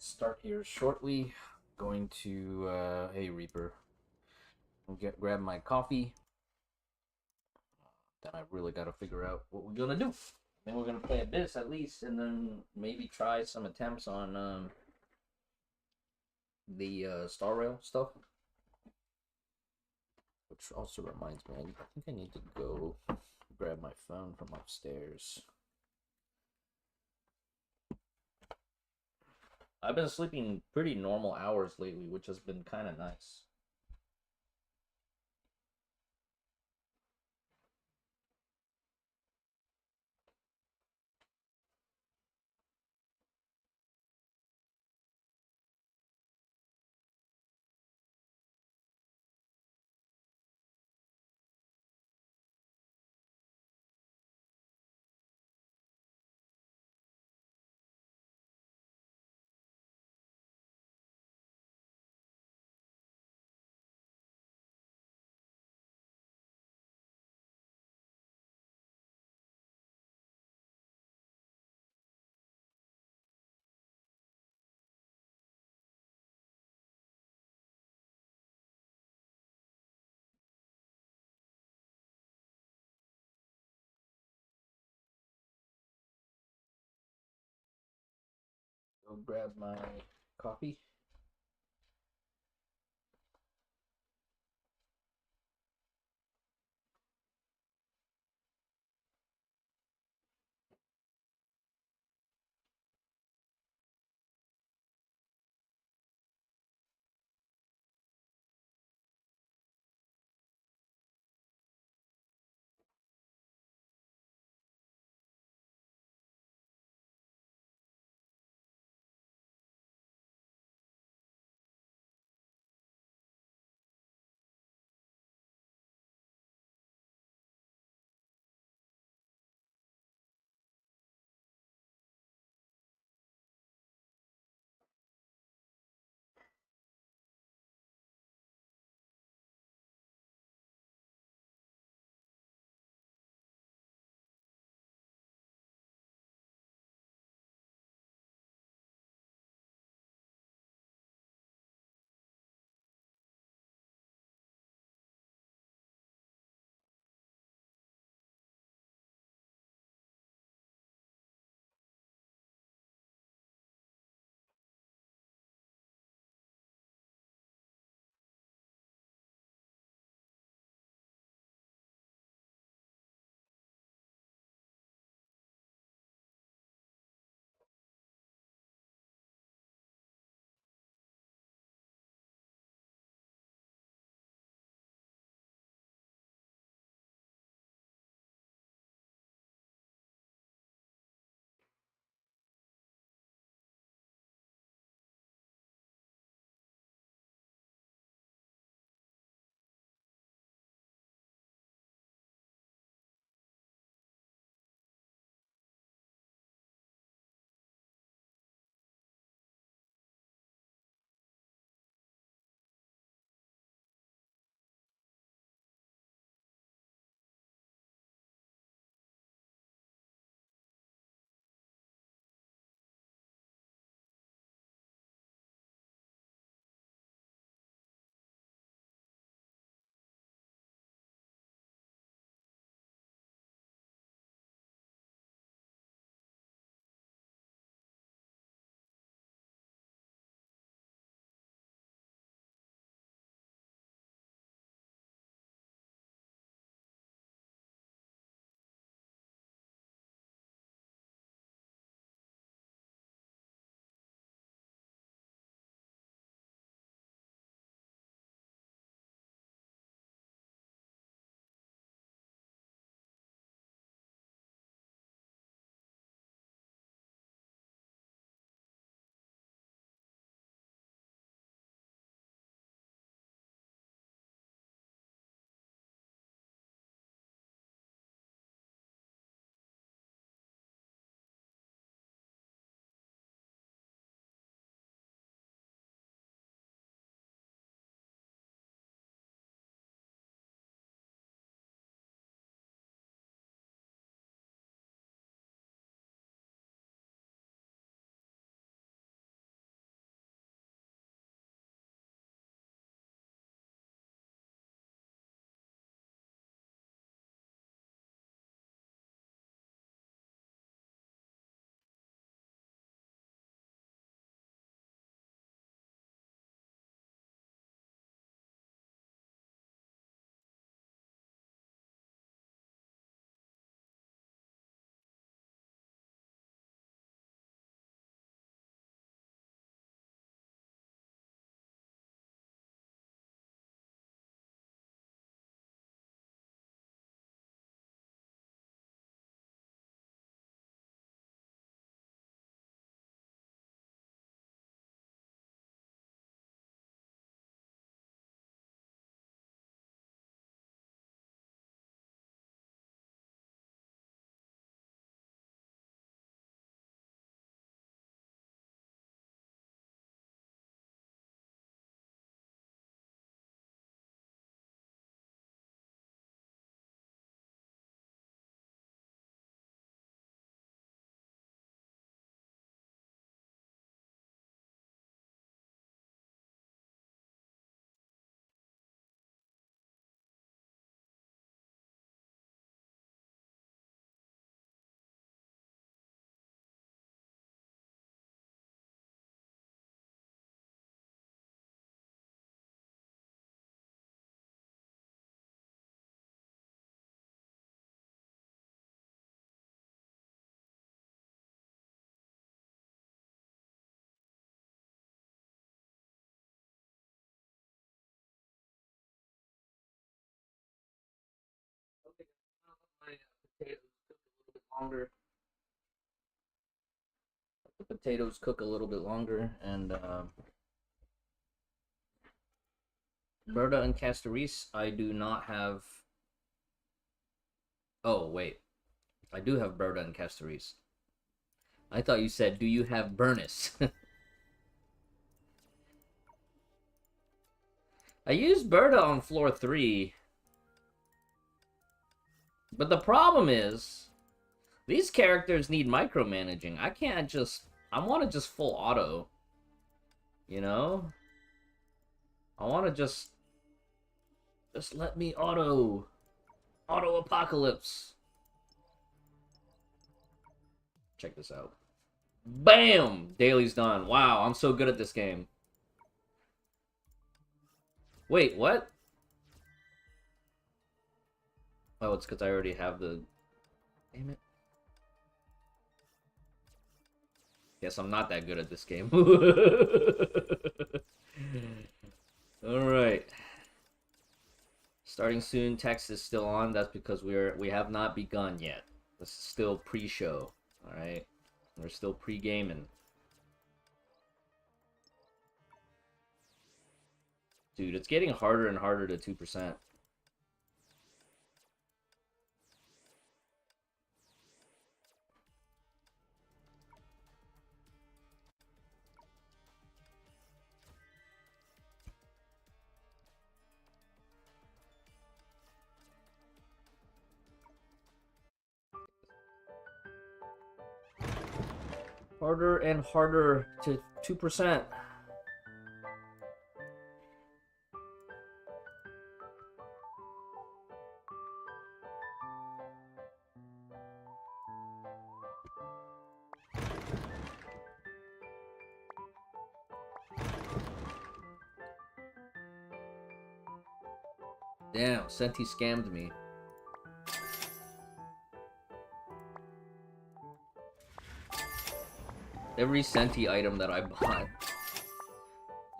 Start here shortly. Going to hey Reaper, grab my coffee. Then I really got to figure out what we're gonna do. Then we're gonna play a bit at least, and then maybe try some attempts on the Star Rail stuff. Which also reminds me, I think I need to go grab my phone from upstairs. I've been sleeping pretty normal hours lately, which has been kind of nice. Go grab my coffee. Longer. Let the potatoes cook a little bit longer, and Berta and Castoris, I do not have. Oh wait, I do have Berta and Castoris. I thought you said, do you have Burnus? I used Berta on floor 3. But the problem is, these characters need micromanaging. I can't just... I want to just full auto. You know? I want to just... Just let me auto. Auto apocalypse. Check this out. Bam! Daily's done. Wow, I'm so good at this game. Wait, what? Oh, it's because I already have the... Damn it. Guess I'm not that good at this game. Alright. Starting soon, text is still on. That's because we have not begun yet. This is still pre-show. Alright? We're still pre-gaming. Dude, it's getting harder and harder to 2%. Harder and harder to 2%. Damn, Senti scammed me. Every Senti item that I bought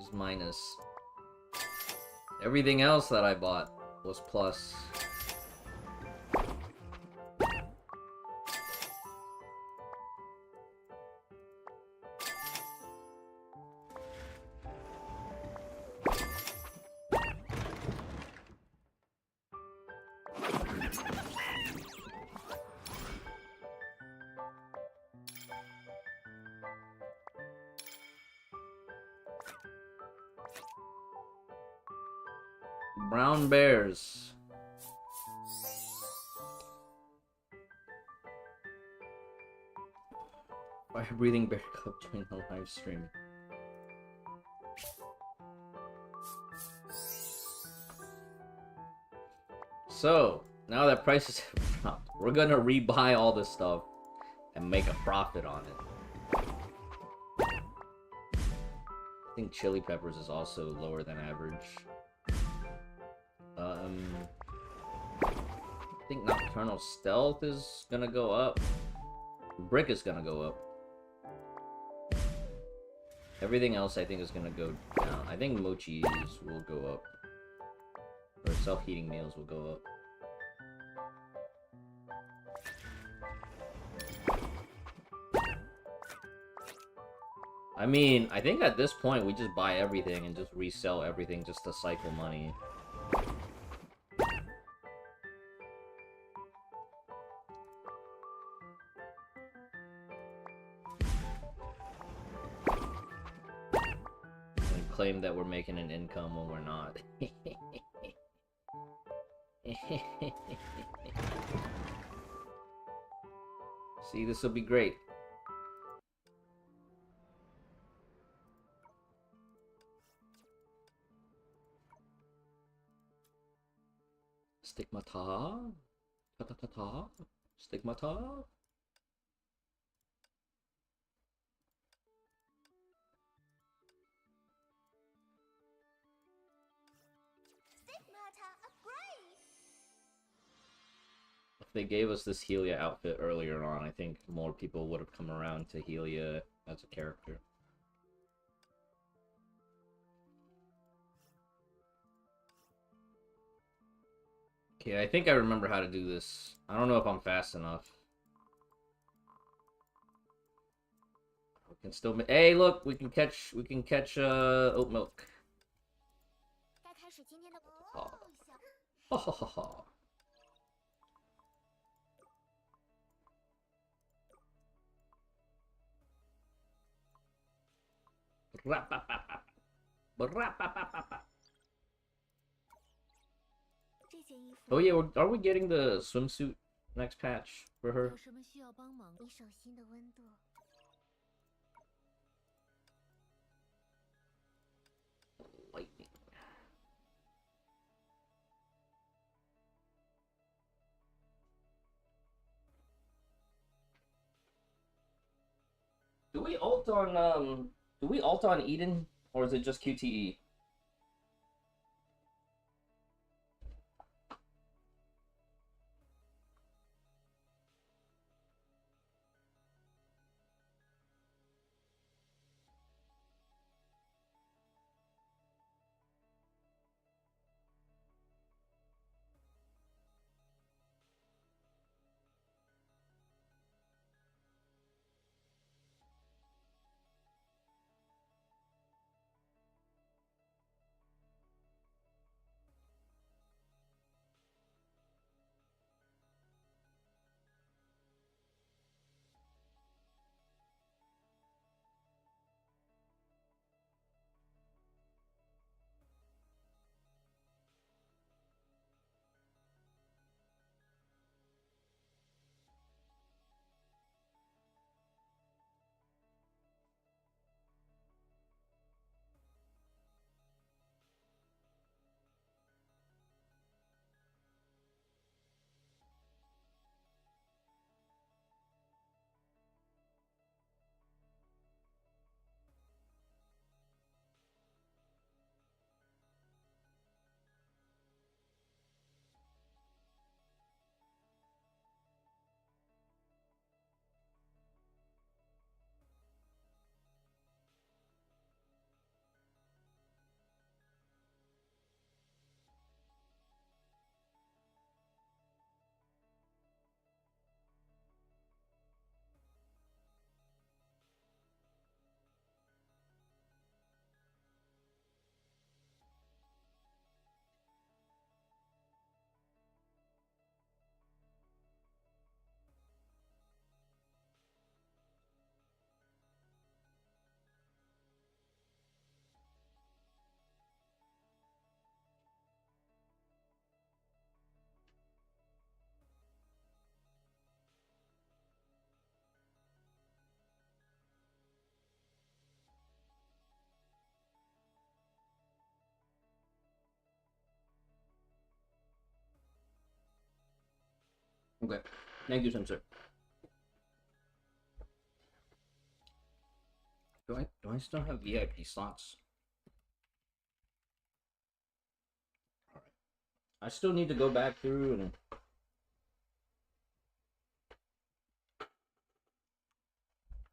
is minus. Everything else that I bought was plus. Brown bears. Fire breathing bear cub join the live stream. So now that prices have dropped, we're gonna rebuy all this stuff and make a profit on it. I think chili peppers is also lower than average. I think Nocturnal Stealth is gonna go up. Brick is gonna go up. Everything else I think is gonna go down. I think mochis will go up. Or self-heating meals will go up. I mean, I think at this point we just buy everything and just resell everything just to cycle money. Claim that we're making an income when we're not. See, this will be great. Stigmata? Ta-ta-ta-ta? Stigmata? If they gave us this Helia outfit earlier on, I think more people would have come around to Helia as a character. Okay, I think I remember how to do this. I don't know if I'm fast enough. We can still. Hey, look, we can catch. Oat milk. Oh. Oh, ho, ho, ho. Oh yeah, are we getting the swimsuit next patch for her? Lightning. Do we ult on Eden, or is it just QTE? Okay, thank you, Sensor. Do I still have VIP slots? All right. I still need to go back through and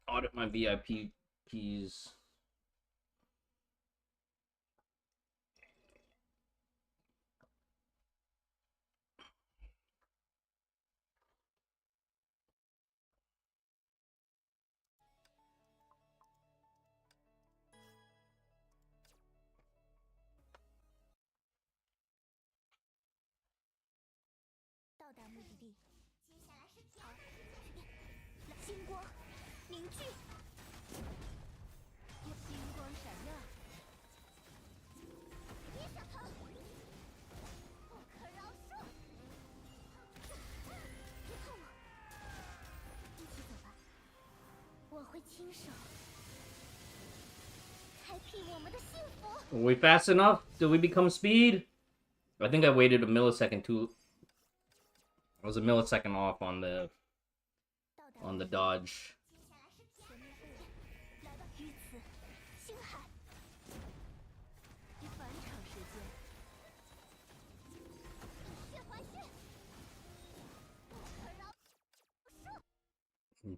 audit my VIP keys. Are we fast enough? Did we become speed? I think I waited a millisecond too. I was a millisecond off on the dodge.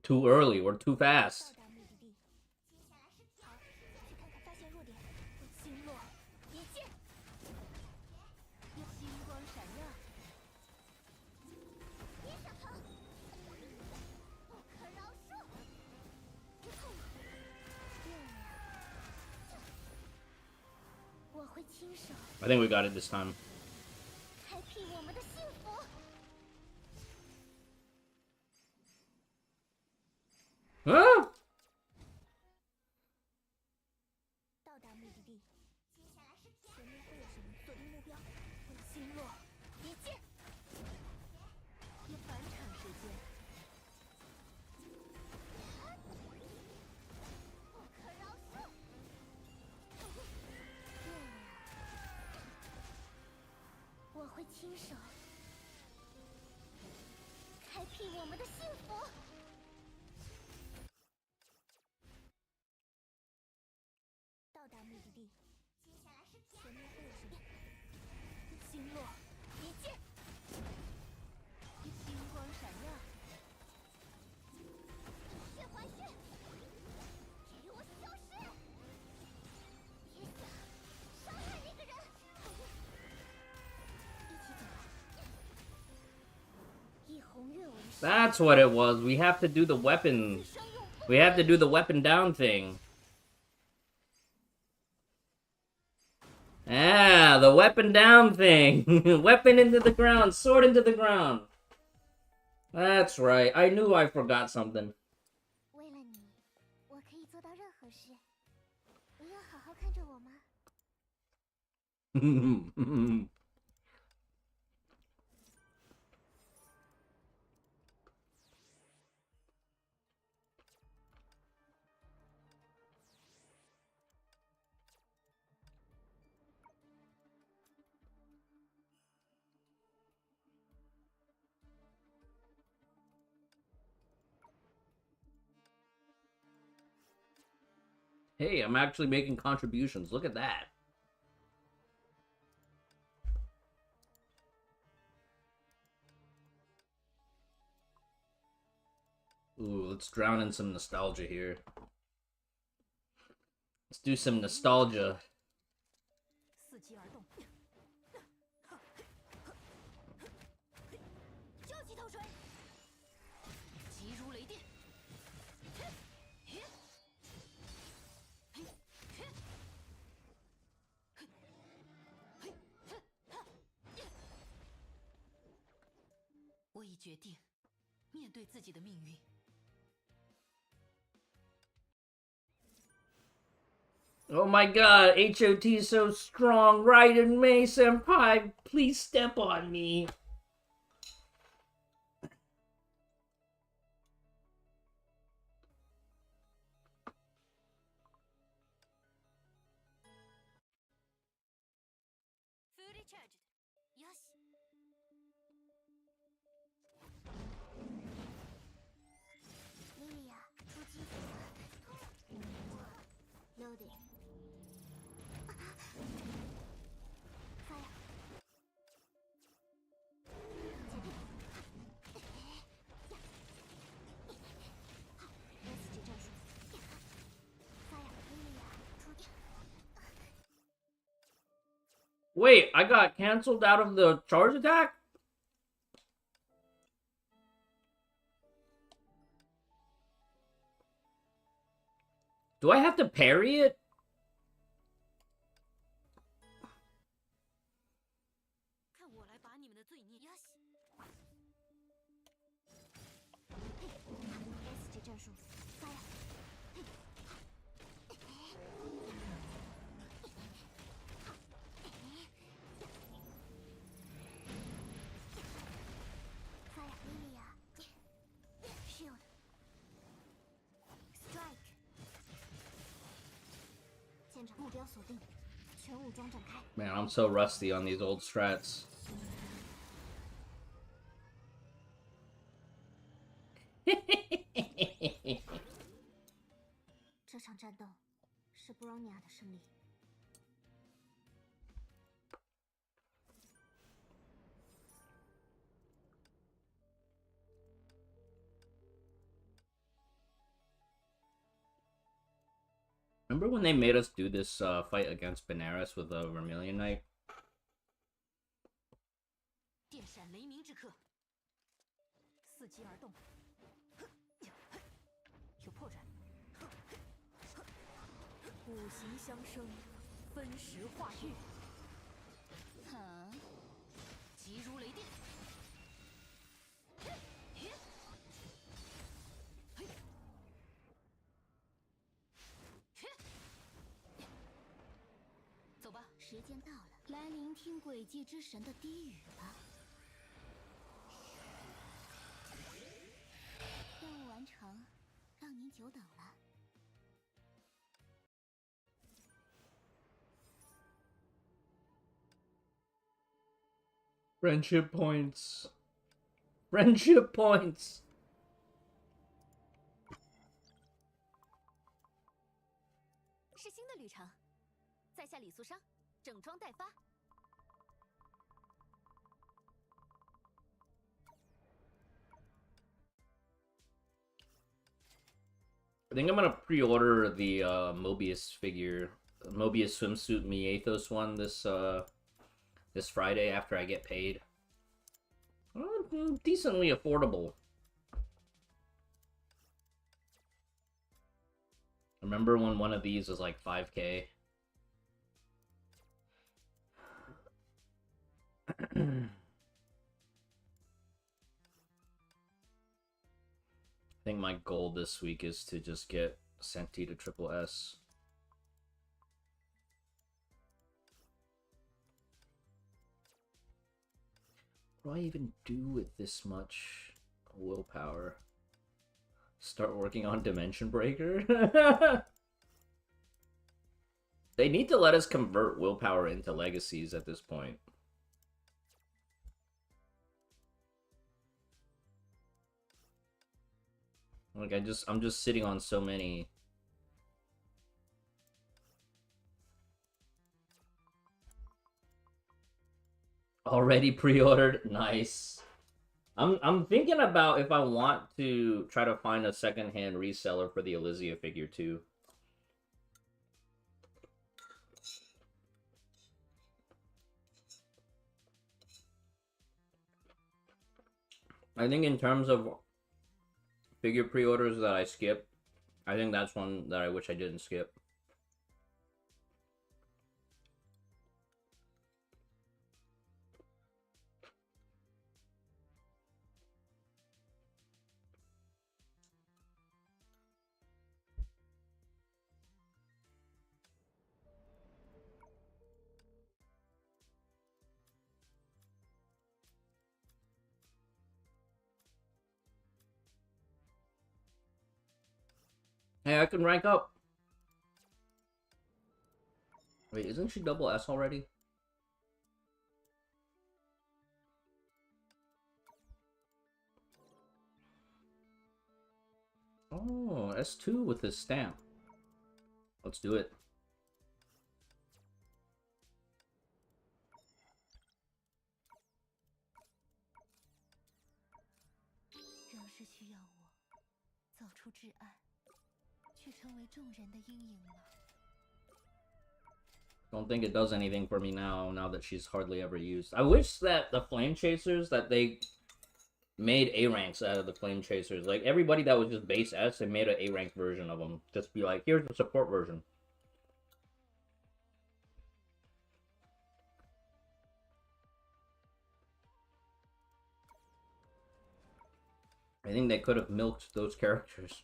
Too early or too fast. I think we got it this time. Huh? That's what it was. We have to do the weapon. We have to do the weapon down thing. Ah, the weapon down thing. Weapon into the ground, sword into the ground. That's right. I knew I forgot something. Hey, I'm actually making contributions. Look at that. Ooh, let's drown in some nostalgia here. Let's do some nostalgia. Oh my god, HOT is so strong. Raiden Mei Senpai, please step on me. Wait, I got canceled out of the charge attack? Do I have to parry it? Man, I'm so rusty on these old strats. Remember when they made us do this fight against Benares with a Vermilion Knight? 分时化玉。急如雷电。走吧，时间到了，来聆听诡计之神的低语吧。任务完成，让您久等了。 Friendship points. Friendship points. 是新的旅程，在下李素商，整装待发。I think I'm gonna pre-order the Mobius figure, Mobius swimsuit Miethos one this Friday after I get paid. Decently affordable. Remember when one of these was like 5K? I think my goal this week is to just get Senti to triple S. What do I even do with this much willpower? Start working on Dimension Breaker? They need to let us convert willpower into legacies at this point. Like I'm just sitting on so many. Already pre-ordered? Nice. I'm thinking about if I want to try to find a secondhand reseller for the Elysia figure too. I think in terms of figure pre-orders that I skip, I think that's one that I wish I didn't skip. Hey, I can rank up. Wait, isn't she double S already? Oh, S2 with this stamp. Let's do it. Don't think it does anything for me now that she's hardly ever used. I wish that the Flame Chasers, that they made A-ranks out of the Flame Chasers. Like, everybody that was just base S, they made an A-rank version of them. Just be like, here's the support version. I think they could have milked those characters.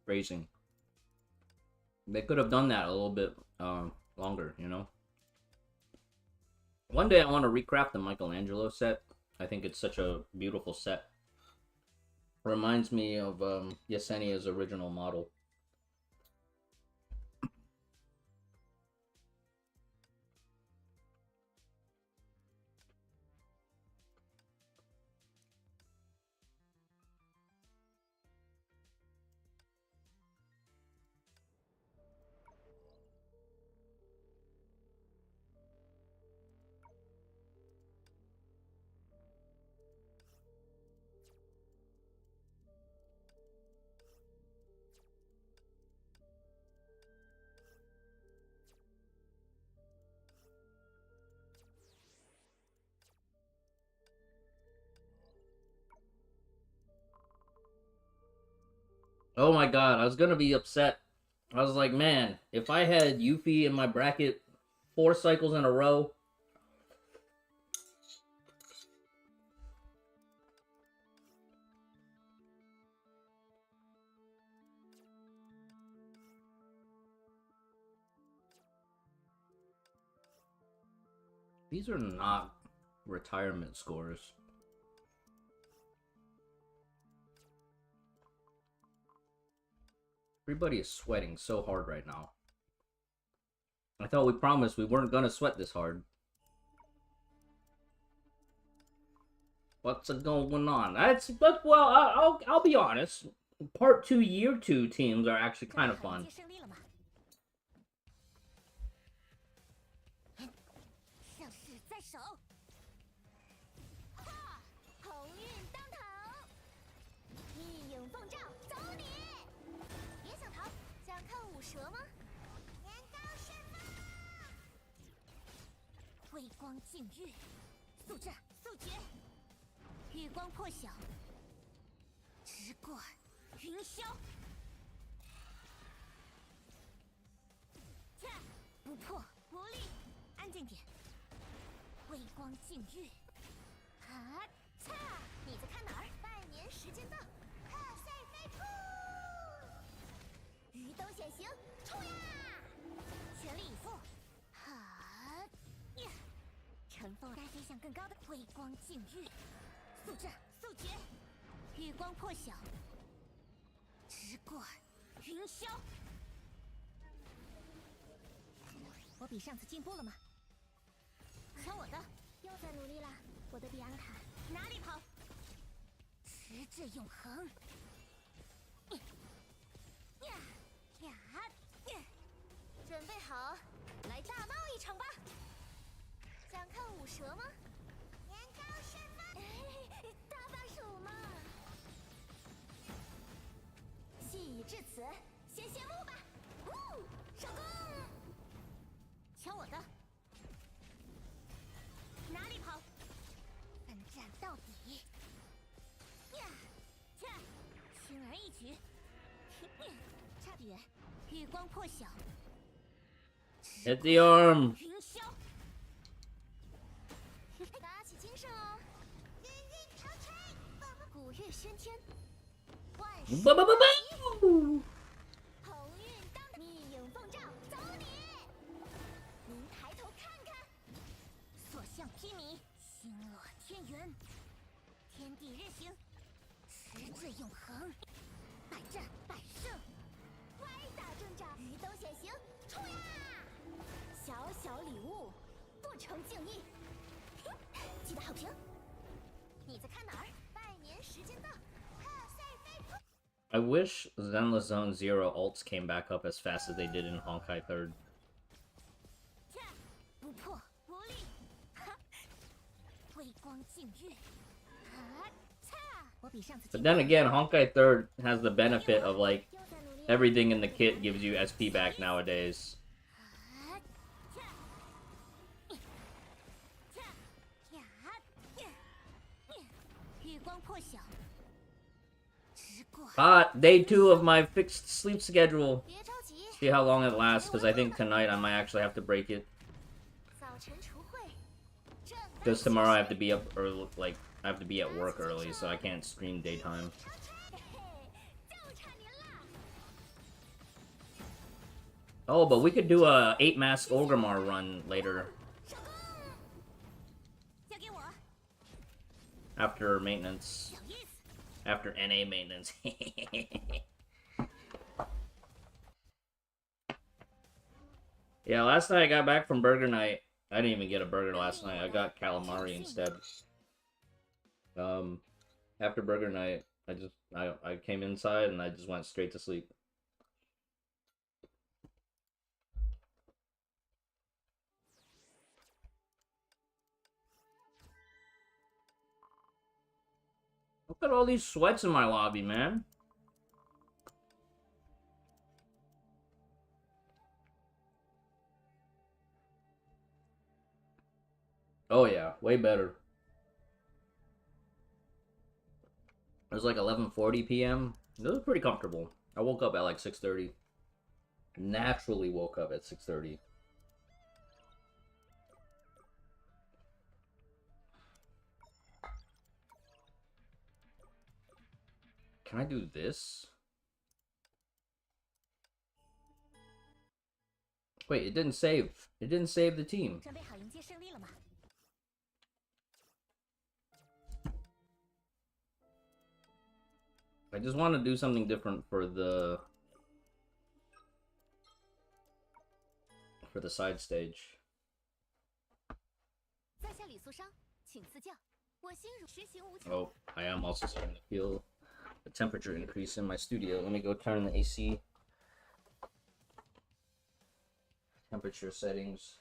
Phrasing. They could have done that a little bit longer, you know? One day I want to recraft the Michelangelo set. I think it's such a beautiful set. Reminds me of Yesenia's original model. Oh my god, I was gonna be upset I was like, man, if I had Yuffie in my bracket 4 cycles in a row, these are not retirement scores. Everybody is sweating so hard right now. I thought we promised we weren't gonna sweat this hard. What's going on? But well, I'll be honest. Part 2 Year 2 teams are actually kind of fun. 盛世在手，哈，鸿运当头，逆影奉诏，走你！别想逃，想看舞蛇吗？年糕释放，微光禁欲，速战速决，月光破晓，直过云霄。切，不破不立，安静点。 微光禁欲，啊擦！你在看哪儿？拜年时间到，贺岁飞扑！鱼灯显形，冲呀！全力以赴，哈呀！乘风该飞向更高的微光禁欲，速战速决，月光破晓，直过云霄。我比上次进步了吗？ 抢我的！又在努力了，我的比安卡。哪里跑？直至永恒。准备好，来大闹一场吧！想看舞蛇吗？年糕释放！搭把手嘛！戏已至此，先谢幕吧！收工！抢我的！ 哪里跑？奋战到底！呀，切，轻而易举，差得远，月光破晓。Hit the arm. 云霄，打起精神哦！日日长吹，鼓乐喧天，万事不不不不！鸿运当逆影奉诏，走你！您抬头看看。 所向披靡，星落天圆，天地日行，直至永恒，百战百胜，歪打正着，鱼灯显形，冲呀！小小礼物，不成敬意，记得好评。你在看哪儿？拜年时间到，贺岁飞扑！ I wish Zenless Zone Zero ults came back up as fast as they did in Honkai 3rd. 不破不立。 微光禁欲，啊擦！我比上次。But then again, Honkai 3rd has the benefit of like everything in the kit gives you SP back nowadays. Day 2 of my fixed sleep schedule. See how long it lasts, because I think tonight I might actually have to break it. Because tomorrow I have to be up early, like, I have to be at work early, so I can't stream daytime. Oh, but we could do a 8-mask Orgrimmar run later. After maintenance. After NA maintenance. Yeah, last night I got back from Burger Night. I didn't even get a burger last night. I got calamari instead. After Burger Night, I came inside and I just went straight to sleep. Look at all these sweats in my lobby, man. Oh yeah, way better. It was like 11:40 p.m. It was pretty comfortable. I woke up at like 6:30. Naturally woke up at 6:30. Can I do this? Wait, it didn't save. It didn't save the team. 准备好迎接胜利了吗？ I just want to do something different for the side stage. 在下李素商，请赐教。我心如实行无穷。 Oh, I am also starting to feel the temperature increase in my studio. Let me go turn the AC temperature settings.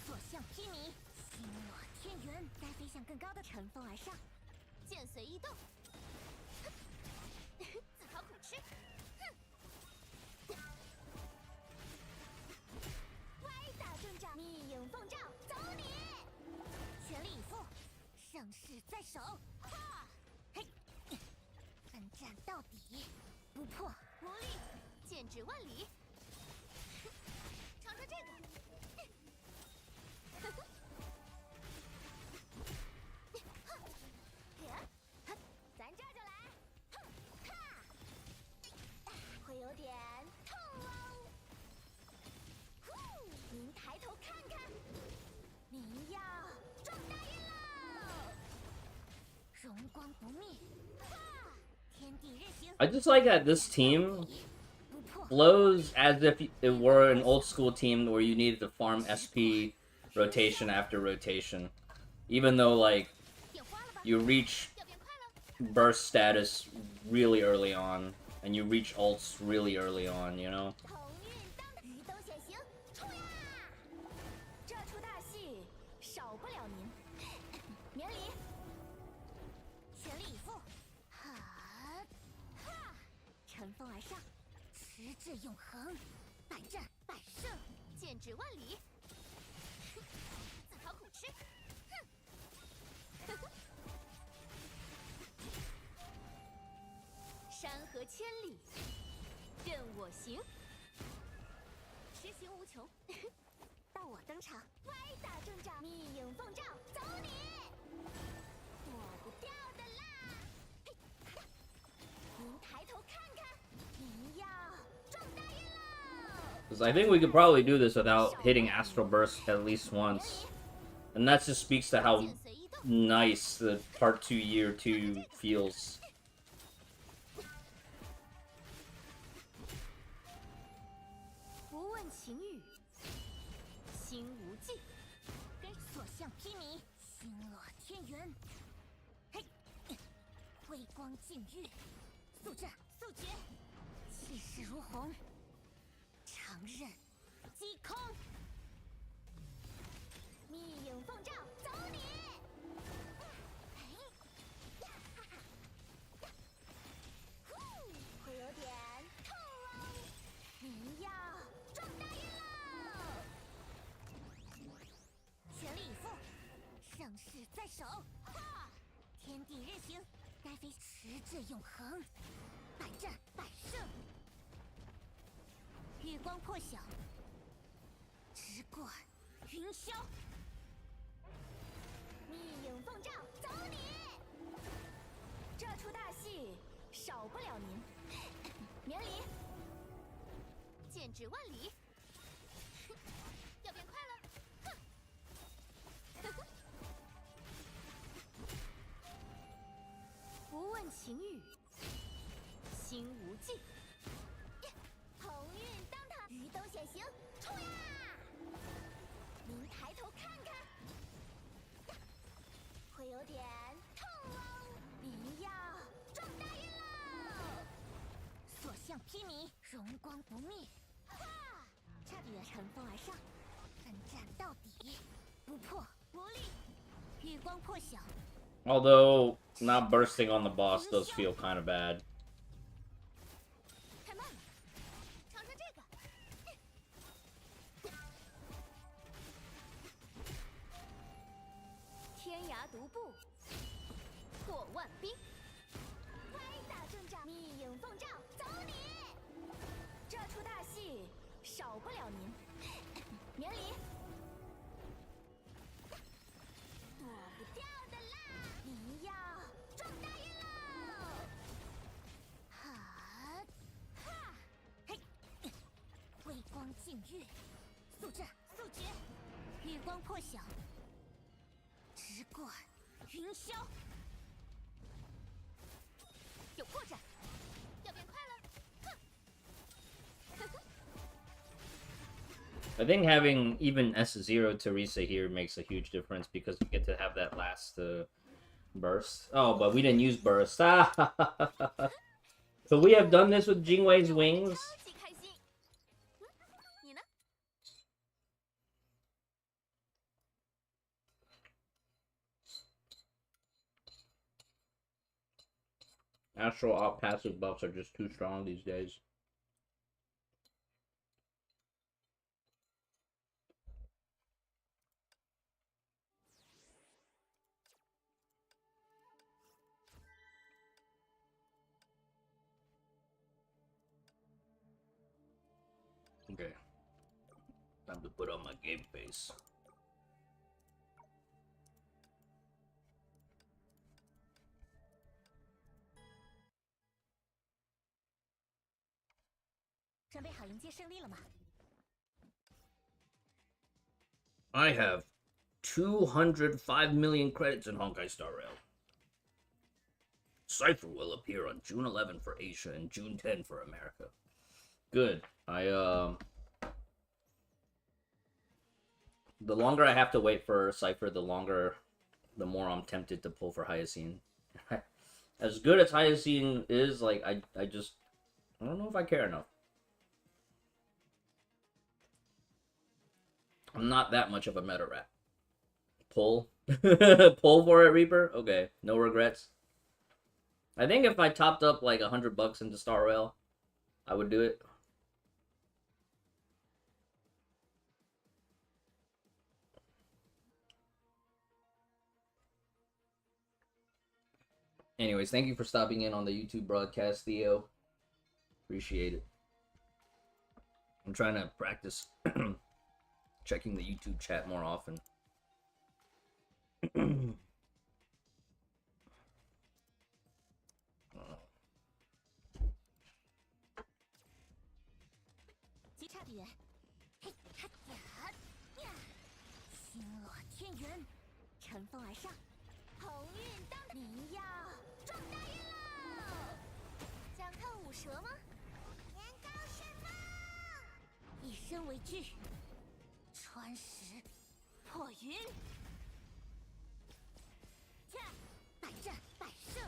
所向披靡，星落天圆。该飞向更高的，乘风而上，剑随意动，自讨苦吃。歪打正着，密影奉诏，走你！全力以赴，盛世在手。哈，嘿，奋战到底，不破无力，剑指万里。尝尝这个。 咱这就来，会有点痛哦。您抬头看看，您要撞大运喽！荣光不灭，天地日行。I just like that this team flows as if it were an old school team where you needed to farm SP rotation after rotation. Even though, like, you reach burst status really early on, and you reach ults really early on, you know? 鱼都显形，冲呀！这出大戏少不了您，免礼，全力以赴，哈，乘风而上，持志永恒，百战百胜，剑指万里，自讨苦吃。 山河千里，任我行，实行无穷。到我登场，歪打正着，密影奉诏，走你！躲不掉的啦！您抬头看看，您要撞大运喽！ Because I think we could probably do this without hitting Astral Burst at least once. And that just speaks to how nice the Part 2 Year 2 feels. 情欲，心无忌，跟所向披靡，星落天圆。嘿，辉光尽日，速战速决，气势如虹，长刃击空。密影奉诏，走你！会有点痛哦，您要。 撞大运喽！全力以赴，盛世在手，天地日行，该飞持志永恒，百战百胜。月光破晓，直贯云霄。密影奉诏，走你！这出大戏少不了您，免礼。 剑指万里，要变快了！不问情欲，心无忌。鸿运当头，鱼都显形，冲呀！您抬头看看，会有点痛哦。您要撞大运喽！向披靡，荣光不灭。差点乘风而上，奋战到底，不破无力。月光破晓。 Although, not bursting on the boss does feel kind of bad. 太慢了，尝尝这个。天涯独步，过万兵。快打阵仗，密影奉诏，走你！这出大戏少不了您，免礼。躲不掉的啦，您要撞大运喽！哈哈，嘿，微光尽月，速战速决，月光破晓，直贯云霄。有破绽，要变快了，哼！ I think having even S0 Teresa here makes a huge difference because you get to have that last burst. Oh, but we didn't use burst. Could we have done this with Jingwei's wings? 超级开心。你呢？ Astral Op passive buffs are just too strong these days. Okay. Time to put on my game face. 准备好迎接胜利了吗？ I have 205 million credits in Honkai Star Rail. Cypher will appear on June 11 for Asia and June 10 for America. Good. The longer I have to wait for Cypher, the more I'm tempted to pull for Hyacine. As good as Hyacine is, like, I don't know if I care enough. I'm not that much of a meta rat. Pull. Pull for it, Reaper? Okay, no regrets. I think if I topped up like $100 into Star Rail, I would do it. Anyways, thank you for stopping in on the YouTube broadcast, Theo. Appreciate it. I'm trying to practice checking the YouTube chat more often. 急差点，嘿哈呀呀，星落天元，乘风而上，鸿运当头，您要撞大运喽！想看舞蛇吗？年高神风，以身为据，穿石破云，驾，百战百胜。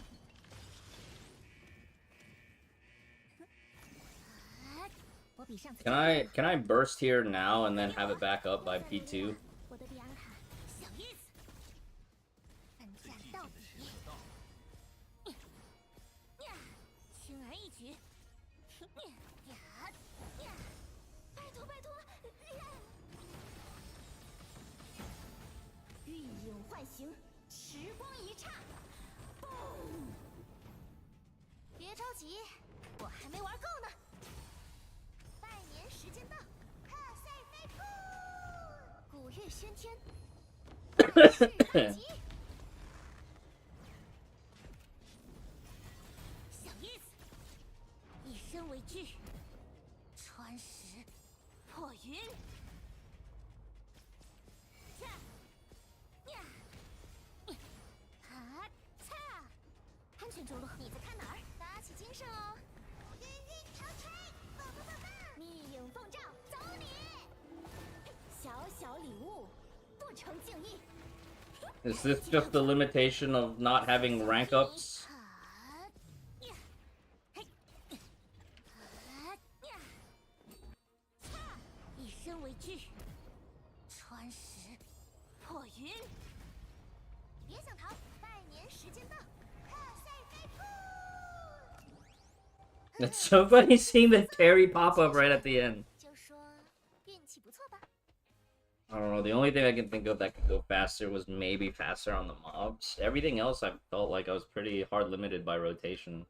Can I burst here now and then have it back up by P2? 我的良喊，小意思，奋战到底，轻而易举，拜托拜托，运影唤醒，时光一刹，嘣！别着急，我还没玩够呢。 时间到，贺岁飞扑，古月喧天，万事大吉。小意思，以身为据，穿石破云。驾，呀，哈，擦，安全着陆。你在看哪儿？打起精神哦！云韵长吹，棒棒棒棒！ 密影奉诏，走你！小小礼物，不成敬意。Is this just the limitation of not having rank ups? 惧，穿石破云。别想逃，拜年时间到，贺岁飞扑。It's so funny seeing the Terry pop up right at the end. 就说运气不错吧。 I don't know, the only thing I can think of that could go faster was maybe faster on the mobs. Everything else I felt like I was pretty hard limited by rotation.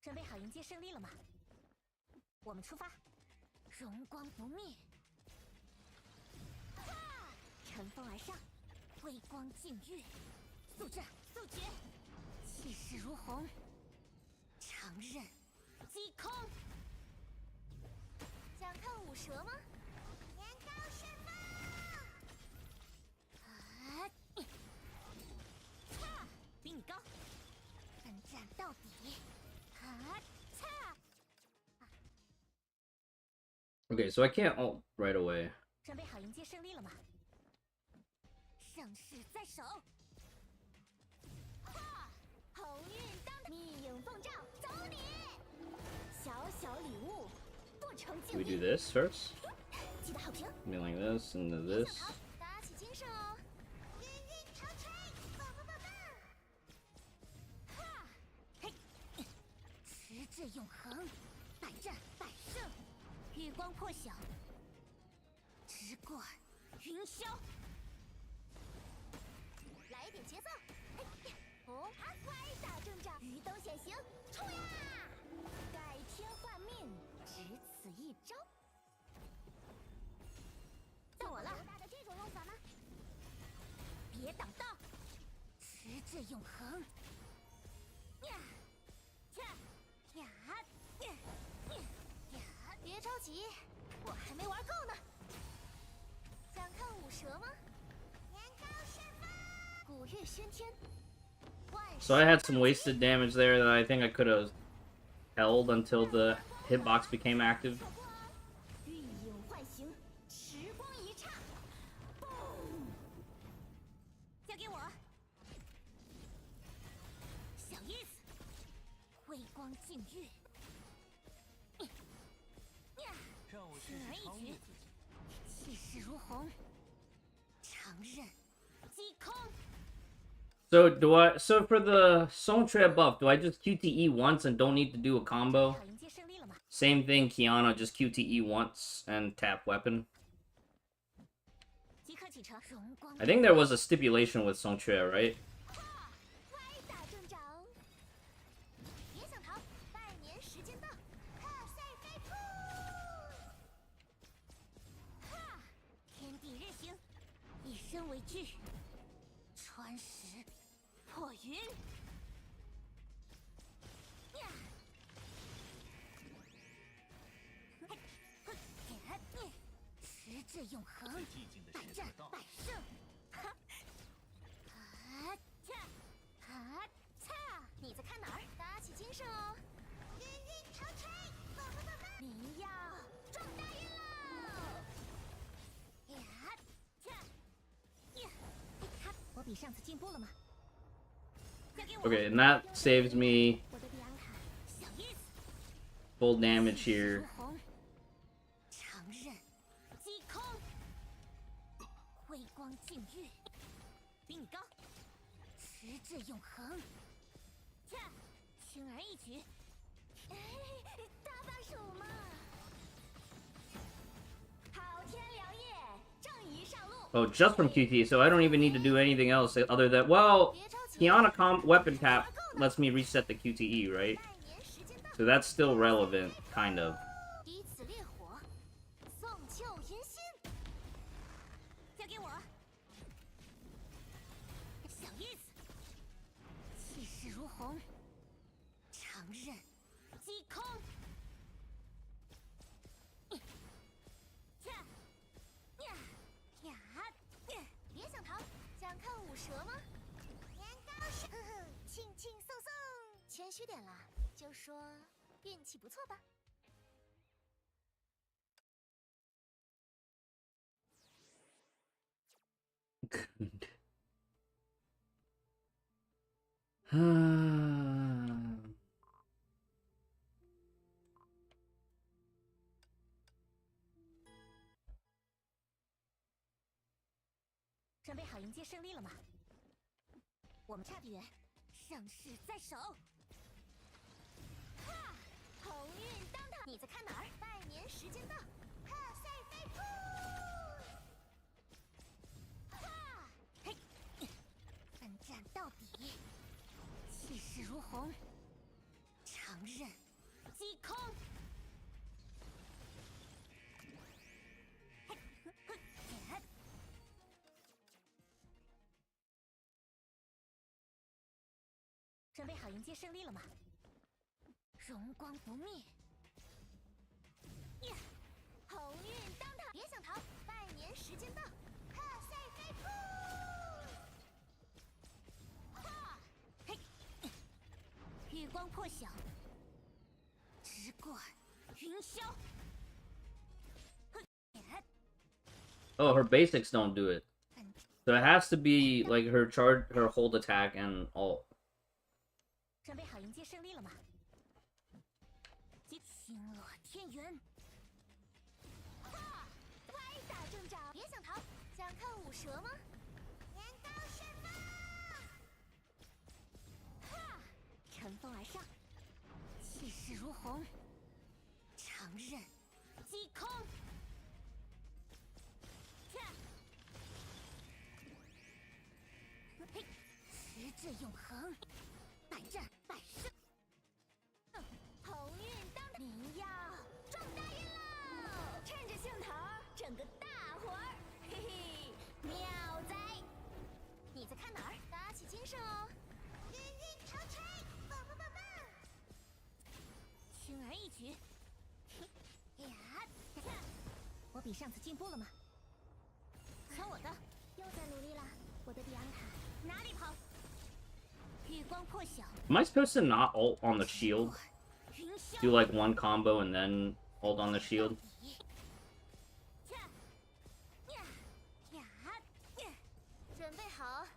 准备好迎接胜利了吗？我们出发，荣光不灭，乘风而上，微光尽月，速战速决，气势如虹，长刃击空。想看舞蛇吗？年糕释放！啊！擦，比你高，奋战到底！ Okay, so I can't ult right away. 准备好迎接胜利了吗？盛世在手！鸿运当密影奉诏，走你！小小礼物，不成敬 We do 意。 this first? 记得好评。 Something like this, and then this. 打起精神哦！云云长吹，棒棒棒棒！哈，嘿，持志永恒，百战百胜，月光破晓，直贯云霄。来一点节奏，嘿，哦，歪打正着，鱼灯显形，冲呀！改天换命，只此一招。 到我了！大的这种用法吗？别挡道，持志永恒。呀，恰，呀，呀，呀！别着急，我还没玩够呢。想看舞蛇吗？年糕释放，古月喧天。 So I had some wasted damage there that I think I could have held until the hitbox became active. 玉影唤醒，时光一刹，嘣！交给我，小意思，微光尽月。让我轻而易举，气势如虹，长刃击空。 So for the Songtre buff, do I just QTE once and don't need to do a combo? 好迎接胜利了吗？ Same thing, Kiana, just QTE once and tap weapon. 即刻启程，荣光。 I think there was a stipulation with Songtre, right? 歪打正着，别想逃，拜年时间到，贺岁飞扑！哈，天地日行，以身为据，穿石破云。呀，嘿，嘿，持志永恒，百战百胜。哈。 啊恰，啊恰！你在看哪儿？打起精神哦！云云长吹，棒棒棒棒！您要撞大运喽！呀恰，呀，哈！我比上次进步了吗？交给我。 Okay, and that saves me 我的比安卡，小意思。 full damage here. 如虹，长刃击空，微光尽月，比你高。 持志永恒，恰，轻而易举，哎，搭把手嘛。好天良夜，正义上路。 Oh, just from QTE, so I don't even need to do anything else other than... Well, 别着急， Kiana weapon tap lets me reset the QTE, right? 拜年时间到， So that's still relevant, kind of. 以此烈火，送旧迎新。交给我，小意思。 气势如虹，长刃击空。恰，呀呀呀！别想逃，想看舞蛇吗？年糕是，轻轻松松，谦虚点啦，就说运气不错吧。准备好迎接胜利了吗？我们差不远，盛世在手。哈，鸿运当头！你在看哪儿？拜年时间到！贺岁飞扑！哈，嘿，奋战到底，气势如虹，长刃击空。准备好迎接胜利了吗？荣光不灭！呀，鸿运当头！别想逃！拜年时间到！贺岁飞扑！哈，嘿，月光破晓，直贯云霄。Oh, her basics don't do it. So it has to be like her charge, her hold attack, and ult. 准备好迎接胜利了吗？星落天元！哈，歪打正着，别想逃！想看舞蛇吗？年糕旋风！哈，乘风而上，气势如虹，长刃击空！嘿，持志永恒，百战百胜。鸿运当头，您要撞大运喽！趁着兴头，整个大活儿，嘿嘿，妙哉！你在看哪儿？打起精神哦！云云长吹，棒棒棒棒！轻而易举。呀，我比上次进步了吗？瞧我的，又在努力了，我的比昂卡。哪里跑？月光破晓。Am I supposed to not ult on the shield? Do like one combo and then ult on the shield? 准备好，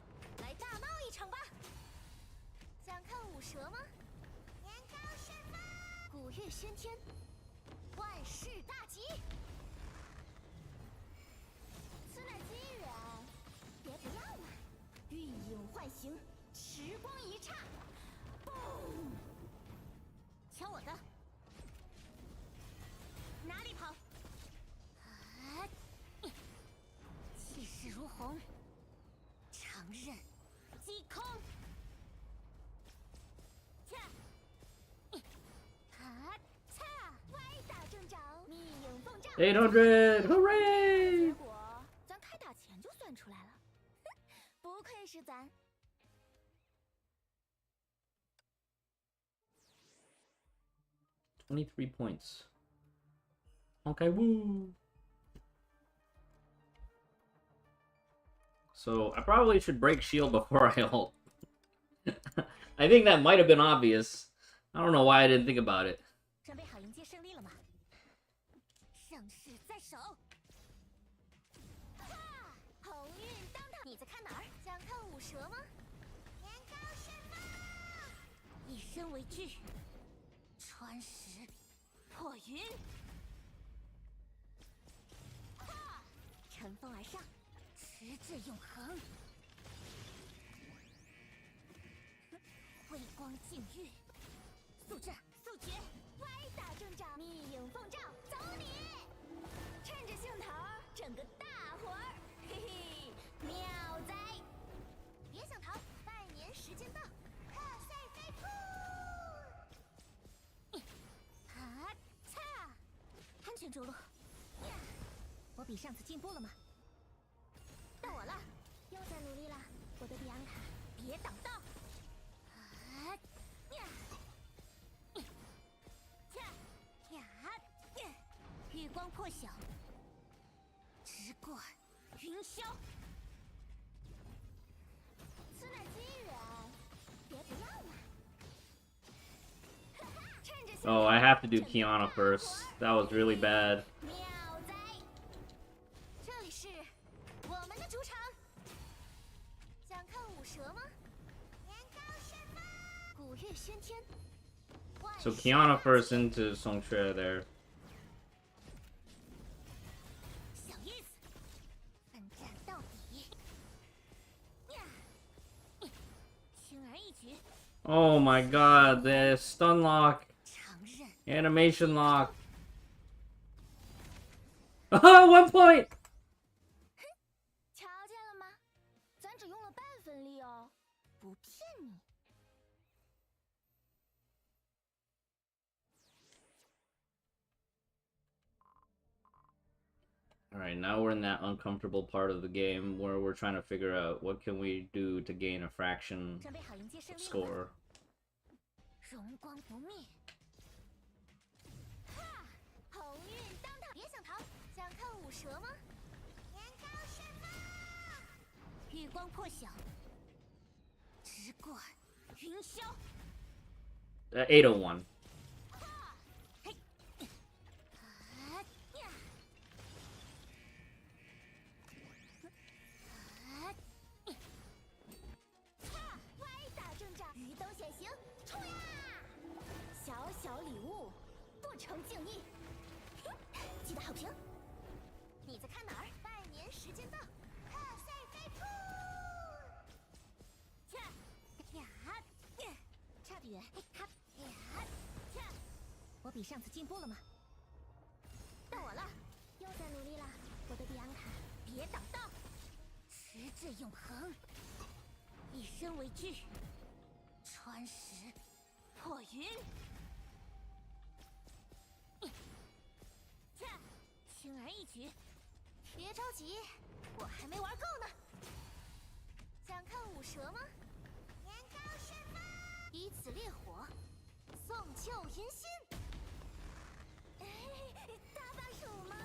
来大闹一场吧！想看舞蛇吗？年糕旋风，古月喧天，万事大吉。此乃机缘，别不要嘛！运影唤醒，时光一刹，嘣！瞧我的！哪里跑？啊！气势如虹，长刃击空！恰！啊！恰！歪打正着，密影奉诏。800, hooray! 结果咱开打前就算出来了，不愧是咱。23 points. Okay, woo! So, I probably should break shield before I ult. I think that might have been obvious. I don't know why I didn't think about it. 准备好迎接胜利了吗？盛世在手！哈，鸿运当头！你在看哪儿？想看舞蛇吗？年糕旋风！一身为具，穿石破云。哈，乘风而上，持志永恒。辉光尽日，速战速决，歪打正着，密影奉诏，走你！趁着兴头，整个大活儿，嘿嘿，妙哉！别想逃，拜年时间到，贺岁飞扑！啊，擦！安全着陆。我比上次进步了吗？到我了，又在努力了，我的比昂卡，别挡道！啊！月光破晓，直贯云霄。此乃机缘，别不要嘛！ Oh, I have to do Kiana first. That was really bad. 妙哉！这里是我们的主场。想看舞蛇吗？年糕旋风，古月喧天。 So Kiana first into Songtre there. 小意思，奋战到底， Oh my god, the stun lock. Animation lock. Oh, 1 point! 瞧见了吗？咱只用了半分力哦，不骗你。Alright, now we're in that uncomfortable part of the game where we're trying to figure out what can we do to gain a fraction 准备好迎接胜利了吗？ score. 荣光不灭。哈！鸿运当头，别想逃！想看舞蛇吗？年糕释放！月光破晓，直贯云霄。801. 鱼灯显形，冲呀！小小礼物，不成敬意。记得好评。你在看哪儿？拜年时间到，贺岁飞兔。恰呀，差得远。哈呀，恰。我比上次进步了吗？到我了，又在努力了，我的比昂卡。别挡道，迟至永恒。一生为惧。穿石破云，恰，轻而易举。别着急，我还没玩够呢。想看舞蛇吗？年糕释放，以此烈火，送秋迎新。哎，搭把手嘛！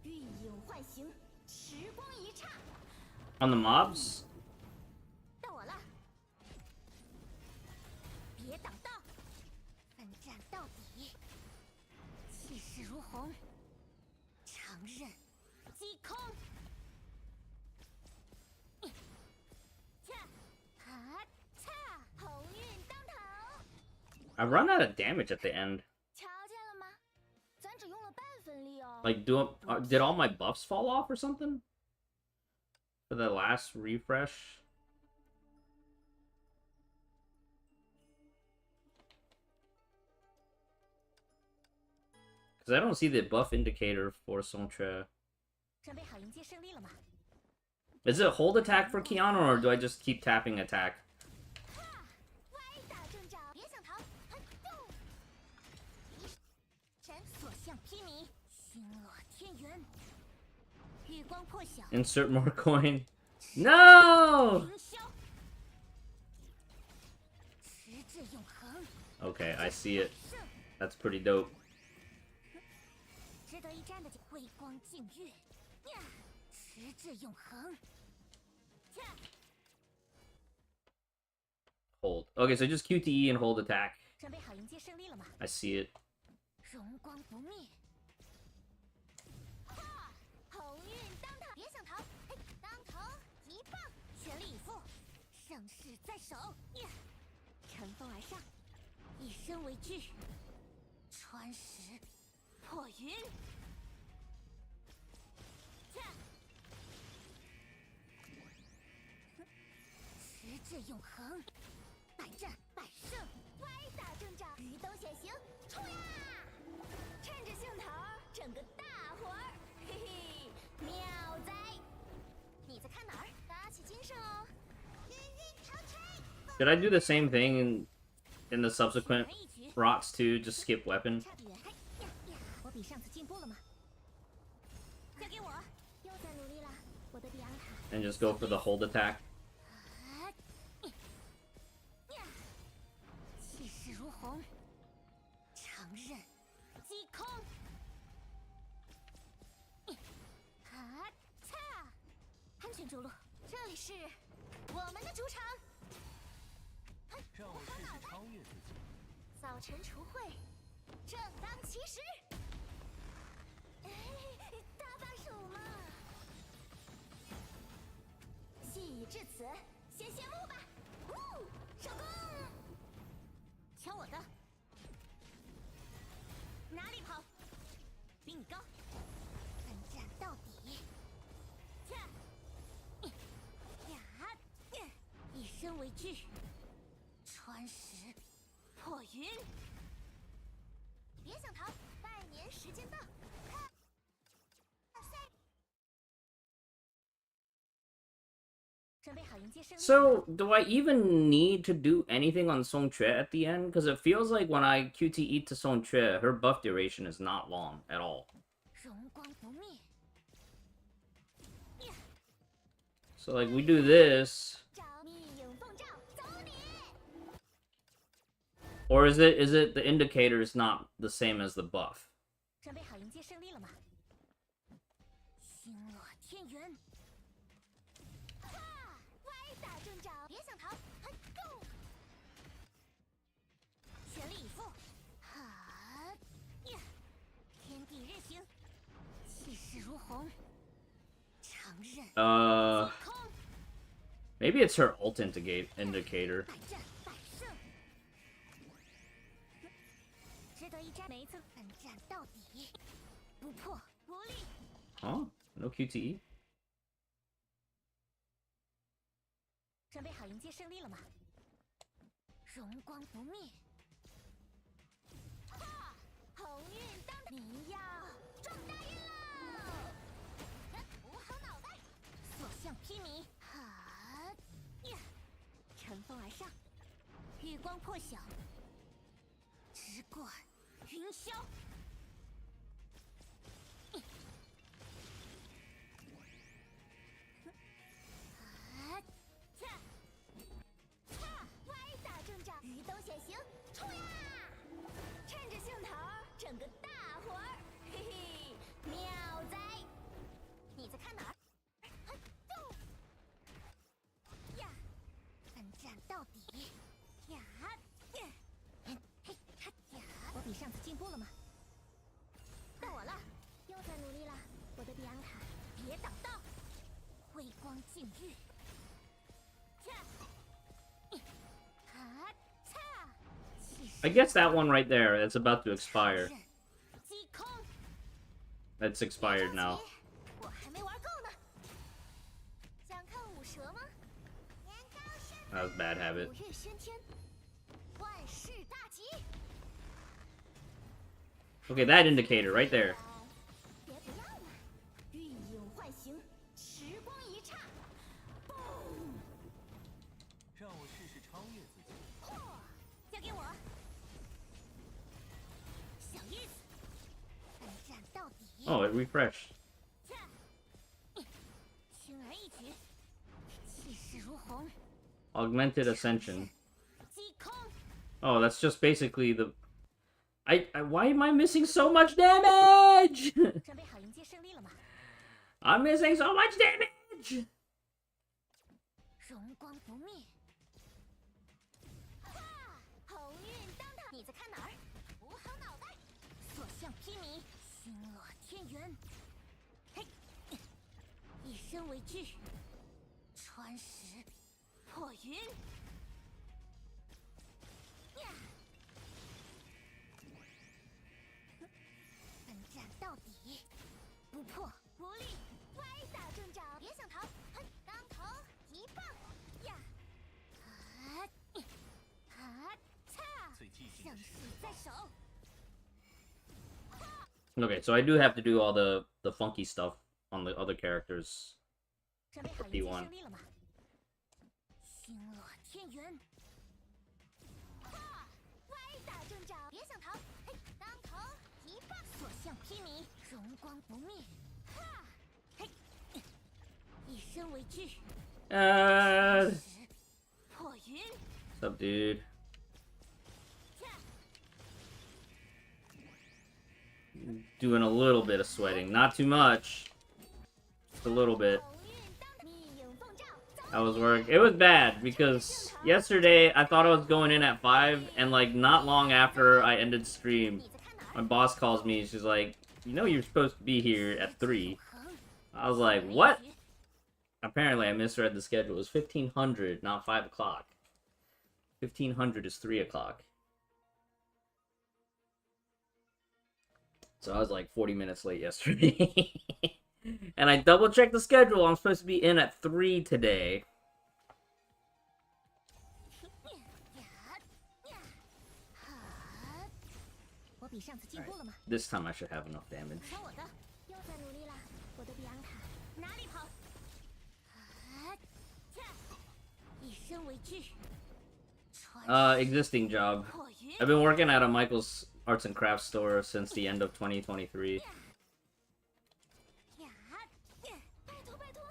玉影唤醒，时光一刹。On the mobs? 到我了，别挡道，奋战到底，气势如虹，长刃击空，恰哈恰，鸿运当头。I run out of damage at the end. 瞧见了吗？咱只用了半分力哦。 Like, did all my buffs fall off or something? For the last refresh? Because I don't see the buff indicator for Sontra. 准备好迎接胜利了吗？ Is it hold attack for Keanu, or do I just keep tapping attack? 歪打正着，别想逃！神所向披靡，星落天圆。月光破晓， Insert more coin. No! 凌霄。迟至永恒。 Okay, I see it. That's pretty dope. 值得一战的辉光净月，呀，迟至永恒。恰， Hold. Okay, so just QTE and hold attack. 准备好迎接胜利了吗？ I see it. 荣光不灭。哈，鸿运当头，别想逃！嘿，当头一棒，全力以赴，盛世在手，呀，乘风而上，一身为惧，穿石破云。恰，迟至永恒，百战百胜，歪打正着，鱼灯显形，冲呀！趁着兴头，整个大活儿，嘿嘿，妙哉！你在看哪儿？打起精神哦！云云长吹。 Did I do the same thing in the subsequent rocks too? Just skip weapon? 差得远。我比上次进步了吗？交给我，又在努力了，我的比昂卡。 And just go for the hold attack? 气势如虹，长刃击空。哈恰，安全着陆，这里是我们的主场。让我试试超越自己。早晨除秽，正当其时。哎，搭把手嘛。戏已至此，先谢幕吧。呜，上攻！瞧我的！哪里跑？比你高！奋战到底！恰！呀！惧，穿石破云。别想逃，半年时间到。准备好迎接胜利。 So, do I even need to do anything on Song Chue at the end? Because it feels like when I QTE to Song Chue, her buff duration is not long at all. 荣光不灭。 So, like, we do this. 照密影奉诏，走你！ Or is it the indicator is not the same as the buff? 准备好迎接胜利了吗？星落天元。哈！歪打正着，别想逃！还够！全力以赴！哈！呀！天地任行，气势如虹。长刃。 Maybe it's her ult indicator. 百战百胜。值得一战，没错，奋战到底，不破不立。 Huh? No QTE? 准备好迎接胜利了吗？荣光不灭。哈！鸿运当，你要撞大运喽！捂好脑袋，所向披靡。哈！呀！乘风而上，月光破晓，直贯云霄。 歪打正着，鱼都显形，冲呀！趁着兴头，整个大活儿，嘿嘿，妙哉！你在看哪儿？呀！奋战到底！呀！嘿哈呀！我比上次进步了吗？到我了，又在努力了，我的比安卡，别挡道！微光禁欲。 I guess that one right there, that's about to expire. That's expired now. That was a bad habit. Okay, that indicator right there. 让我试试超越自己。交给我，小玉子，奋战到底。 Oh, it refreshed. 轻而易举，气势如虹。 Augmented Ascension. 击空。 Oh, that's just basically the... Why am I missing so much damage? 准备好迎接胜利了吗？ I'm missing so much damage! 荣光不灭。哈！鸿运当头，你在看哪儿？捂好脑袋，所向披靡，星落天元。嘿，一身为惧，穿石破云。呀！奋战到底，不破不立，歪打正着，别想逃！哼，当头一棒！呀！胜势在手。 Okay, so I do have to do all the funky stuff on the other characters. 准备好迎接胜利了吗？星落天元。哈！歪打正着，别想逃！嘿，当头一棒！所向披靡，荣光不灭。哈！嘿，一身为惧。破云。 What's up, dude? Doing a little bit of sweating. Not too much. Just a little bit. That was work. It was bad because yesterday I thought I was going in at 5 and like not long after I ended stream, my boss calls me. She's like, you know you're supposed to be here at 3. I was like, what? Apparently I misread the schedule. It was 1500, not 5 o'clock. 1500 is 3 o'clock. So I was like 40 minutes late yesterday. And I double checked the schedule. I'm supposed to be in at 3 today. 比上次进步了吗？ This time I should have enough damage. 瞧我的，又在努力了，我的比昂卡，哪里跑？一身为之。 Existing job. I've been working at a Michael's Arts and Crafts store since the end of 2023. 拜托拜托！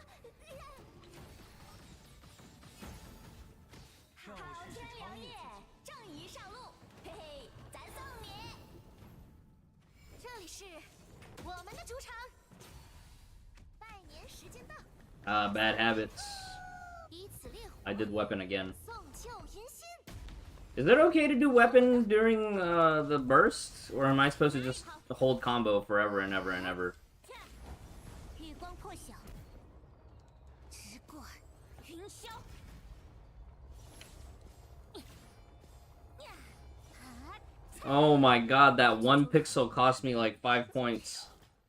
好天良夜，正义上路，嘿嘿，咱送你。这里是我们的主场，拜年时间到。Bad habits. 以此烈火 I did weapon again. 送旧迎新。 Is it okay to do weapon during the burst? Or am I supposed to just hold combo forever and ever and ever? 月光破晓，直过云霄。 Oh my god, that one pixel cost me like 5 points.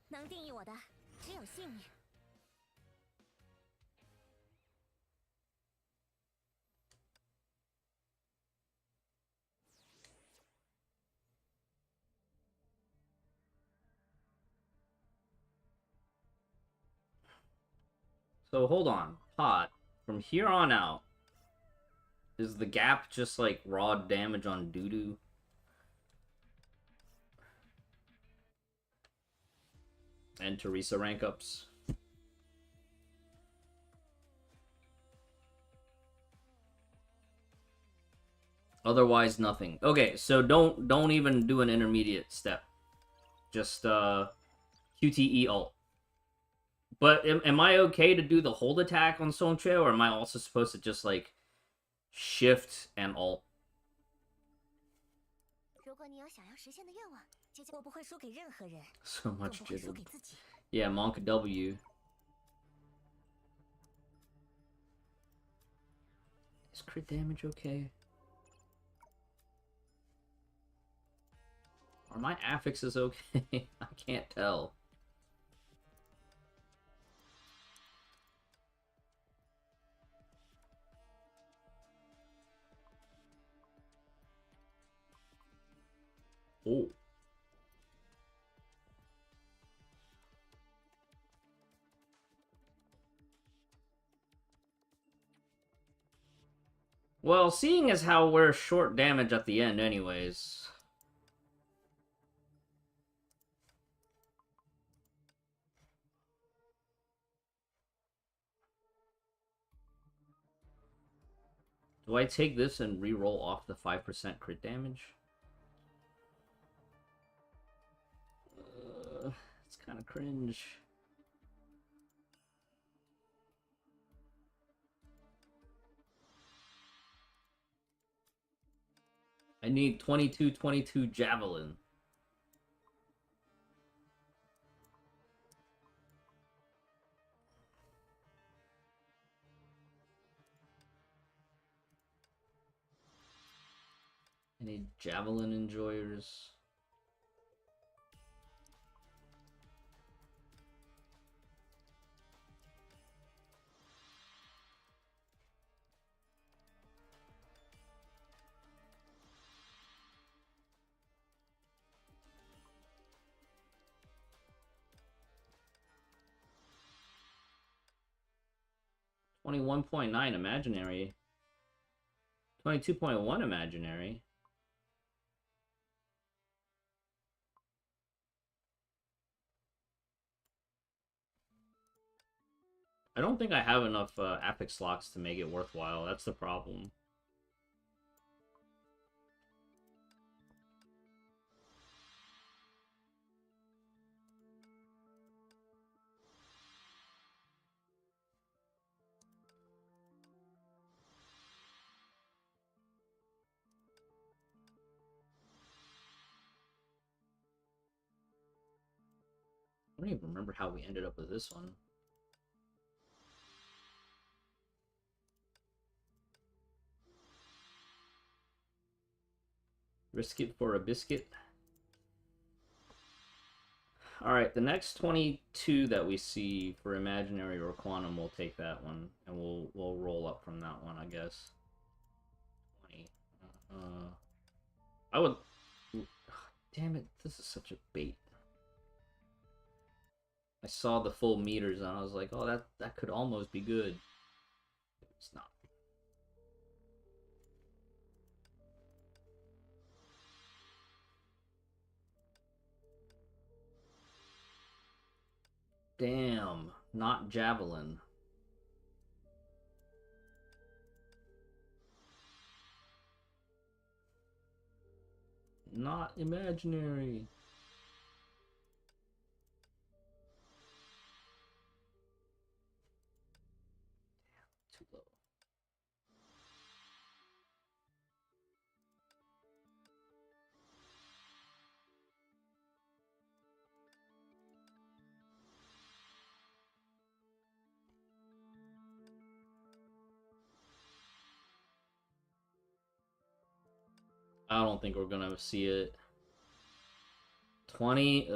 能定义我的只有幸运。 So hold on, Pot. From here on out, is the gap just like raw damage on doo-doo? And Teresa rank ups. Otherwise, nothing. Okay, so don't even do an intermediate step. Just QTE ult. But am I okay to do the hold attack on Songche, or am I also supposed to just like shift and ult? 如果你有想要实现的愿望，姐姐我不会输给任何人， So 更 much 不会输 jiggled. 给自己。 Yeah, Monk W. Is crit damage okay? Are my affixes okay? I can't tell. Oh. Well, seeing as how we're short damage at the end anyways... Do I take this and re-roll off the 5% crit damage? It's kind of cringe. I need 22-22 Javelin. I need Javelin enjoyers. $21.9 imaginary. 22.1 imaginary. I don't think I have enough Apex slots to make it worthwhile. That's the problem. I don't even remember how we ended up with this one. Risk it for a biscuit. Alright, the next 22 that we see for Imaginary or Quantum, we'll take that one. And we'll roll up from that one, I guess. 20. I would... Damn it, this is such a bait. I saw the full meters and I was like, oh, that could almost be good. It's not. Damn, not javelin. Not imaginary. Too low. I don't think we're gonna see it. 20,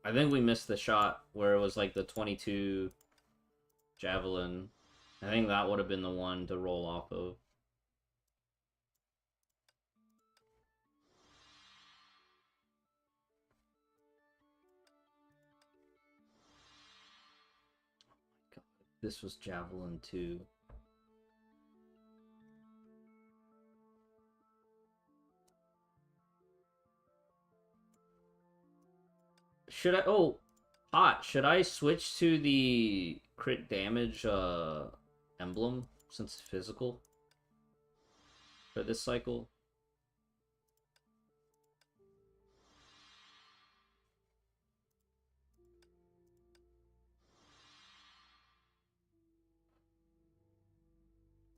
I think we missed the shot where it was like the 22 javelin. I think that would have been the one to roll off of. God, this was javelin too. Should I... Oh, hot. Should I switch to the crit damage emblem since it's physical for this cycle?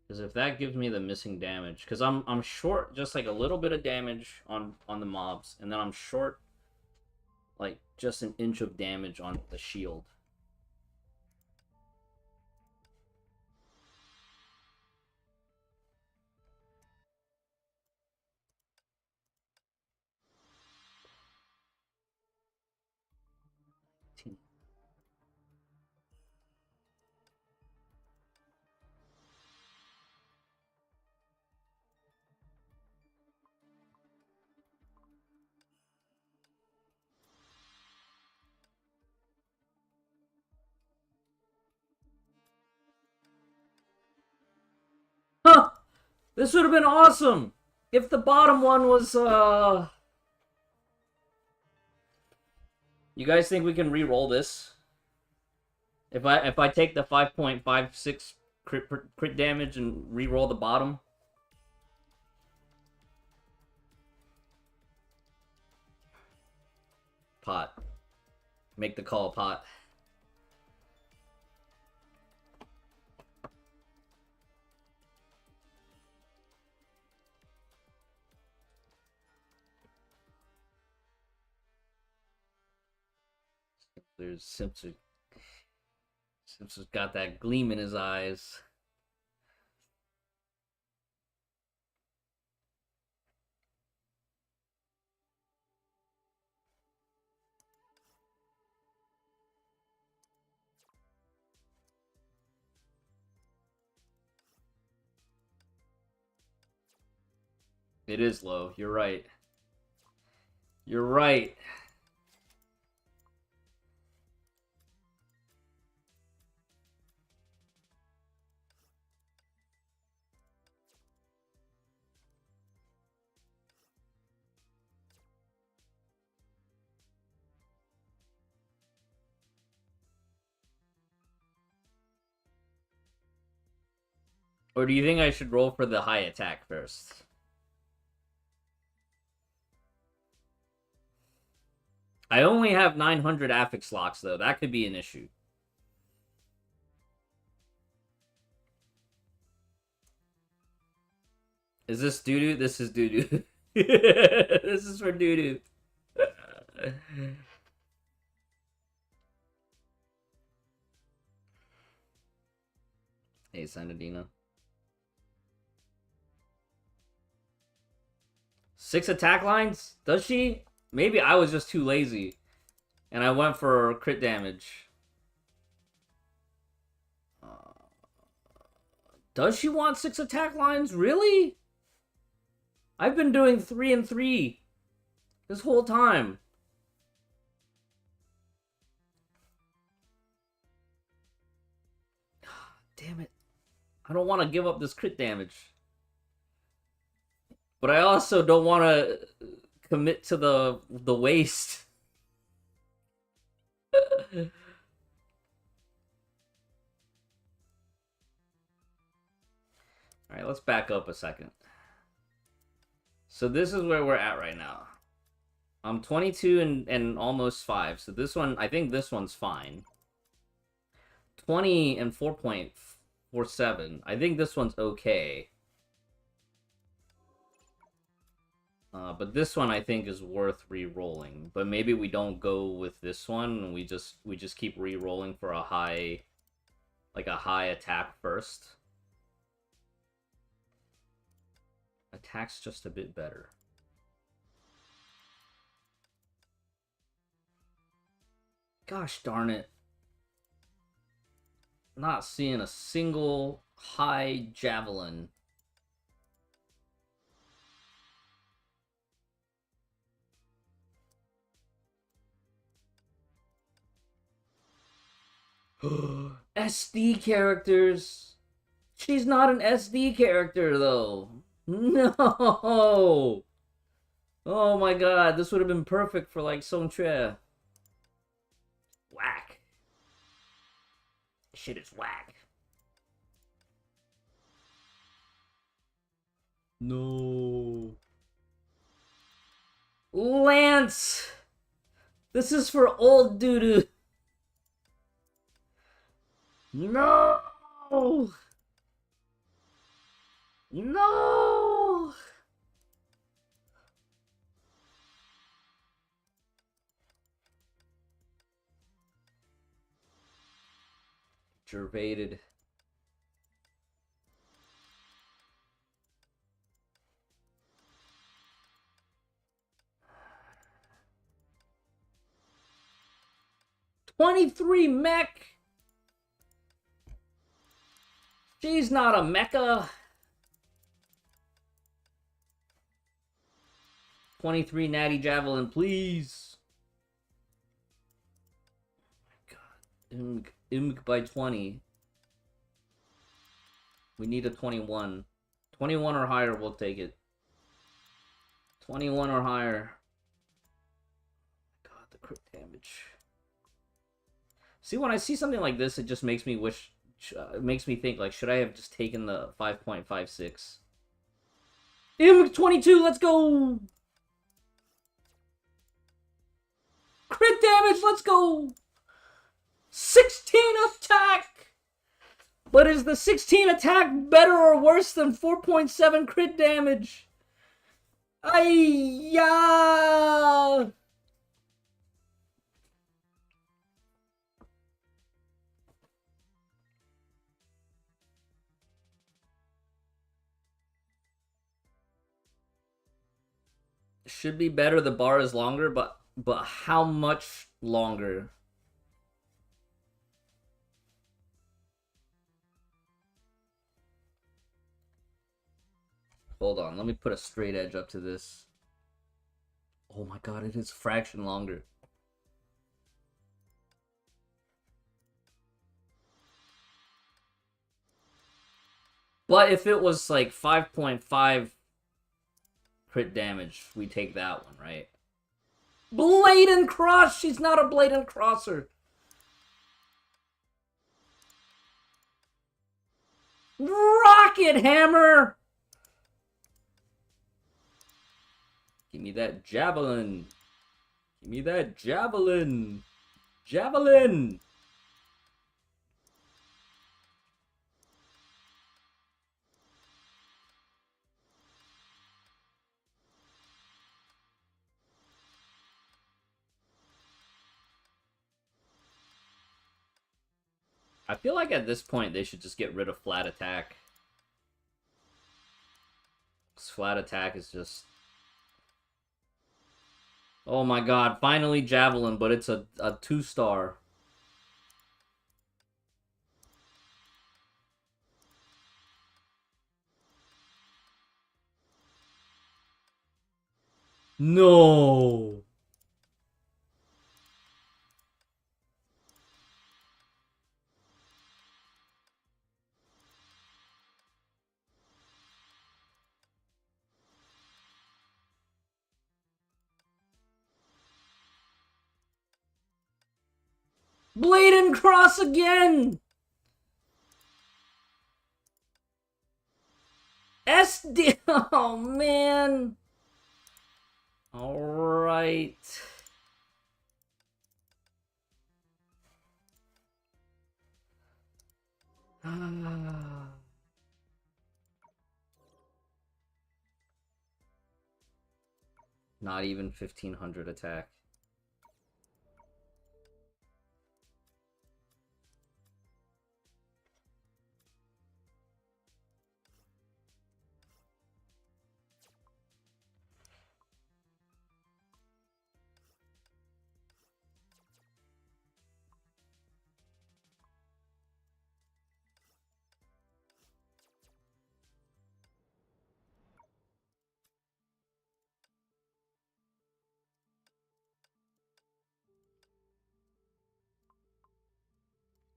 Because if that gives me the missing damage, because I'm short just like a little bit of damage on the mobs, and then I'm short like just an inch of damage on the shield. Huh! This would have been awesome if the bottom one was You guys think we can re-roll this? If I take the 5.56 crit damage and re-roll the bottom? Pot. Make the call, Pot. There's Simpson's got that gleam in his eyes. It is low. You're right. You're right. Or do you think I should roll for the high attack first? I only have 900 affix locks, though. That could be an issue. Is this doo-doo? This is doo-doo. This is for doo-doo. Hey, Sanadina. 6 attack lines? Does she? Maybe I was just too lazy. And I went for crit damage. Does she want 6 attack lines? Really? I've been doing 3 and 3. This whole time. Damn it. I don't want to give up this crit damage. But I also don't want to commit to the waste. Alright, let's back up a second. So this is where we're at right now. I'm 22 and almost 5. So this one, I think this one's fine. 20 and 4.47. I think this one's okay. But this one I think is worth re-rolling. But maybe we don't go with this one and we just keep re-rolling for a high, like a high attack first. Attack's just a bit better. Gosh darn it. Not seeing a single high javelin. SD characters. She's not an SD character though. No. Oh my god, this would have been perfect for like Song Tre. Whack. Shit is whack. No. Lance! This is for old doo-doo. No! No! Gervated. '23 mech. She's not a mecha. 23 natty javelin, please. Oh my god. Img by 20. We need a 21. 21 or higher, we'll take it. 21 or higher. God, the crit damage. See, when I see something like this, it just makes me wish... it makes me think, like, should I have just taken the 5.56? Img 22, let's go! Crit damage, let's go! 16 attack! But is the 16 attack better or worse than 4.7 crit damage? Ay-ya! Should be better, the bar is longer, but how much longer? Hold on, let me put a straight edge up to this. Oh my god, it is a fraction longer. But if it was like 5.5 crit damage, we take that one, right? Blatant cross! She's not a blatant crosser. Rocket hammer! Give me that javelin. Give me that javelin. Javelin! I feel like at this point they should just get rid of flat attack. 'Cause flat attack is just... Oh my god, finally javelin, but it's a 2-star. No. Blade and cross again! SD. Oh, man. Alright. Not even 1500 attack.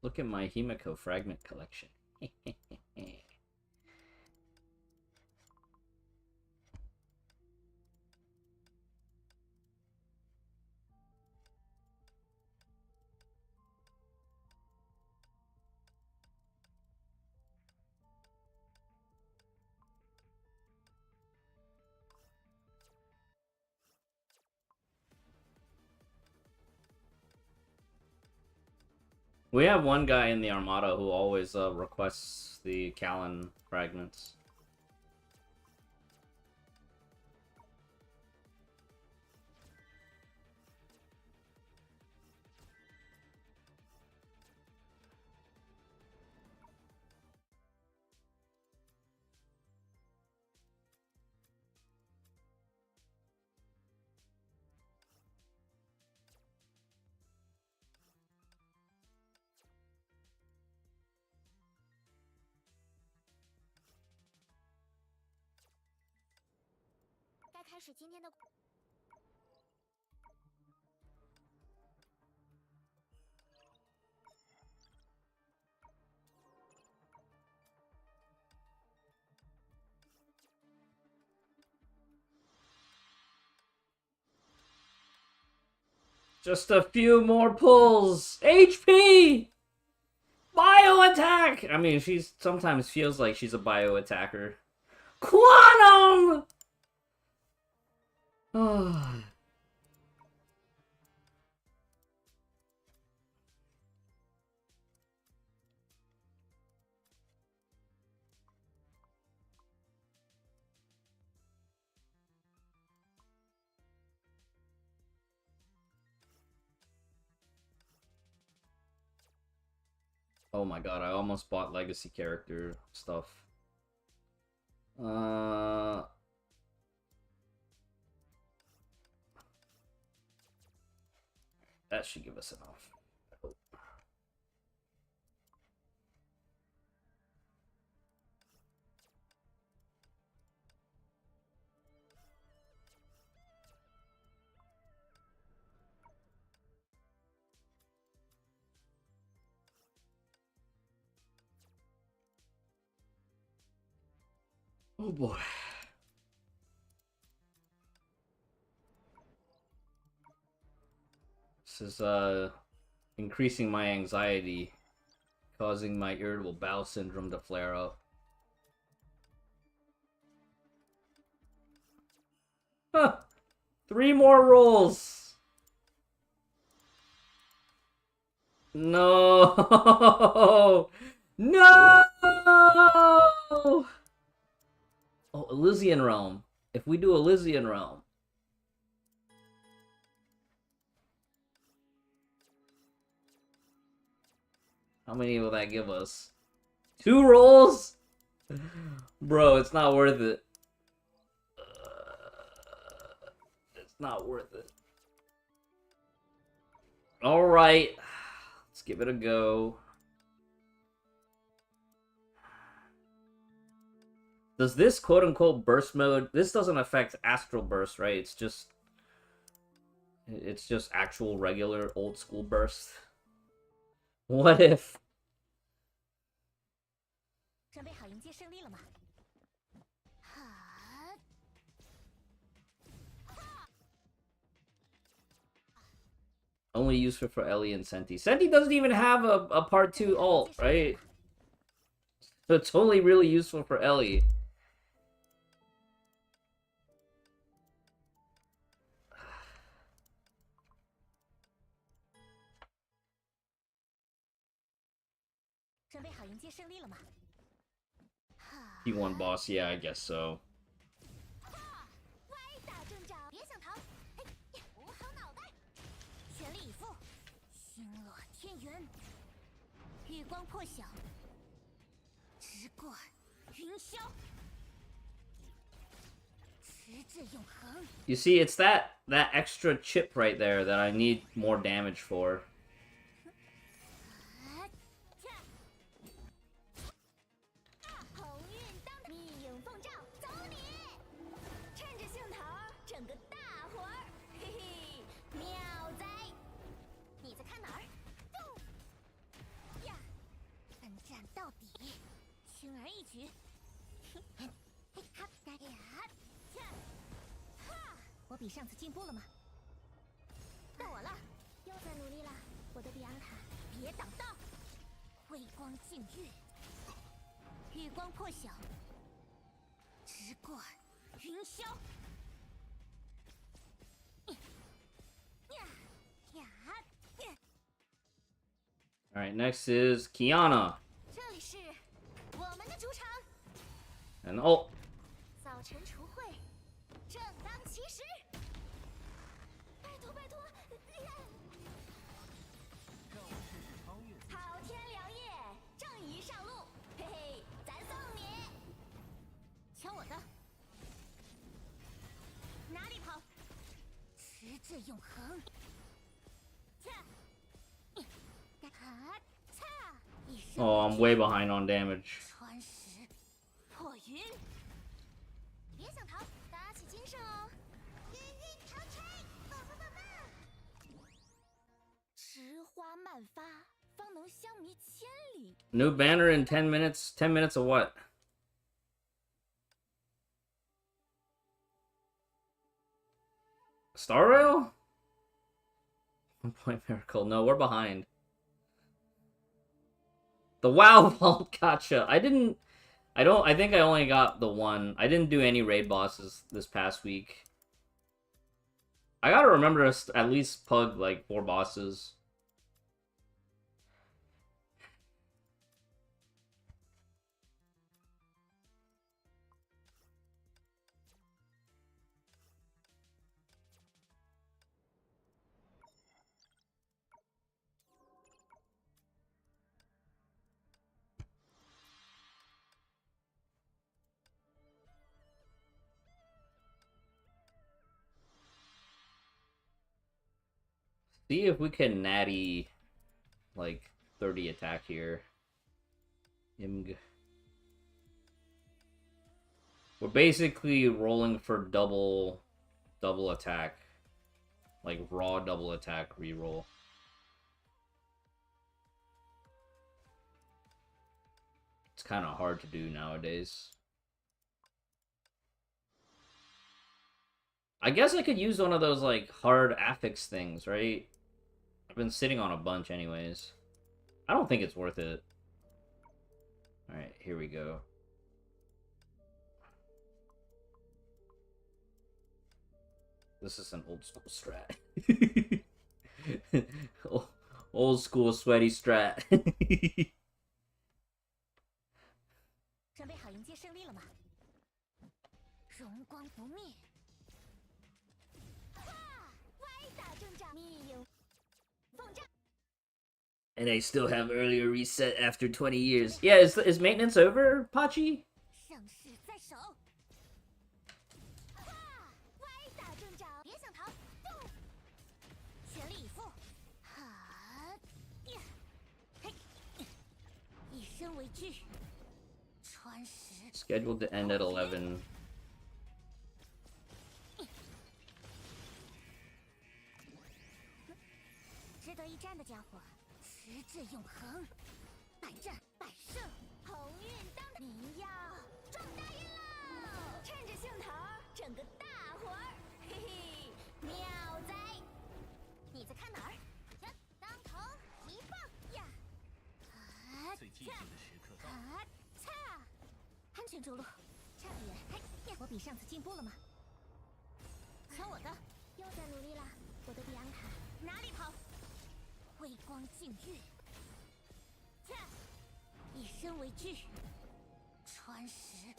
Look at my Himiko fragment collection. We have one guy in the Armada who always requests the Callan fragments. Just a few more pulls. HP! Bio attack! I mean, she sometimes feels like she's a bio attacker. Quantum! Oh my god, I almost bought legacy character stuff. That should give us enough. Oh boy. This is increasing my anxiety, causing my irritable bowel syndrome to flare up. Huh. 3 more rolls. No. No. Oh, Elysian Realm. If we do Elysian Realm. How many will that give us? 2 rolls? Bro, it's not worth it. It's not worth it. Alright. Let's give it a go. Does this quote-unquote burst mode... This doesn't affect astral burst, right? It's just It's just actual regular old school burst. What if? 准备好迎接胜利了吗？哈！ Only useful for Ellie and Senti. Senti doesn't even have a part 2 ult, right? So it's only really useful for Ellie. P1 boss, yeah, I guess so. 歪打正着，别想逃！嘿，扶好脑袋，全力以赴，星落天元，月光破晓，直过云霄，直至永恒。 You see, it's that extra chip right there that I need more damage for. 鸿运当密影奉诏，走你！趁着兴头，整个大活儿，嘿嘿，妙哉！你在看哪儿？动！呀，奋战到底，轻而易举。嘿，哈，呀，哈！我比上次进步了吗？到我了，又在努力了，我的比安卡。别挡道！辉光尽月。 月光破晓，直过云霄。All right, next is Kiana. 这里是我们的主场。 And oh, 早晨除秽，正当其时。拜托拜托，让我试试超越自己。好天良夜，正义上路，嘿嘿，咱送你。敲我的，哪里跑？直至永恒。oh, I'm way behind on damage. 穿石破云，别想逃，打起精神哦！云云长吹，棒棒棒棒！直花漫发，方能相迷千里。 New banner in 10 minutes. 10 minutes of what? Star Rail? 1 point miracle. No, we're behind. The WoW Vault gotcha. I think I only got the one. I didn't do any raid bosses this past week. I gotta remember to at least pug like 4 bosses. See if we can natty like 30 attack here. Img. We're basically rolling for double attack. Like raw double attack reroll. It's kind of hard to do nowadays. I guess I could use one of those like hard affix things, right? I've been sitting on a bunch anyways. I don't think it's worth it. Alright, here we go. This is an old school strat. Old school sweaty strat. 准备好迎接胜利了吗？荣光不灭。哈！歪打正着，密影奉诏。 And they still have earlier reset after 20 years. Yeah, is maintenance over, Pachi? 盛世在手。哈！歪打正着，别想逃，动！全力以赴。哈！呀！嘿！以身为据。穿石。 Scheduled to end at 11. 值得一战的家伙，实至永恒，百战百胜，鸿运当头。您要撞大运喽！趁着兴头，整个大活儿，嘿嘿，妙哉！你在看哪儿？前当头一棒呀！最寂静的时刻到。擦！安全着陆，差不远。嘿，我比上次进步了吗？瞧我的！又在努力了，我的比安卡。哪里跑？辉光禁欲，切！以身为具，穿石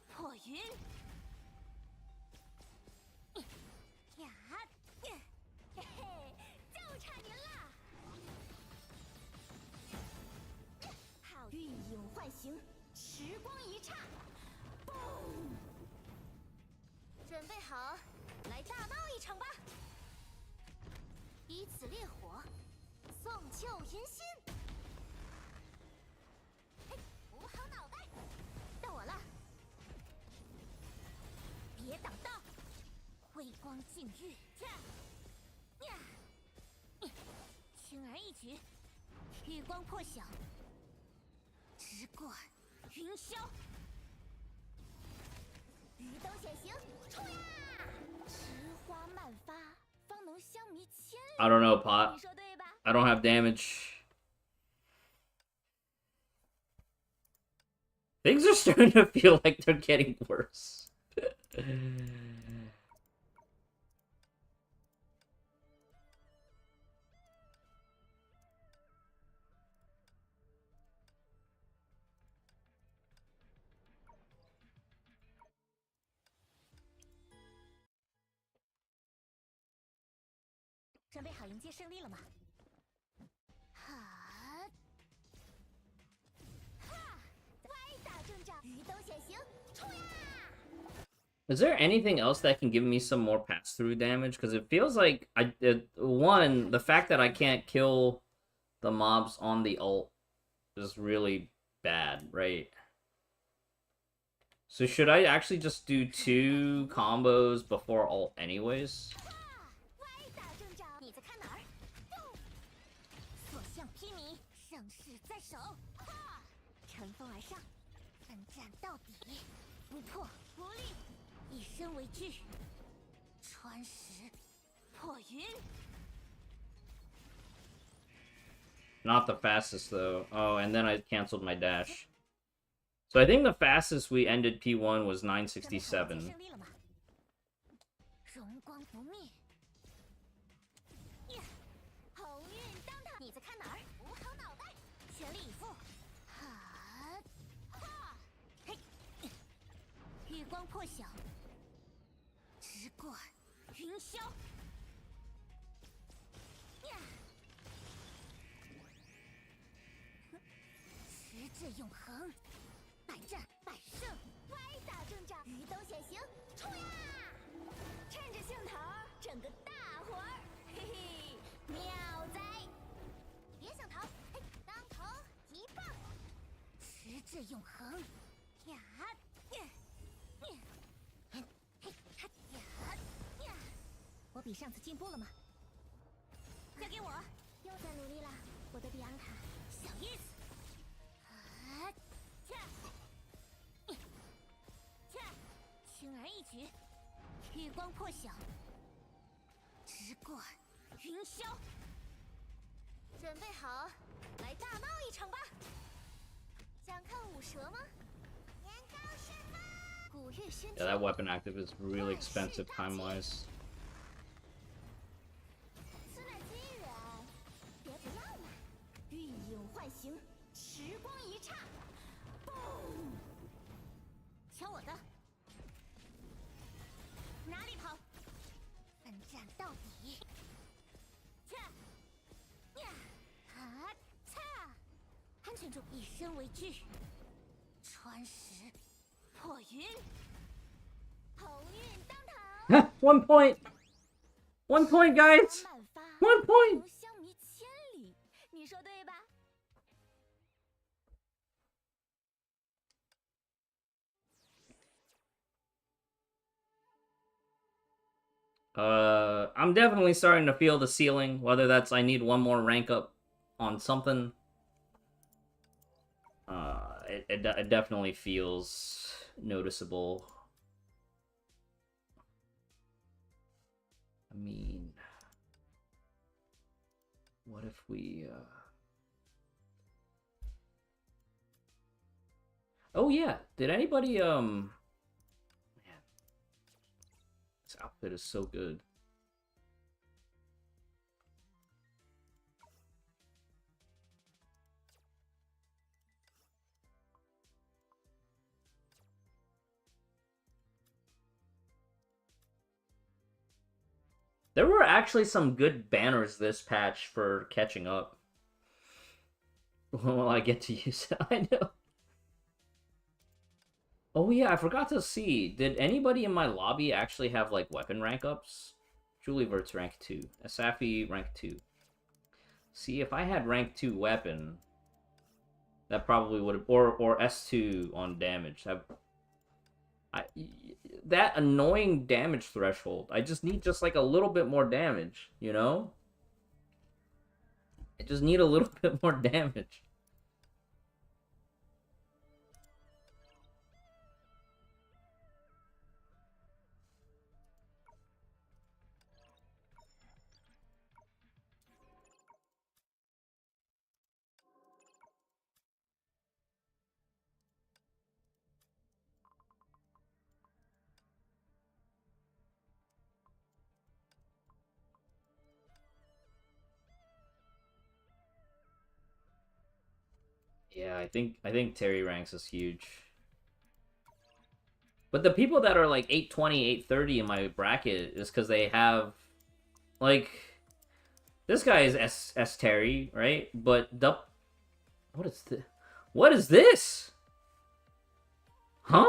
破云。呀，嘿嘿，就差您了！好，玉影唤醒，时光一刹，嘣！准备好，来大闹一场吧！以此烈火，送旧迎新。嘿，捂好脑袋，到我了！别挡道，辉光禁欲，呀！轻而易举，月光破晓，直贯云霄。鱼灯显形，冲呀！池花漫发，方能香迷千里。 I don't know, Pot. 你说对吧？ I don't have damage. Things are starting to feel like they're getting worse. 准备好迎接胜利了吗？哈！哈！歪打正着，鱼灯显形，冲呀！ Is there anything else that can give me some more pass-through damage? Because it feels like one, the fact that I can't kill the mobs on the ult is really bad, right? So should I actually just do 2 combos before ult anyways? 歪打正着，你在看哪儿？所向披靡，盛世在手。哈！乘风而上，奋战到底，不破不立。 以身为具，穿石破云。 Not the fastest, though. Oh, and then I canceled my dash. So I think the fastest we ended P1 was 967. 荣光不灭。鸿运当头，你在看哪儿？捂好脑袋，全力以赴。哈！嘿！月光破晓。 直贯云霄，实至永恒，百战百胜，歪打正着，鱼灯显形，冲呀！趁着兴头，整个大活儿，嘿嘿，妙哉！别想逃，嘿，当头一棒，实至永恒，呀！ 我比上次进步了吗？交给我，又在努力了，我的比安卡。小意思。轻而易举，月光破晓，直贯云霄。准备好，来大闹一场吧！想看舞蛇吗？年糕是吗？古月轩。 Yeah, that weapon active is really expensive time-wise. 此乃机缘，别不要嘛！玉影唤醒，时光一刹，嘣！瞧我的！哪里跑？奋战到底！切！呀！啊！擦！安全住，以身为具，穿石破云。鸿运当头。1 point! 1 point, guys! 1 point! 香迷千里，你说对吧？ I'm definitely starting to feel the ceiling, whether that's I need one more rank up on something. It definitely feels noticeable. I mean, what if we, Oh yeah, did anybody, man, this outfit is so good. There were actually some good banners this patch for catching up. Well, I get to use it, I know. Oh yeah, I forgot to see. Did anybody in my lobby actually have like weapon rank ups? Julie Vert's rank 2. Asafi rank 2. See, if I had rank 2 weapon, that probably would have, or S2 on damage. That annoying damage threshold. I just need just like a little bit more damage, you know? I just need a little bit more damage. Yeah, I think Terry ranks is huge. But the people that are like 820, 830 in my bracket is because they have, like, this guy is S Terry, right? But what is this? What is this? Huh?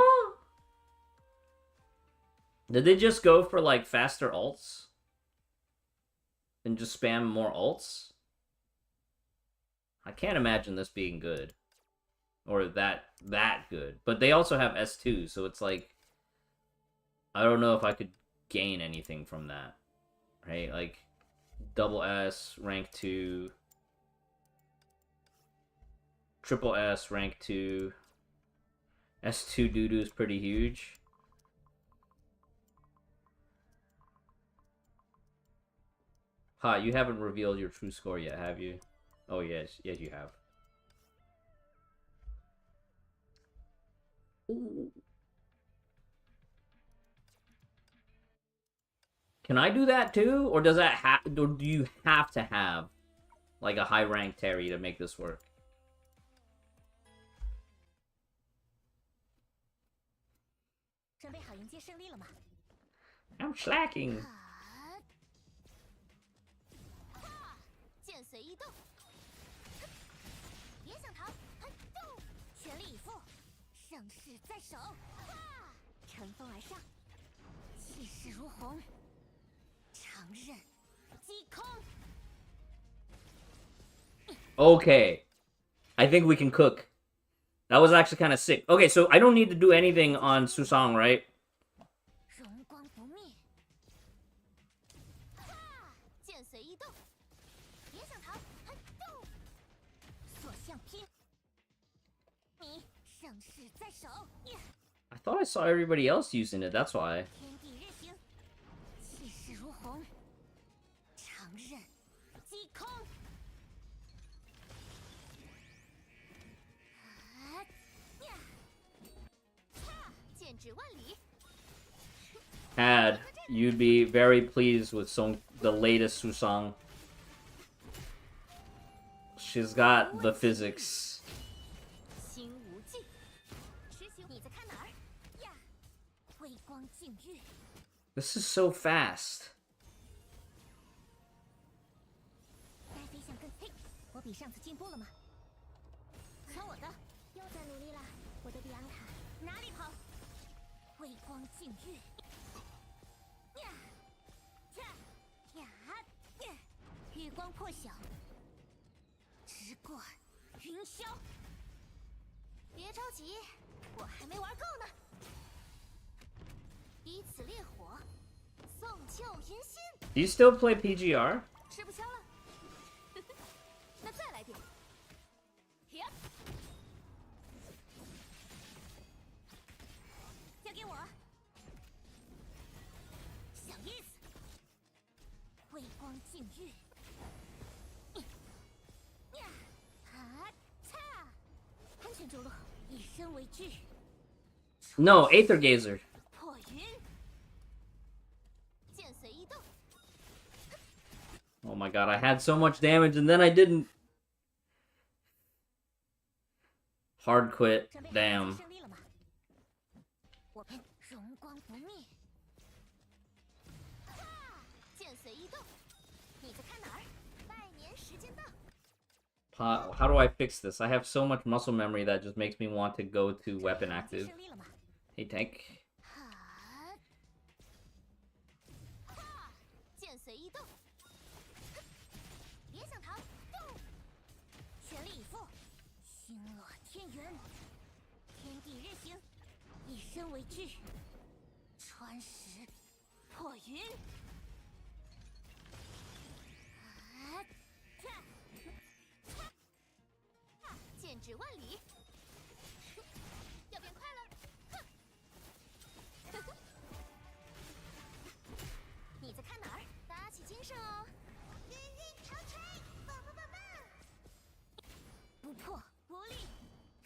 Did they just go for like faster ults and just spam more ults? I can't imagine this being good. Or that good. But they also have S2, so it's like, I don't know if I could gain anything from that. Right? Like, double S, rank 2. Triple S, rank 2. S2 doo-doo is pretty huge. Ha, you haven't revealed your true score yet, have you? Oh, yes. Yes, you have. Ooh. Can I do that too? Or does that or do you have to have like a high rank Terry to make this work? I'm slacking. 剑随意动，别想逃，动，全力以赴，盛世在手，乘风而上，气势如虹，长刃击空。Okay. I think we can cook. That was actually kind of sick. Okay, so I don't need to do anything on Susang, right? 荣光不灭，剑随意动，别想逃，动，所向披靡，盛世在手。 I thought I saw everybody else using it, that's why. 天地日行，气势如虹，长刃击空。剑指万里。 Had, you'd be very pleased with the latest Susang. She's got the physics. 心无尽，实行你在看哪儿呀？微光净月。 This is so fast. 该飞向更嘿，我比上次进步了吗？瞧我的，又在努力了，我的比昂卡。哪里跑？微光净月。呀，呀，呀，月光破晓，直贯云霄。别着急，我还没玩够呢。以此烈火，送旧迎新， Do you still play PGR? 吃不消了。那再来点。呀，交给我。小意思，微光禁欲。呀，啊，擦，安全着陆，以身为据。 No, Aether Gazer. 破云，剑随意动。 Oh my god, I had so much damage and then I didn't. Hard quit. 准备好 Damn. 胜利了吗？我们荣光不灭。哈，剑随意动。你在看哪儿？拜年时间到。 How do I fix this? I have so much muscle memory that just makes me want to go to weapon active. 胜利了吗？ Hey, tank. 哈，哈，剑随意动。别想逃，动！全力以赴，星落天元，天地日行，以身为据，穿石破云。啊，剑指万里，要变快了。哼，你在看哪儿？打起精神哦！云云长吹，棒棒棒棒！不破不立，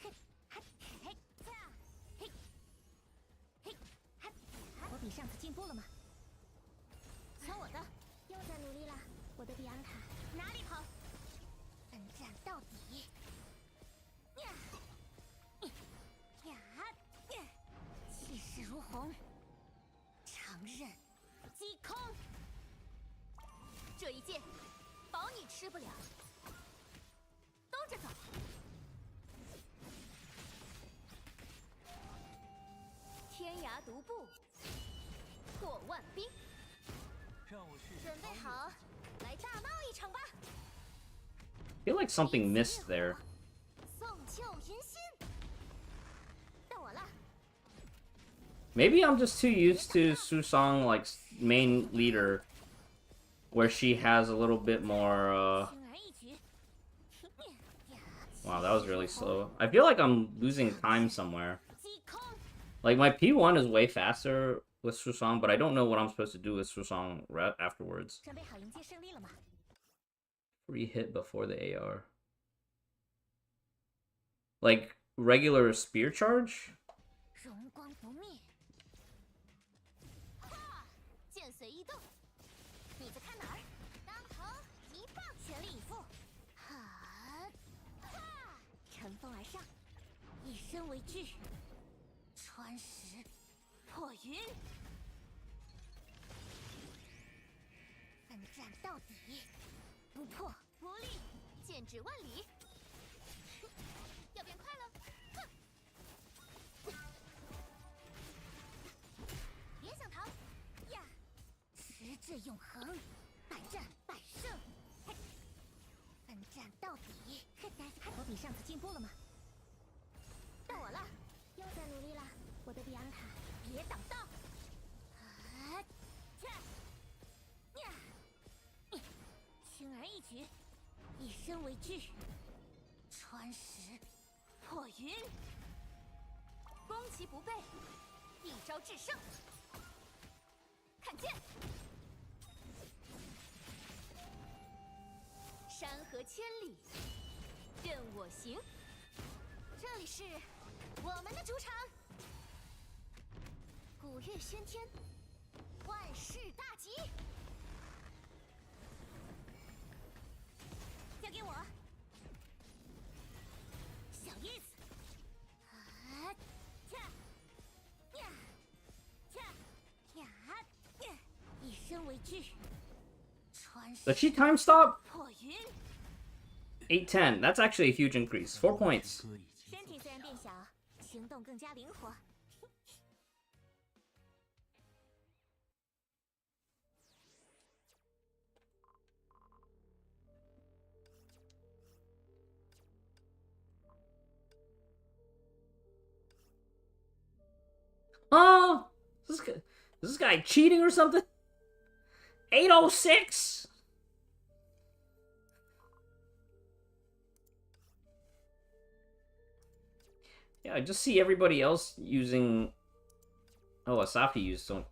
嘿，嘿，嘿，呀，嘿，嘿，哈，我比上次进步了吗？瞧我的，又在努力了，我的比昂卡。哪里跑？奋战到底！呀，呀，气势如虹，长刃击空。这一剑，保你吃不了。兜着走。天涯独步，过万兵。让我试试。准备好，来大闹一场吧！ I feel like something missed there. 送旧迎新，到我了。 Maybe I'm just too used to Susong like main leader, where she has a little bit more. 轻而易举。Wow, that was really slow. I feel like I'm losing time somewhere. 击空， Like my P1 is way faster with Susong, but I don't know what I'm supposed to do with Susong afterwards. 准备好迎接胜利了吗？ Free hit before the AR. Like regular spear charge? 荣光不灭。哈，剑随意动。你在看哪儿？当头一棒，全力以赴。哈，哈，乘风而上，以身为据，穿石破云。奋战到底，不破不立，剑指万里。要变快了，哼！别想逃呀！持志永恒，百战百胜。嘿，奋战到底。我比上次进步了吗？到我了，又在努力了，我的比昂卡。别挡道！啊！呀！轻而易举，以身为据，穿石破云。攻其不备，一招制胜。看剑，山河千里，任我行。这里是我们的主场，古月喧天，万事大吉。交给我，小意思。啊，恰，呀，恰，呀，以身为据，穿 Does she time stop? 破云。 810. That's actually a huge increase. 4 points. 歌已经身体虽然变小，行动更加灵活。Oh, is this guy cheating or something? 806? Yeah, I just see everybody else using... Oh, Asafi used some...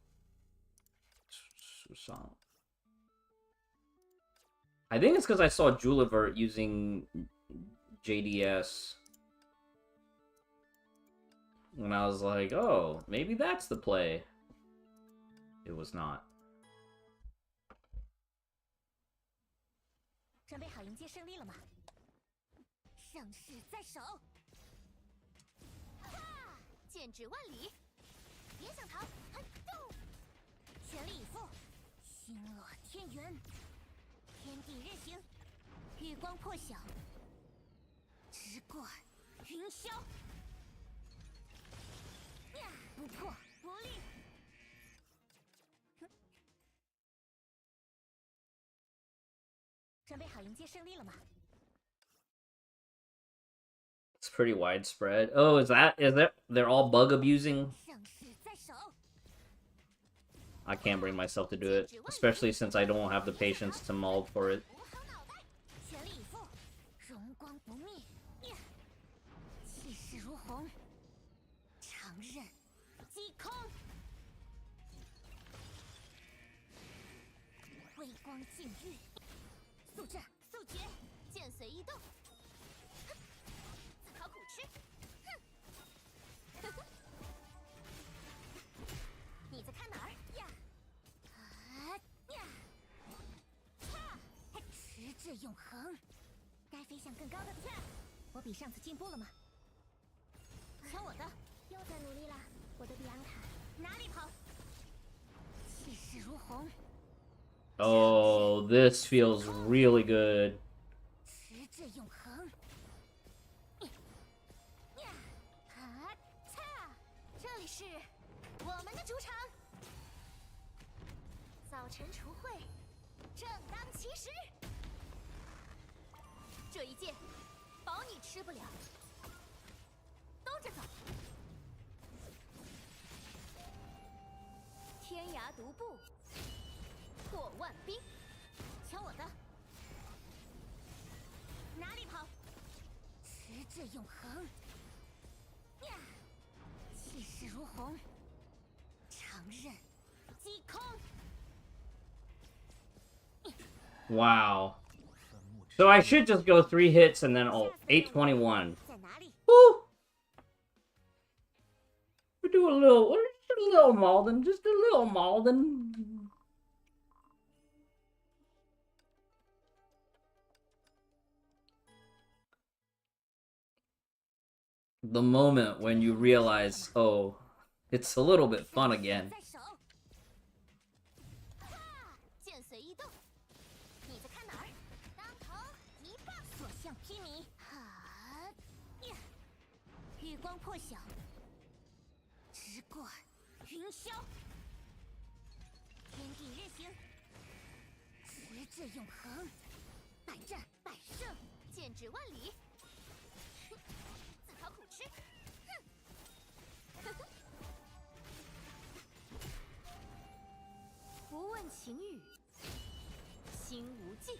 I think it's because I saw Julivert using JDS. And I was like, oh, maybe that's the play. It was not. 准备好迎接胜利了吗？盛世在手，剑指万里，别想逃！全力以赴，星落天圆，天地日行，月光破晓，直贯云霄，不破不立。准备好迎接胜利了吗？ It's pretty widespread. Oh, is that they're all bug abusing? 盛世在手， I can't bring myself to do it, especially since I don't have the patience to mold for it. 捂好脑袋，全力以赴，荣光不灭，气势如虹，长刃击空，微光禁欲，速战速决，剑随意动。 自讨苦吃，哼！你在看哪儿呀？呀！迟至永恒，该飞向更高的天。我比上次进步了吗？抢我的！又在努力啦，我的比昂卡。哪里跑？气势如虹。 Oh, this feels really good. 迟至永恒。 这里是我们的主场，早晨除秽，正当其时。这一剑，保你吃不了。兜着走，天涯独步，过万兵。抢我的，哪里跑？迟至永恒。 气势如虹，长刃击空。Wow. So I should just go 3 hits and then 821. 在哪里？ Woo! We do a little Malden, just a little Malden. The moment when you realize, oh, it's a little bit fun again. 在手。剑随意动。你在看哪儿？当头一棒，所向披靡。呀！月光破晓，直贯云霄，天地日行，迟至永恒，百战百胜，剑指万里。 自讨苦吃，哼！不问情语，心无忌，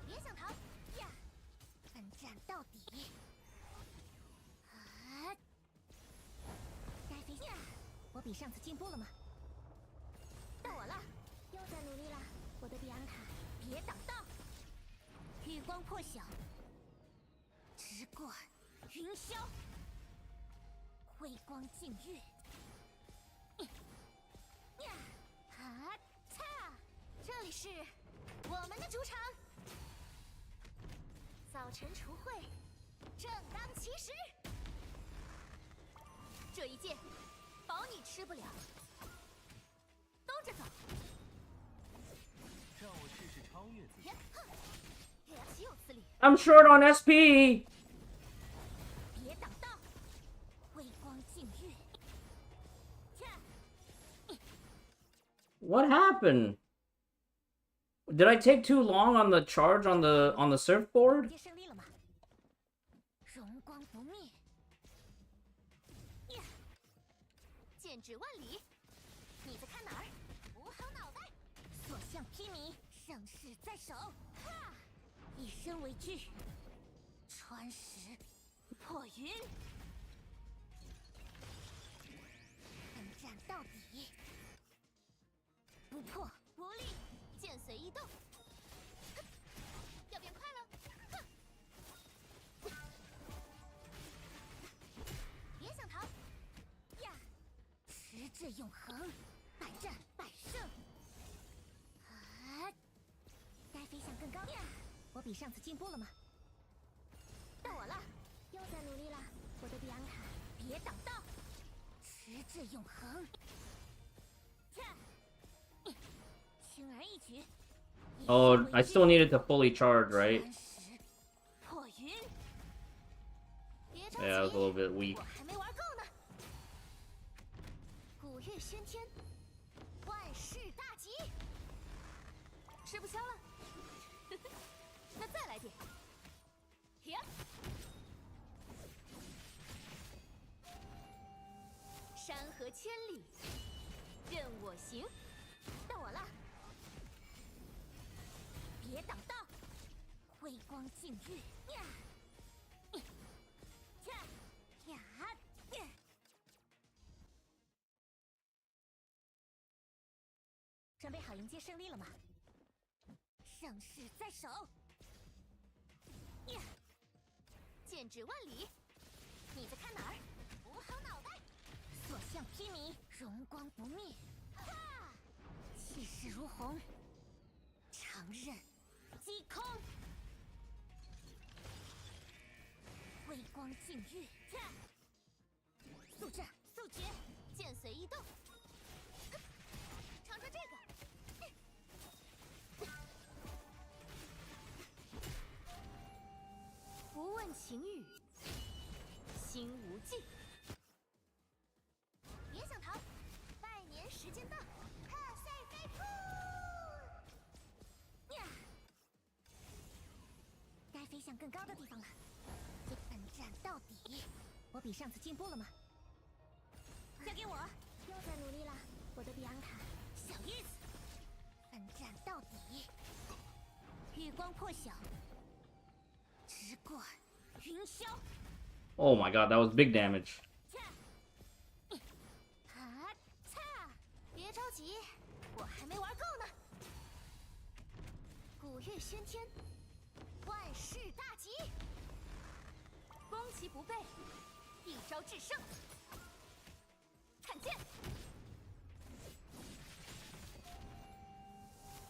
别想逃呀！奋战到底！该飞呀！我比上次进步了吗？到我了，又在努力了，我的比昂卡，别挡道！月光破晓，直贯。 云霄，辉光尽月。呀！这里是我们的主场，早晨除秽，正当其时。这一剑，保你吃不了。兜着走。让我试试超越自己。岂有此理！ I'm short on SP! What happened? Did I take too long on the charge on the surfboard? 荣光不灭，剑指万里。你在看哪儿？捂好脑袋，所向披靡，盛世在手。哈！以身为据，穿石破云，奋战到底，不破不立，剑随意动。要变快了，哼！别想逃！呀！持志永恒，百战百胜。啊！该飞向更高呀！我比上次进步了吗？到我了，又在努力了，我的比安卡。别挡道，持志永恒。轻而易举。Oh, I still needed to fully charge, right? 破云。 Yeah, I was a little bit weak. 我还没玩够呢。古月喧天，万事大吉。吃不消了，那再来点。停！山河千里，任我行。到我了，别挡道，辉光尽日。呀！ 准备好迎接胜利了吗？盛世在手，呀！剑指万里，你在看哪儿？捂好脑袋，所向披靡，荣光不灭。哈！气势如虹，长刃击空，辉光尽日。速战速决，剑随意动。尝尝这个。 不问晴雨，心无忌。别想逃，拜年时间到，特赛飞扑！呀，该飞向更高的地方了。奋战到底，我比上次进步了吗？交给我，又在努力了，我的比安卡。小叶子，奋战到底，月光破晓。 直过云霄。Oh my god, that was big damage. 啊擦！别着急，我还没玩够呢。古月喧天，万事大吉。攻其不备，一招制胜。看剑，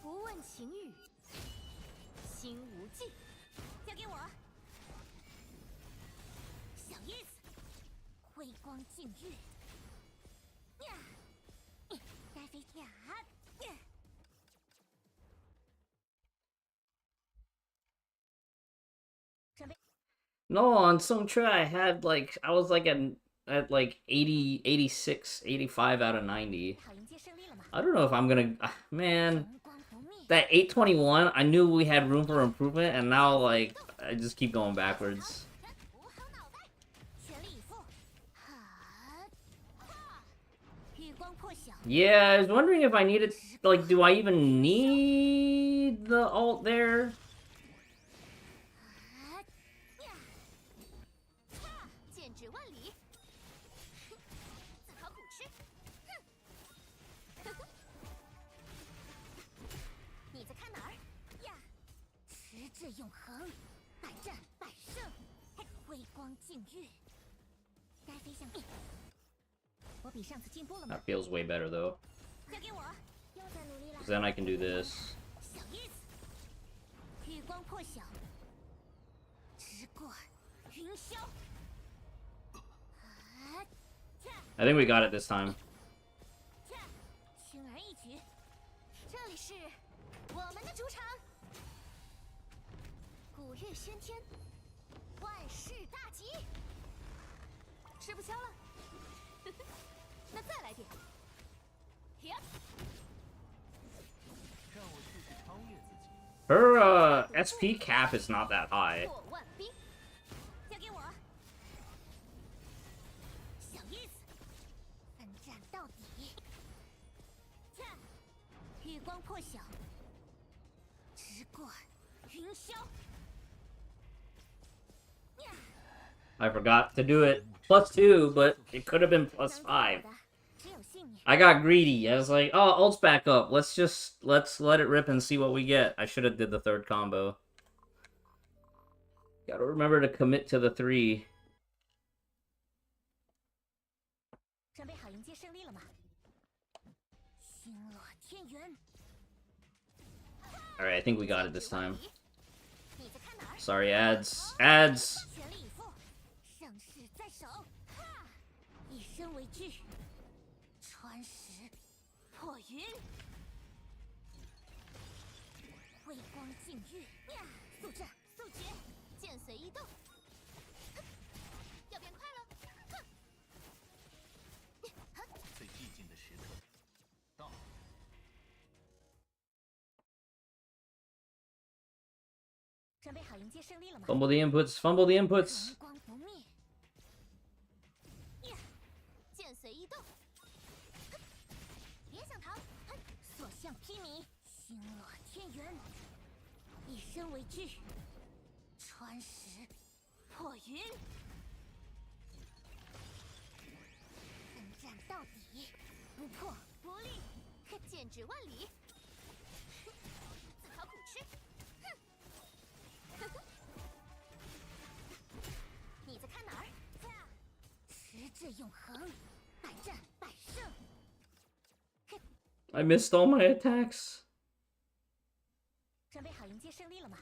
不问晴雨，心无忌。交给我。 小叶子，辉光尽日。呀，该飞呀！准备。No, on some try I had like I was like at like 80, 86, 85 out of 90. I don't know if I'm gonna man. That 821, I knew we had room for improvement, and now like I just keep going backwards. Yeah, I was wondering if I needed, like, do I even need the alt there? That feels way better though. 'Cause then I can do this. I think we got it this time. Her SP cap is not that high. 月光破晓，直贯云霄。 I forgot to do it. +2, but it could have been +5. 只有信念。 I got greedy. I was like, oh, ult's back up. Let's let it rip and see what we get. I should have did the third combo. Gotta remember to commit to the 3. 准备好迎接胜利了吗？星落天圆。 Alright, I think we got it this time. 你在看哪儿？ Sorry, ads. Ads! 全力以赴，盛世在手。哈！以身为据，穿石破云，微光禁欲。呀！速战速决，剑随意动。哼要变快了。哼！最寂静的时刻到了。准备好迎接胜利了吗？ Fumble the inputs. Fumble the inputs. 阳光不灭。呀！剑随意动。哼别想逃。哼所向披靡，星落天圆。以身为据，穿石破云。奋战到底，不破不立。哼剑指万里。哼自讨苦吃。哼。 你在看哪儿？持志永恒，百战百胜。 I missed all my attacks. 准备好迎接胜利了吗？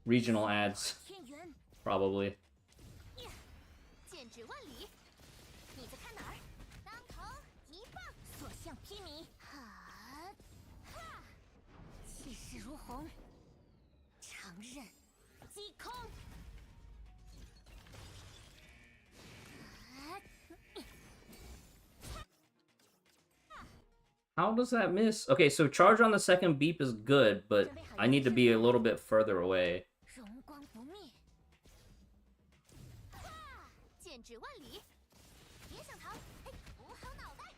Regional ads, 天元， probably. 剑指万里。你在看哪儿？当头一棒，所向披靡。哈！哈！气势如虹，长刃击空。 How does that miss? Okay, so charge on the second beep is good, but I need to be a little bit further away. 荣光不灭。哈！剑指万里，别想逃！嘿，捂好脑袋。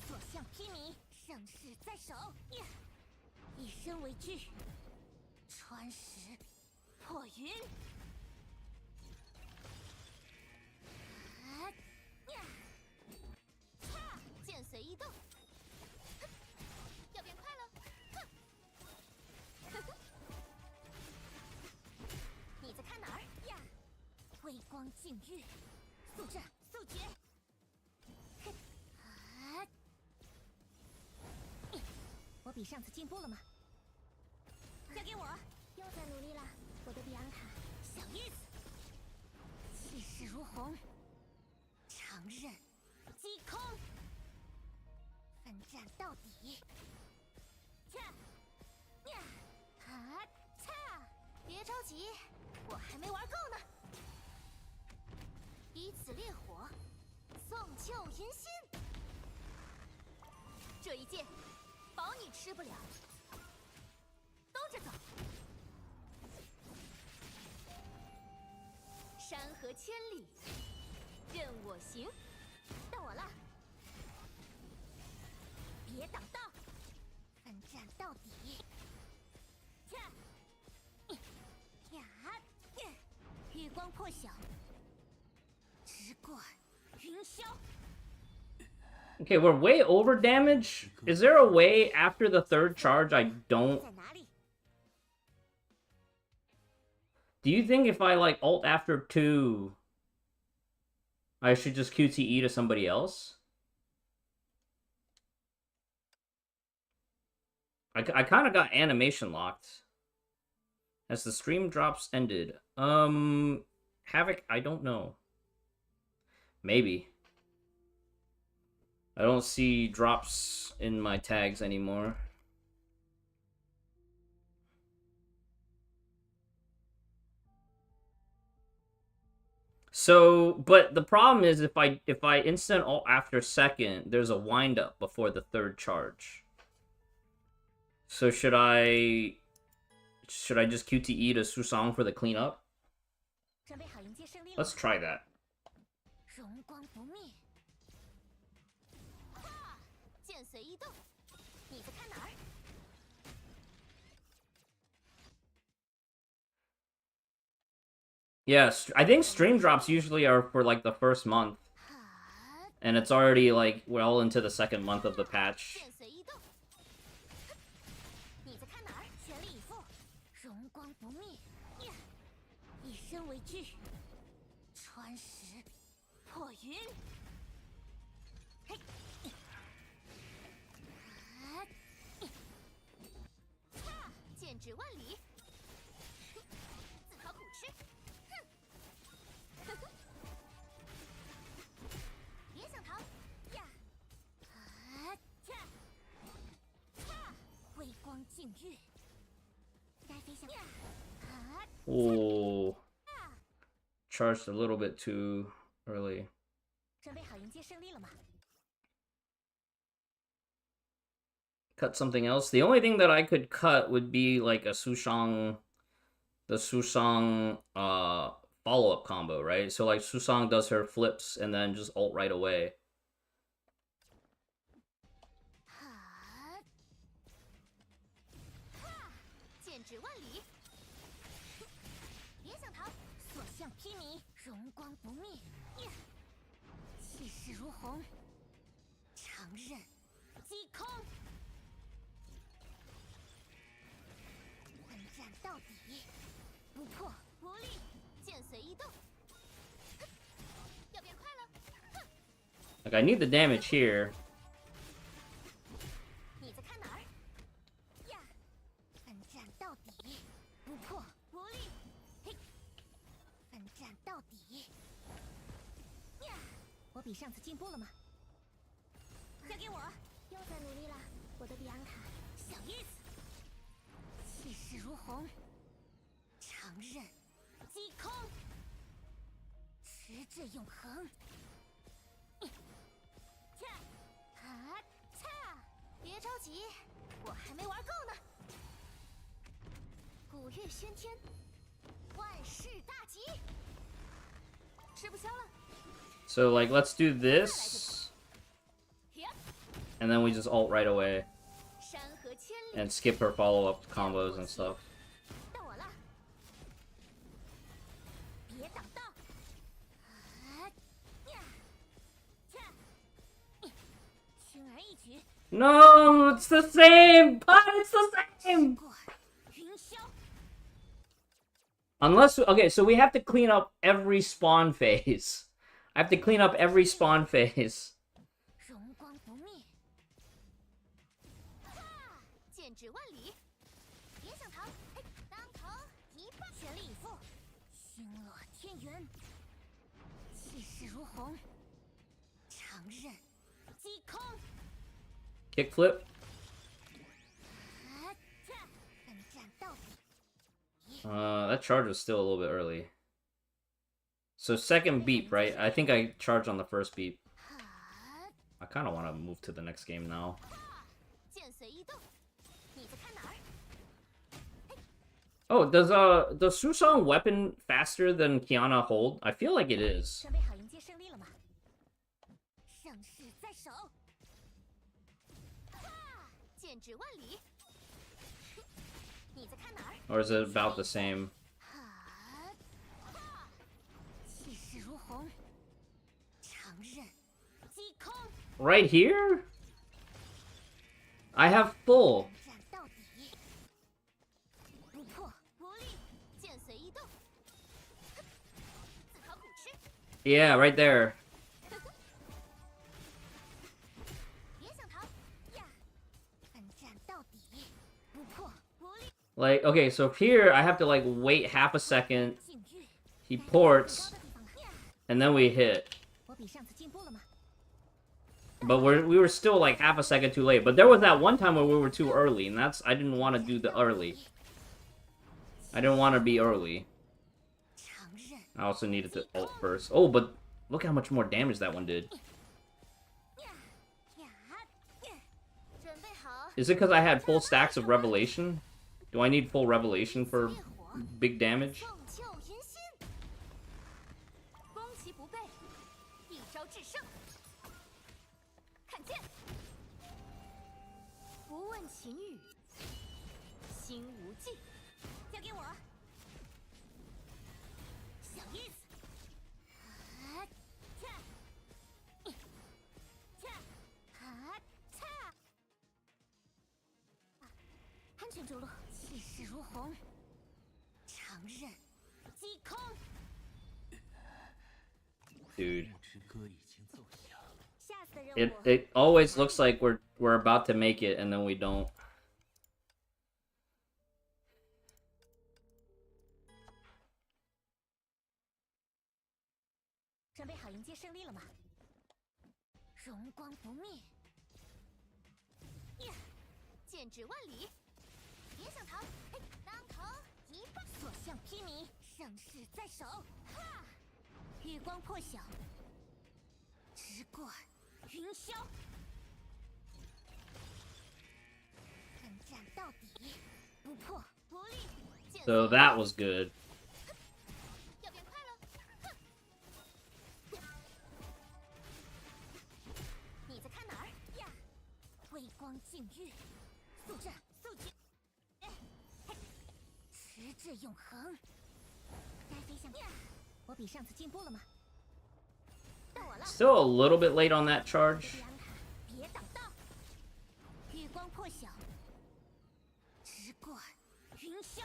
所向披靡，盛世在手。呀！以身为据，穿石破云。啊！呀！哈！剑随意动。 要变快了，哼！你在看哪儿呀？微光禁欲，速战速决。啊！我比上次进步了吗？交给我，又在努力了，我的比安卡。小意思，气势如虹，长刃击空，奋战到底。 切！呀！啊！切！别着急，我还没玩够呢。以此烈火，送旧迎新。这一剑，保你吃不了。兜着走。山河千里，任我行。到我了。别挡道。 奋战到底！切！呀！月光破晓，直贯云霄。 Okay, we're way over damage. Is there a way after the third charge I don't... 在哪里？ Do you think if I, like, ult after 2, I should just QTE to somebody else? I kind of got animation locked. As the stream drops ended. Havoc, I don't know. Maybe. I don't see drops in my tags anymore. So, but the problem is if I instant ult after second, there's a wind up before the third charge. So should I just QTE to Susang for the cleanup? 准备好迎接胜利了。 Let's try that. 荣光不灭。哈！剑随意动。你在看哪儿？ Yeah, I think stream drops usually are for like the first month. And it's already like well into the second month of the patch. 剑随意动。你在看哪儿？全力以赴，荣光不灭，呀，以身为具，穿石破云。嘿，啊，剑指万里，自讨苦吃。哼，别想逃呀！啊，恰，恰，微光净月，该飞翔。啊， Ooh. Charged a little bit too early. 准备好迎接胜利了吗？ Cut something else. The only thing that I could cut would be like a Sushang, the Susang follow-up combo, right? So like Susang does her flips and then just ult right away. 哈，哈，剑指万里，别想逃，所向披靡，荣光不灭，呀，气势如虹，长刃击空，混战到底，不破不立，剑随意动，哼，要变快了，哼， Like I need the damage here. 你在看哪儿？呀，奋战到底，不破不立，嘿，奋战到底，呀，我比上次进步了吗？交给我，又在努力了，我的比安卡，小意思，气势如虹，长刃击空，持之永恒。恰，啊恰，别着急，我还没玩够呢。古月喧天，万事大吉，吃不消了。 So like let's do this. And then we just ult right away 山河千里， and skip her follow-up combos and stuff. 到我了，别挡道。啊呀，恰，轻而易举， No, it's the same, but it's the same. 过云霄。 Unless okay, so we have to clean up every spawn phase. I have to clean up every spawn phase. 荣光不灭，哈，剑指万里，别想逃，嘿，当头一棒，全力以赴，星落天元，气势如虹，长刃击空， Kickflip. 啊恰，奋战到底， That charge was still a little bit early. So second beep, right? I think I charged on the first beep. 哈， I kind of want to move to the next game now. 剑随意动，你在看哪儿？ Oh, does Susang weapon faster than Kiana hold? I feel like it is. 准备好迎接胜利了吗？盛世在手，哈，剑指万里，你在看哪儿？ Or is it about the same? 哈，哈，气势如虹，长刃击空， Right here? I have full. 奋战到底，不破不立，剑随意动，哼，自讨苦吃。 Yeah, right there. 别想逃呀！奋战到底，不破不立。 Like, okay, so here I have to like wait half a second. 禁欲， He ports, 高的地方了呀！ and then we hit. 我比上次进步了吗？ But we were still like half a second too late. But there was that one time where we were too early, and that's I didn't want to do the early. I didn't want to be early. 长刃 I also needed to ult first. Oh, but look how much more damage that one did. 呀呀呀！准备好， Is it because I had full stacks of Revelation? Do I need full Revelation for 烈火， big damage? 凤袖银心，攻其不备，一招制胜。看剑，不问情语，心无忌。交给我，小叶子。啊，恰，恰，啊，恰。安全着陆，气势如虹，长刃击空。 Dude. 木之歌已经奏响。 下次的任 It 务 it always looks like we're about to make it and then we don't. 准备好迎接胜利了吗？荣光不灭，呀，剑指万里，别想逃！嘿，当头一棒，所向披靡，盛世在手！哈，月光破晓，直贯云霄，奋战到底，不破不立。剑 So that was good. 要变快了，哼！你在看哪儿呀？微光净月，速战速决，嘿，持志永恒。该飞向呀！我比上次进步了吗？到我了。 Still a little bit late on that charge. 别挡道！月光破晓，直贯云霄，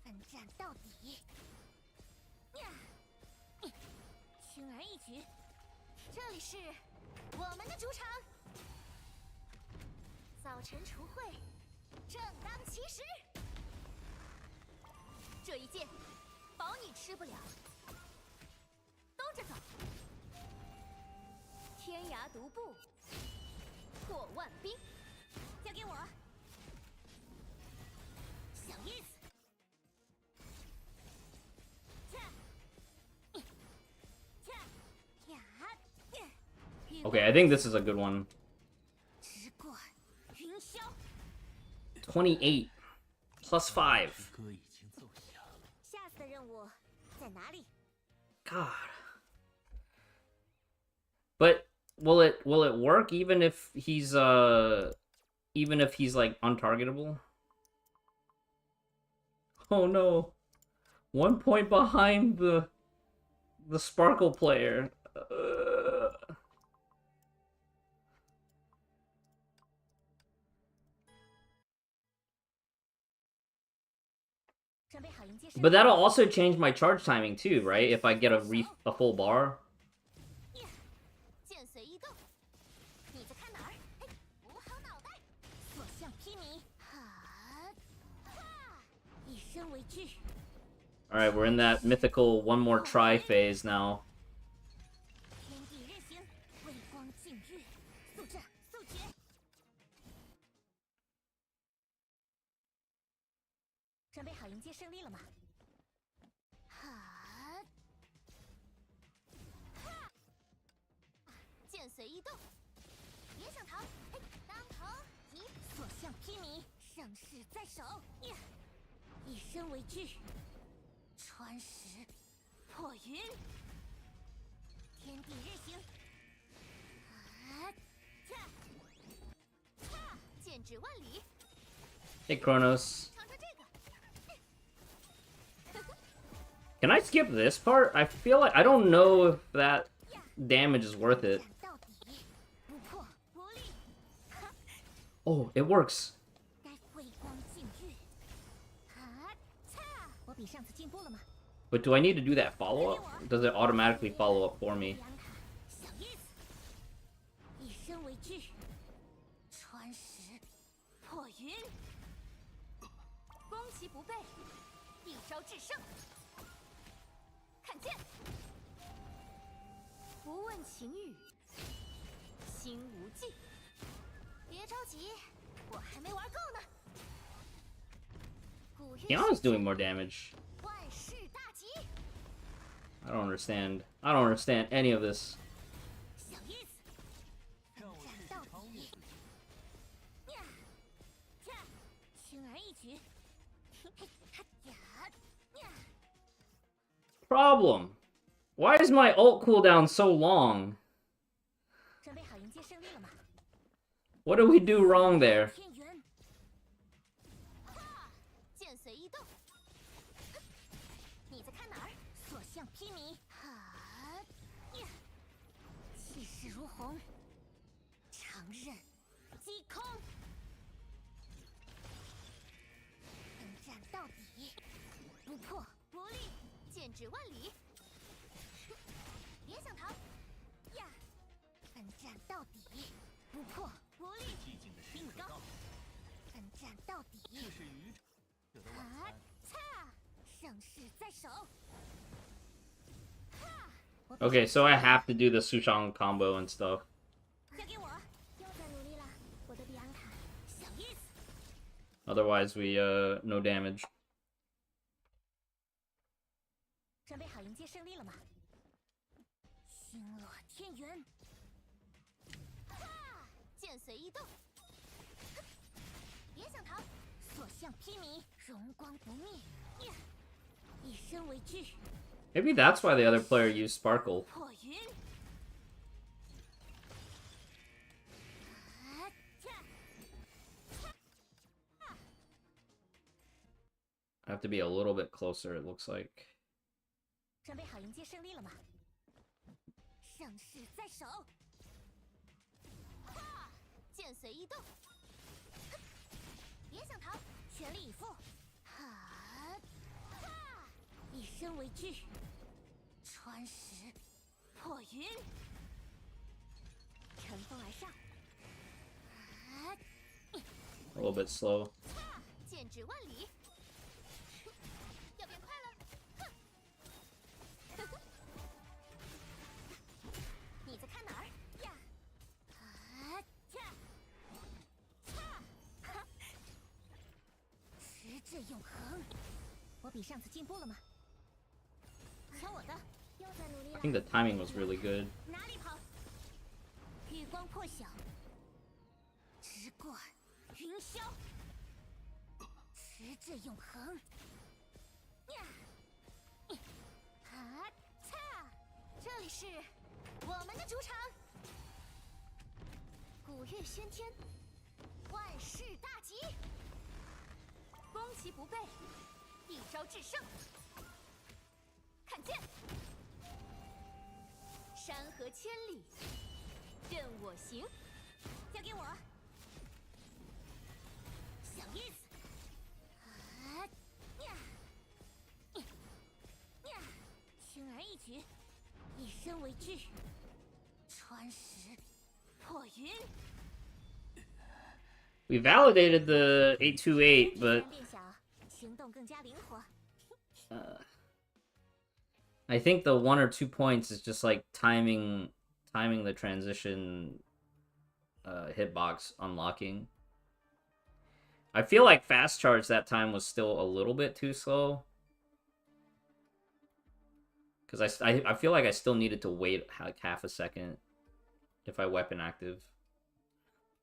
奋战到底！呀，轻而易举。这里是我们的主场，早晨除秽，正当其时。这一剑，保你吃不了。兜着走。 天涯独步，破万兵。交给我，小叶子。恰，恰，呀， Okay, I think this is a good one. 直贯云霄。 28 plus 5. 歌已经奏响。下次的任务在哪里？ God. But will it work even if he's like untargetable? Oh no. 1 point behind the Sparkle player. But that'll also change my charge timing too, right? If I get a full bar. 剑随意动，你在看哪儿？嘿，捂好脑袋，所向披靡，哈，哈，以身为据。 Alright, we're in that mythical one more try phase now. 天地任行，微光净月，速战速决。准备好迎接胜利了吗？哈，哈，剑随意动，别想逃！嘿，当头一，所向披靡，盛世在手。呀，以身为据，穿石破云。 天地任行，啊，恰，恰，剑指万里。 Hey, Kronos. 尝尝这个。 Can I skip this part? I feel like I don't know if that damage is worth it. 战到底，不破不立。 Oh, it works. 该微光净月，啊，恰，我比上次进步了吗？ But do I need to do that follow-up? Does it automatically follow up for me? 小叶子，以身为据，穿石破云。攻其不备，一招制胜。看剑，不问情语，心无忌。别着急，我还没玩够呢。古月 Kiana's doing more damage. 万事大吉。 I don't understand. I don't understand any of this. 小叶子，让我试试超越自己。呀，恰，轻而易举。嘿，哈呀，呀。 Problem. Why is my ult cooldown so long? 准备好迎接胜利了吗？ What did we do wrong there? 天元，哈，剑随意动。你在看哪儿？所向披靡，哈呀，气势如虹，长刃击空，奋战到底，不破不立，剑指万里。别想逃呀！奋战到底，不破不立，寂静的时并高刻到，奋战到底。这是愚者的晚啊餐。擦！盛世在手。哈！ Okay, so I have to do the Sushang combo and stuff. 交给我，又在努力了，我的比昂卡，小意思。 Otherwise, we no damage. 准备好迎接胜利了吗？星落天元，哈！剑随意动，别想逃，所向披靡，荣光不灭，呀！以身为据， Maybe that's why the other player used Sparkle. 破云。啊嚓！ I have to be a little bit closer, it looks like. 准备好迎接胜利了吗？盛世在手，哈！剑随意动，别想逃，全力以赴，哈！哈！以身为据，穿石破云，乘风而上，啊！ A little bit slow. 擦！剑指万里，要变快了，哼！你在看哪儿呀？啊嚓！擦！哈！持之永恒。我比上次进步了吗？瞧我的，又在努力 I 了。 think the timing was really good. 哪里跑？月光破晓，直贯云霄，持之永恒。呀！啊擦！这里是我们的主场，古月喧天，万事大吉，攻其不备，一招制胜。看剑，山河千里，任我行。交给我，小意思。啊呀！呀！轻而易举，以身为据，穿石破云。 We validated the 828, but 变小，行动更加灵活。 I think the 1 or 2 points is just like timing the transition hitbox unlocking. I feel like fast charge that time was still a little bit too slow. Because I feel like I still needed to wait like half a second if I weapon active.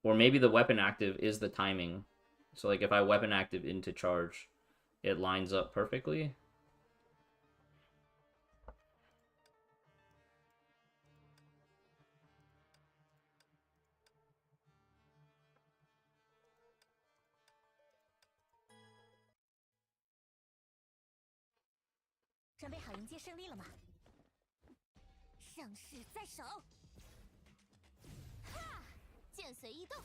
Or maybe the weapon active is the timing. So like if I weapon active into charge, it lines up perfectly. “准备好迎接胜利了吗？盛世在手！哈！剑随意动，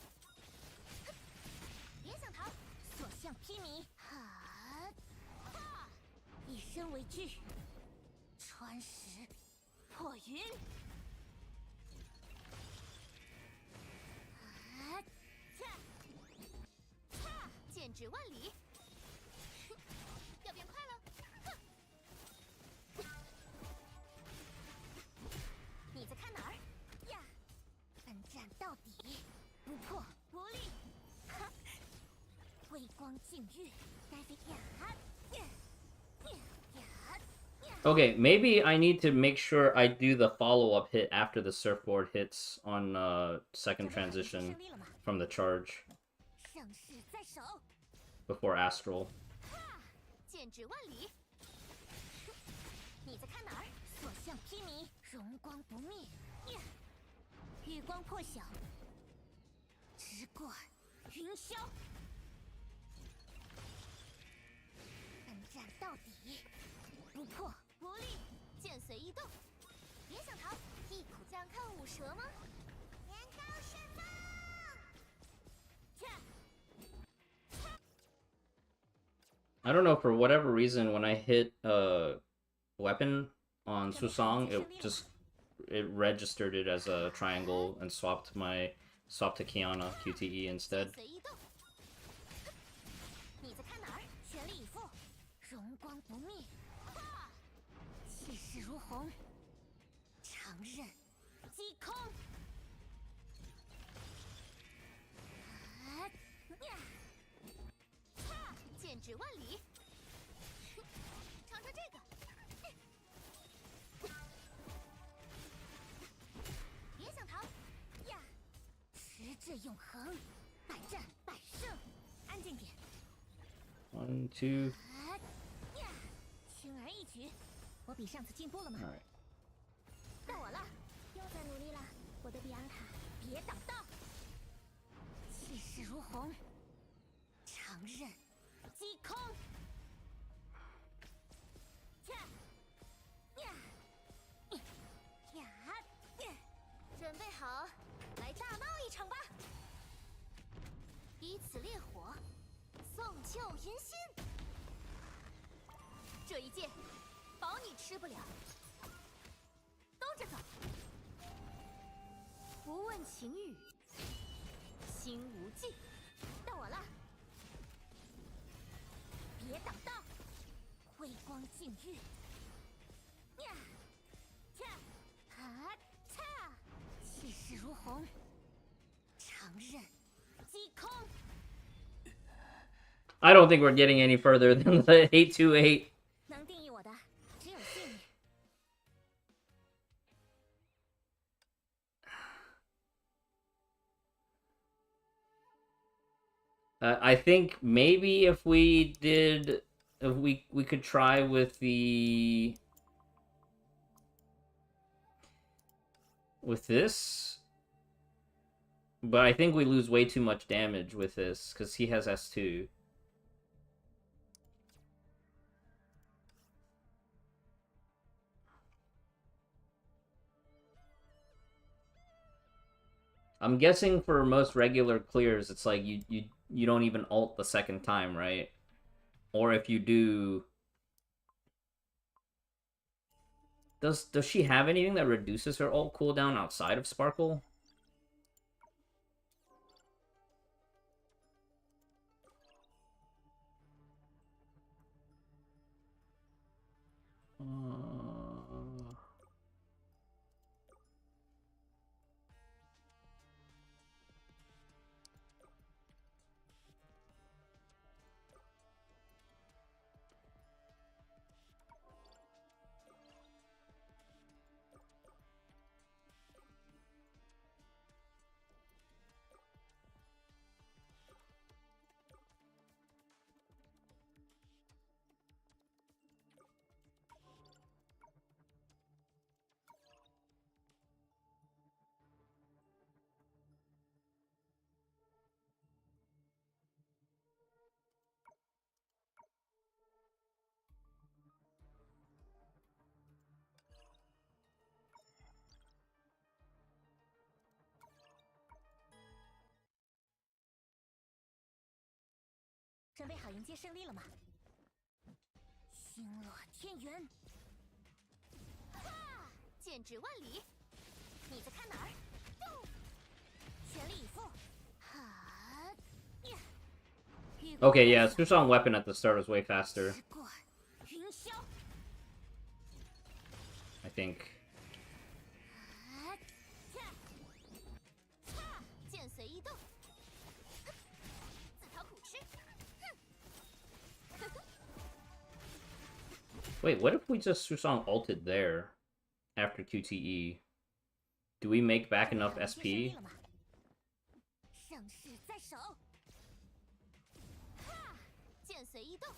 别想逃，所向披靡！哈！哈！以身为据，穿石破云！啊！擦！擦！剑指万里！要变快了！哼！” 你在看哪儿呀？奋战到底，不破不立。哈！微光净月，该飞呀！呀！呀！ Okay, maybe I need to make sure I do the follow-up hit after the surfboard hits on second transition from the charge 盛世在手， before Astral. 哈！剑指万里。你在看哪儿？所向披靡，荣光不灭。呀！月光破晓，直过云霄，奋战到底，不破无力，剑随意动。别想逃，一苦将看五蛇吗？镰刀释放！I don't know, for whatever reason, when I hit weapon on Susong, it registered it as a triangle and swapped to Kiana QTE instead. 随意动。你在看哪儿？全力以赴，荣光不灭，气势如虹，长刃击空。剑指万里，尝尝这个。别想逃呀！持志永恒，百战百胜。安静点。 1, 2. 轻而易举，我比上次进步了吗？ Alright. 到我了，又在努力了，我的比安卡，别挡道。气势如虹，长刃击空。准备好，来大闹一场吧！以此烈火，送旧迎新。这一剑，保你吃不了。兜着走，不问晴雨，心无忌。到我了，别挡道，辉光尽日。呀，恰，哈，恰，气势如虹，长刃击空。 I don't think we're getting any further than the 828. 能定义我的只有信念。I think maybe if we could try with this, but I think we lose way too much damage with this because he has S2. I'm guessing for most regular clears, it's like you don't even ult the second time, right? Or if you do, does she have anything that reduces her ult cooldown outside of Sparkle? "准备好迎接胜利了吗？星落天元，剑指万里。你在看哪儿？全力以赴。Okay, yeah, Susong weapon at the start was way faster. 云霄， I think. 剑随意动，自讨苦吃。Wait, what if we just Susong ulted there after QTE? Do we make back enough SP? 胜势在手。剑随意动，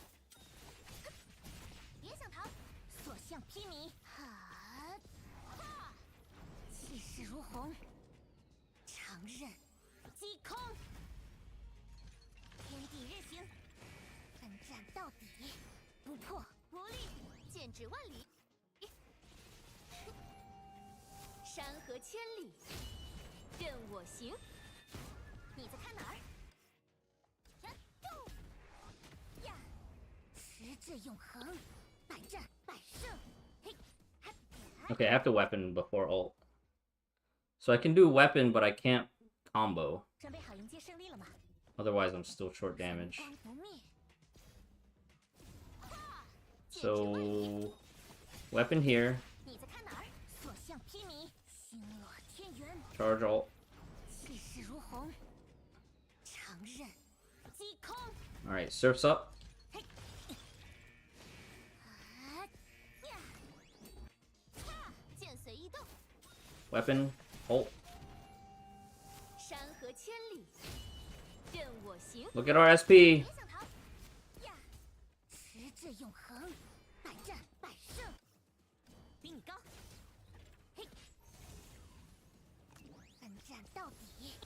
别想逃，所向披靡。气势如虹，长刃击空。战到底，不破不立，剑指万里。山河千里，任我行。你在看哪儿？呀！持志永恒，百战百胜。嘿， Okay, I have to weapon before ult. So I can do weapon, but I can't combo. 准备好迎接胜利了吗？ Otherwise, I'm still short damage. 光不灭。 So, weapon here. 你在看哪儿？所向披靡，星落天元。 Charge ult. 气势如虹，长刃击空。 Alright, surf's up. 剑随意动。 Weapon, ult. 山河千里，任我行。 Look at our SP. 别想逃呀！持志永恒，百战百胜。比你高。嘿，奋战到底，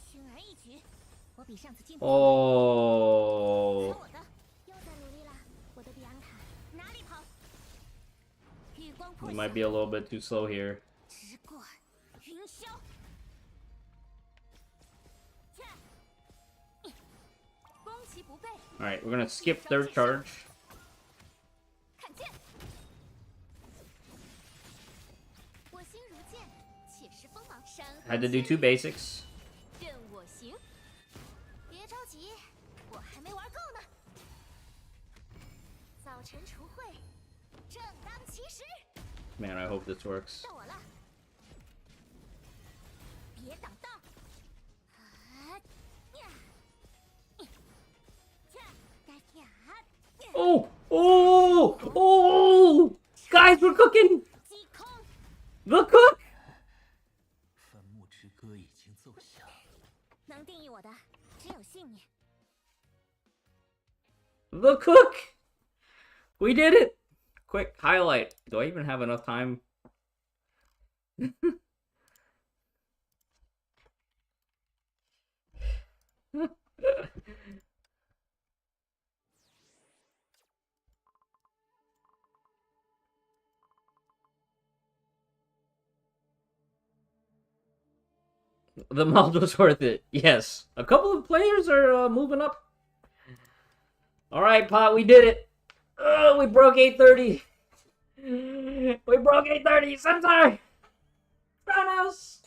轻而易举。我比上次进步。 Oh. 我的，又在努力了，我的比安卡。哪里跑？月光破 We 晓。 might be a little bit too slow here. 直过云霄。攻其不备。 Alright, we're gonna skip third charge. 看剑。我心如剑，且试锋芒。山河 Had to do 2 basics. 任我行。别着急，我还没玩够呢。早晨除秽，正当其时。 Man, I hope this works. 到我了，别挡道。Oh! Oh! Oh! Guys, we're cooking! 击空。 The cook! 坟墓之歌已经奏响。能定义我的只有信念。 The cook! We did it! Quick highlight. Do I even have enough time? The mod was worth it. Yes. A couple of players are moving up. Alright, Pot, we did it. We broke 830. We broke 830. Samsar! Kronos!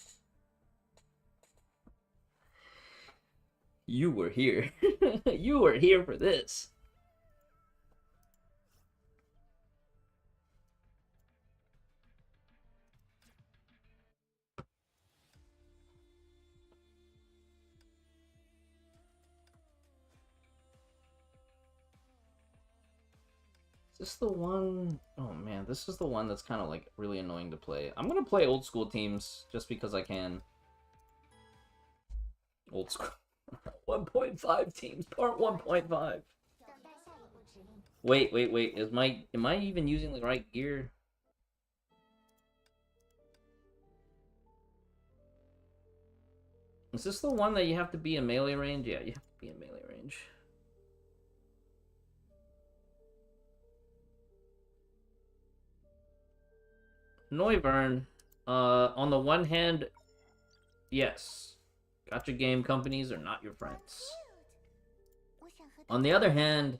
You were here. You were here for this. Is this the one? Oh man, this is the one that's kind of like really annoying to play. I'm gonna play old school teams just because I can. Old school. 1.5 teams, part 1.5. Wait. Am I even using the right gear? Is this the one that you have to be in melee range? Yeah, you have to be in melee range. Noivern, on the one hand, yes, gacha game companies are not your friends. On the other hand,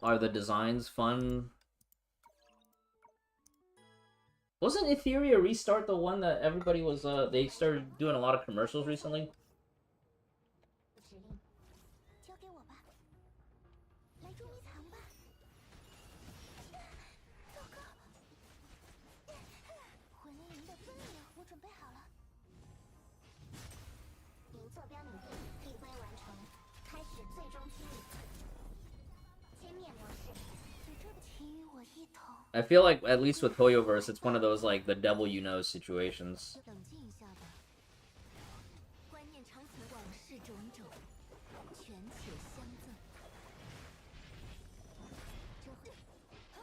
are the designs fun? Wasn't Etheria Restart the one that everybody was, they started doing a lot of commercials recently? 指令交给我吧，来捉迷藏吧。糟糕，魂灵的分流我准备好了。您坐标拟定，立规完成，开始最终清理。歼灭模式，宇宙的其余我一统。 I feel like, at least with Hoyoverse, it's one of those, like, the devil you know situations. 冷静一下吧。观念长存，往事种种，权且相赠。这会，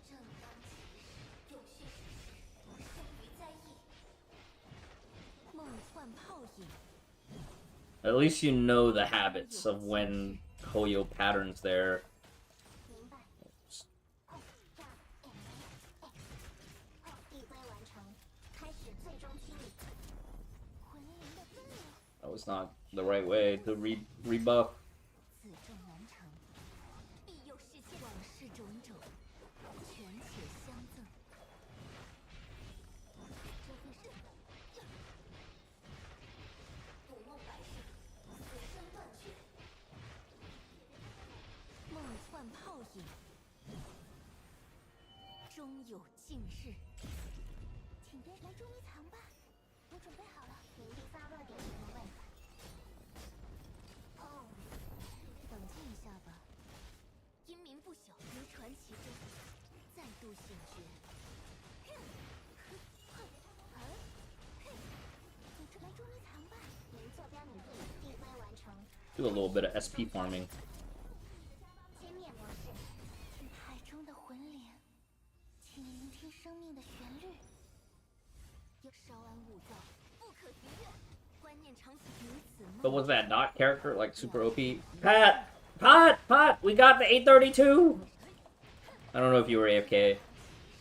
正当其时，有序事实，生于灾异。梦幻泡影。At least you know the habits of when Hoyo patterns there. 明白。递归完成，开始最终清理。魂灵的分流， That was not the right way to rebuff. 自证完成，庇佑世界，往事种种，权且相赠。这会是捕梦百世，此生断绝。梦幻泡影，终有尽日。请别来捉迷藏吧，我准备好了。明地发热点定位。哦，冷静一下吧。阴冥不朽，如传奇中再度醒觉。组织来捉迷藏吧。您坐标领地递归完成。 Do a little bit of SP farming. 歼灭模式。海中的魂灵，请聆听生命的旋律。稍安勿躁，不可逾越。观念长期如此梦。 But was that dot character like super OP? Pat, we got the 832. I don't know if you were AFK.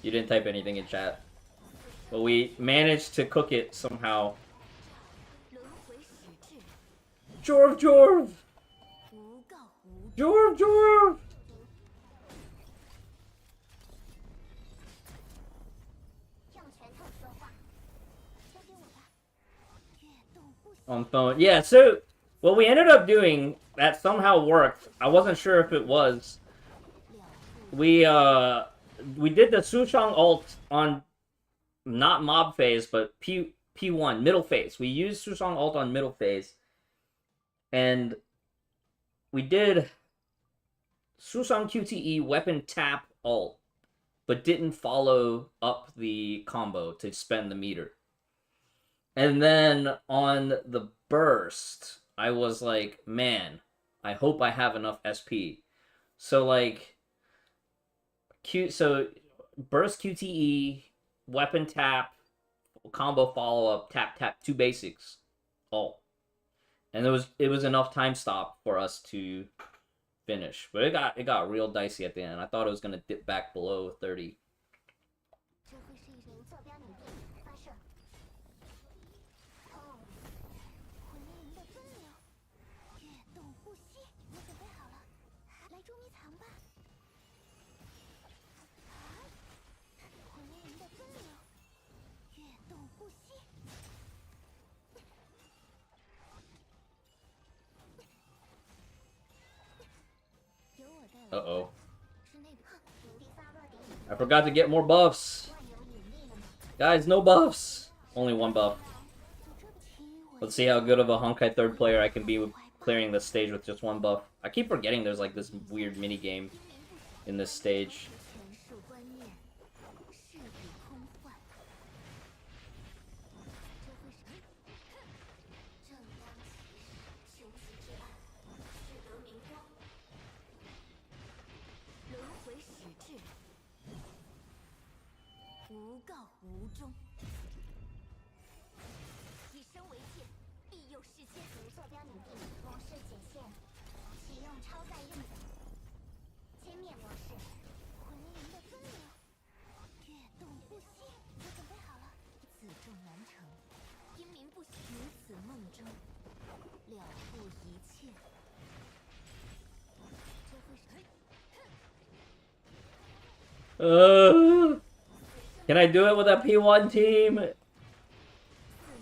You didn't type anything in chat, but we managed to cook it somehow. 轮回始至， Jorv, 无告无终。 Jorv. 用拳头说话。交给我吧。跃动不息。 On phone. Yeah, so what we ended up doing that somehow worked. I wasn't sure if it was. We did the Sushang ult on not mob phase, but P1 middle phase. We used Sushang ult on middle phase, and we did Sushang QTE weapon tap ult, but didn't follow up the combo to spend the meter. And then on the burst, I was like, man, I hope I have enough SP. So like so burst QTE, weapon tap, combo follow up, tap tap, 2 basics, all. And it was enough time stop for us to finish. But it got real dicey at the end. I thought it was gonna dip back below 30. 这会是一名坐标领地发射。哦，魂灵的分流，跃动不息。我准备好了，来捉迷藏吧。魂灵的分流，跃动不息。由我带来。 Uh-oh. 是那个领地发热点。 I forgot to get more buffs. 万有引力了吗？ Guys, no buffs. Only 1 buff. 组织起我。 Let's see how good of a Honkai 3rd player I can be with clearing this stage with just 1 buff. I keep forgetting there's like this weird mini game in this stage. 陈述观念，是与空幻。这会是正当其时，穷奇之暗，使得明光。轮回始至，无告无终。以身为戒，庇佑世界。如坐标领地模式解线，启用超载运载。歼灭模式。魂灵的分流，跃动不息。我准备好了，自重完成。阴冥不息，如此梦中，了不一切。这会是。 Can I do it with a P1 team? 自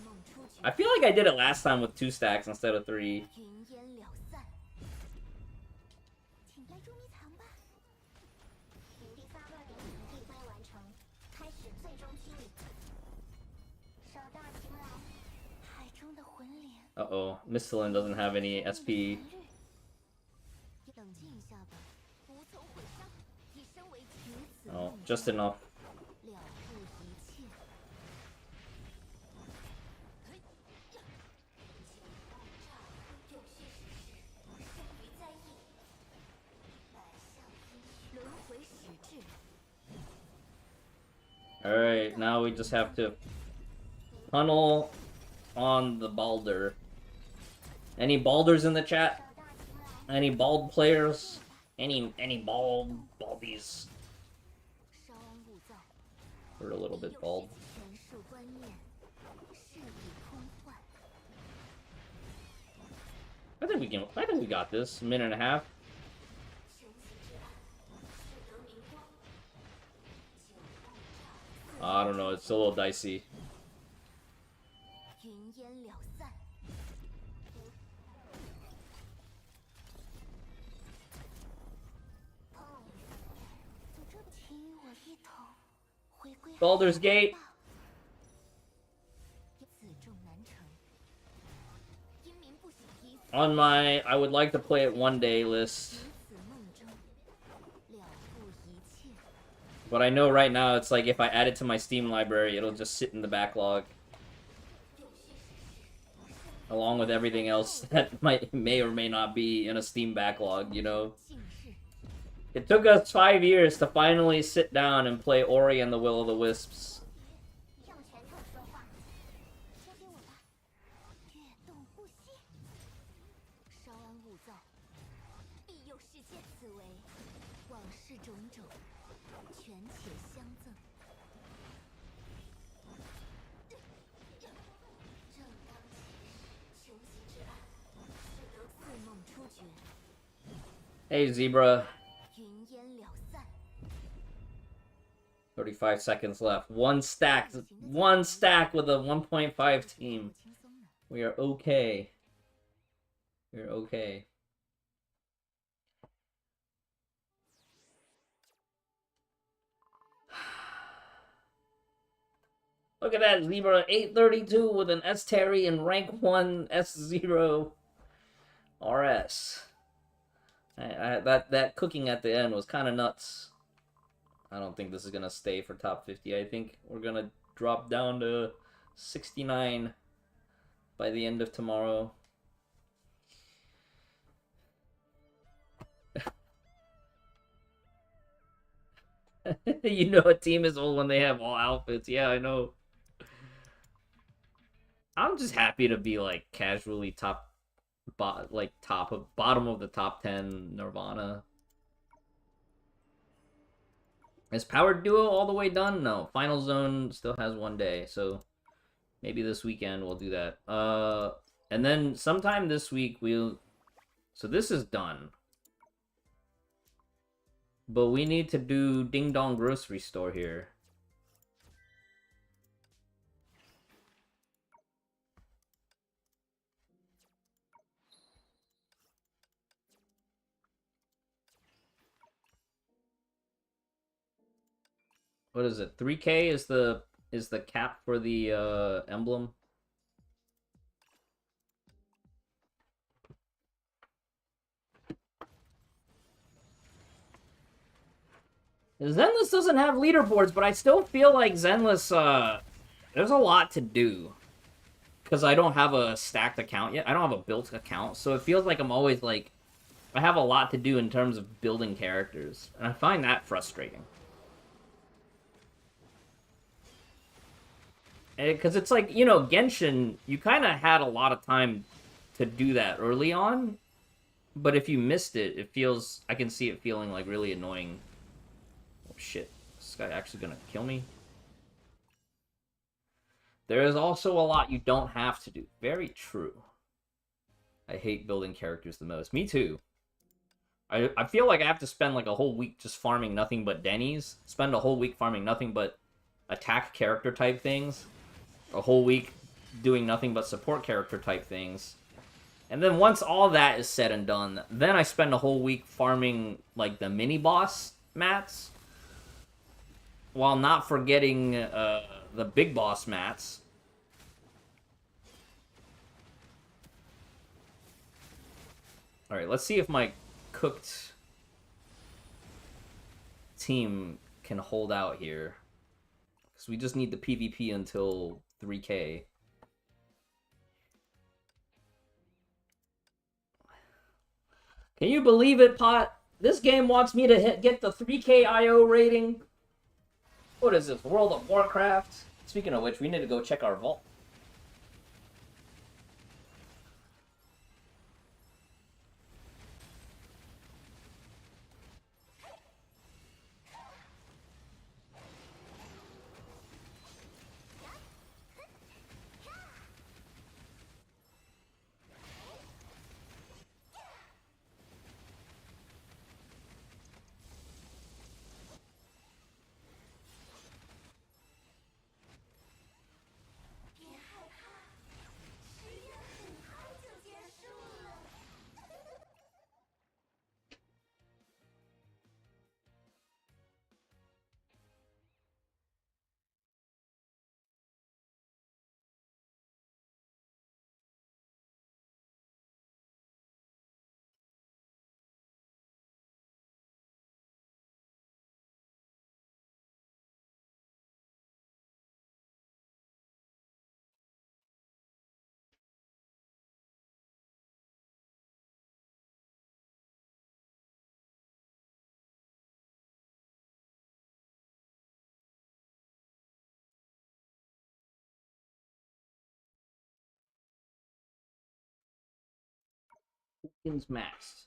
梦出局。 I feel like I did it last time with 2 stacks instead of 3. 云烟了散。请来捉迷藏吧。领地发热点递归完成，开始最终清理。手到擒来。海中的魂灵。 Uh-oh. Misthalin doesn't have any SP. 冷静一下吧，无从毁伤，以身为如此 Oh, 梦 just 中 enough. 了不一切。有些事生于灾异，百象因轮回始至。 Alright, now we just have to tunnel on the Balder. Any balders in the chat? Any bald players? Any baldies? 稍安勿躁， We're a little bit bald. 权术观念，是以空幻。 I think we got this. A minute and a half. I don't know. It's a little dicey. 云烟了散。听我一同回归 Baldur's Gate. 自重难成，英明不息一次 On my I would like to play it one day list. 此梦中，了不一切。 But I know right now it's like if I add it to my Steam library, it'll just sit in the backlog. Along with everything else that may or may not be in a Steam backlog, you know? 近日， It took us 5 years to finally sit down and play Ori and the Will of the Wisps. 用拳头说话，交给我吧。跃动不息，稍安勿躁，必有是劫。此为往事种种，权且相赠。正当其时，穷极之案，是得似梦初觉， Hey, Zebra. 云烟了散。 35 seconds left. One stack with a 1.5 team. 轻松呢。 We are okay. We're okay. Look at that, Zebra. 832 with an S Terry and rank 1 S0 RS. That cooking at the end was kind of nuts. I don't think this is going to stay for top 50. I think we're going to drop down to 69 by the end of tomorrow. You know a team is old when they have all outfits. Yeah, I know. I'm just happy to be like casually bottom of the top 10 Nirvana. Is Powered Duo all the way done? No. Final Zone still has 1 day, so maybe this weekend we'll do that. And then sometime this week so this is done. But we need to do Ding Dong Grocery Store here. What is it? 3K is the cap for the emblem. Zenless doesn't have leaderboards, but I still feel like Zenless, there's a lot to do. Because I don't have a stacked account yet. I don't have a built account, so it feels like I'm always like, I have a lot to do in terms of building characters. And I find that frustrating. Because it's like, you know, Genshin, you kind of had a lot of time to do that early on. But if you missed it, it feels, I can see it feeling like really annoying. Oh shit, is this guy actually gonna kill me? There is also a lot you don't have to do. Very true. I hate building characters the most. Me too. I feel like I have to spend like a whole week just farming nothing but Denny's. Spend a whole week farming nothing but attack character type things. A whole week doing nothing but support character type things. And then once all that is said and done, then I spend a whole week farming like the mini boss mats. While not forgetting the big boss mats. Alright, let's see if my cooked team can hold out here. Because we just need the PvP until 3K. Can you believe it, Pot? This game wants me to get the 3K IO rating. What is this, World of Warcraft? Speaking of which, we need to go check our vault. Skins maxed.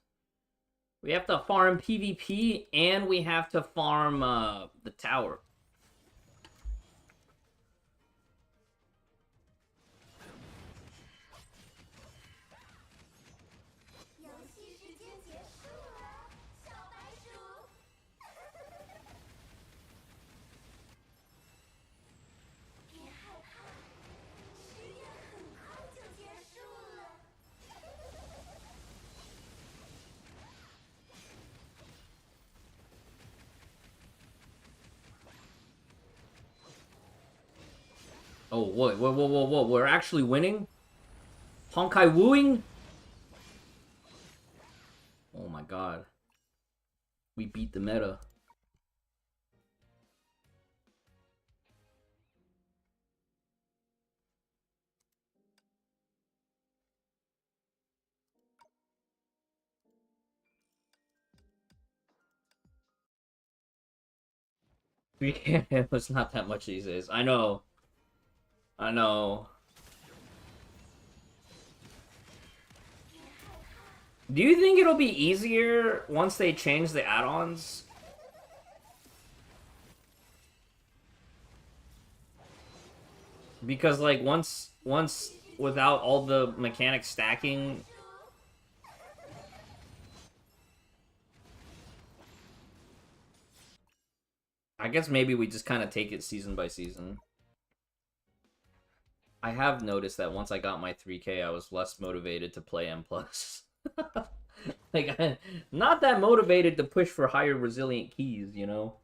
We have to farm PvP and we have to farm the tower. Oh, whoa. We're actually winning? Honkai wooing? Oh my god. We beat the meta. It was not that much these days. I know. I know. Do you think it'll be easier once they change the add-ons? Because like once without all the mechanics stacking, I guess maybe we just kind of take it season by season. I have noticed that once I got my 3K, I was less motivated to play M+. Like, not that motivated to push for higher resilient keys, you know?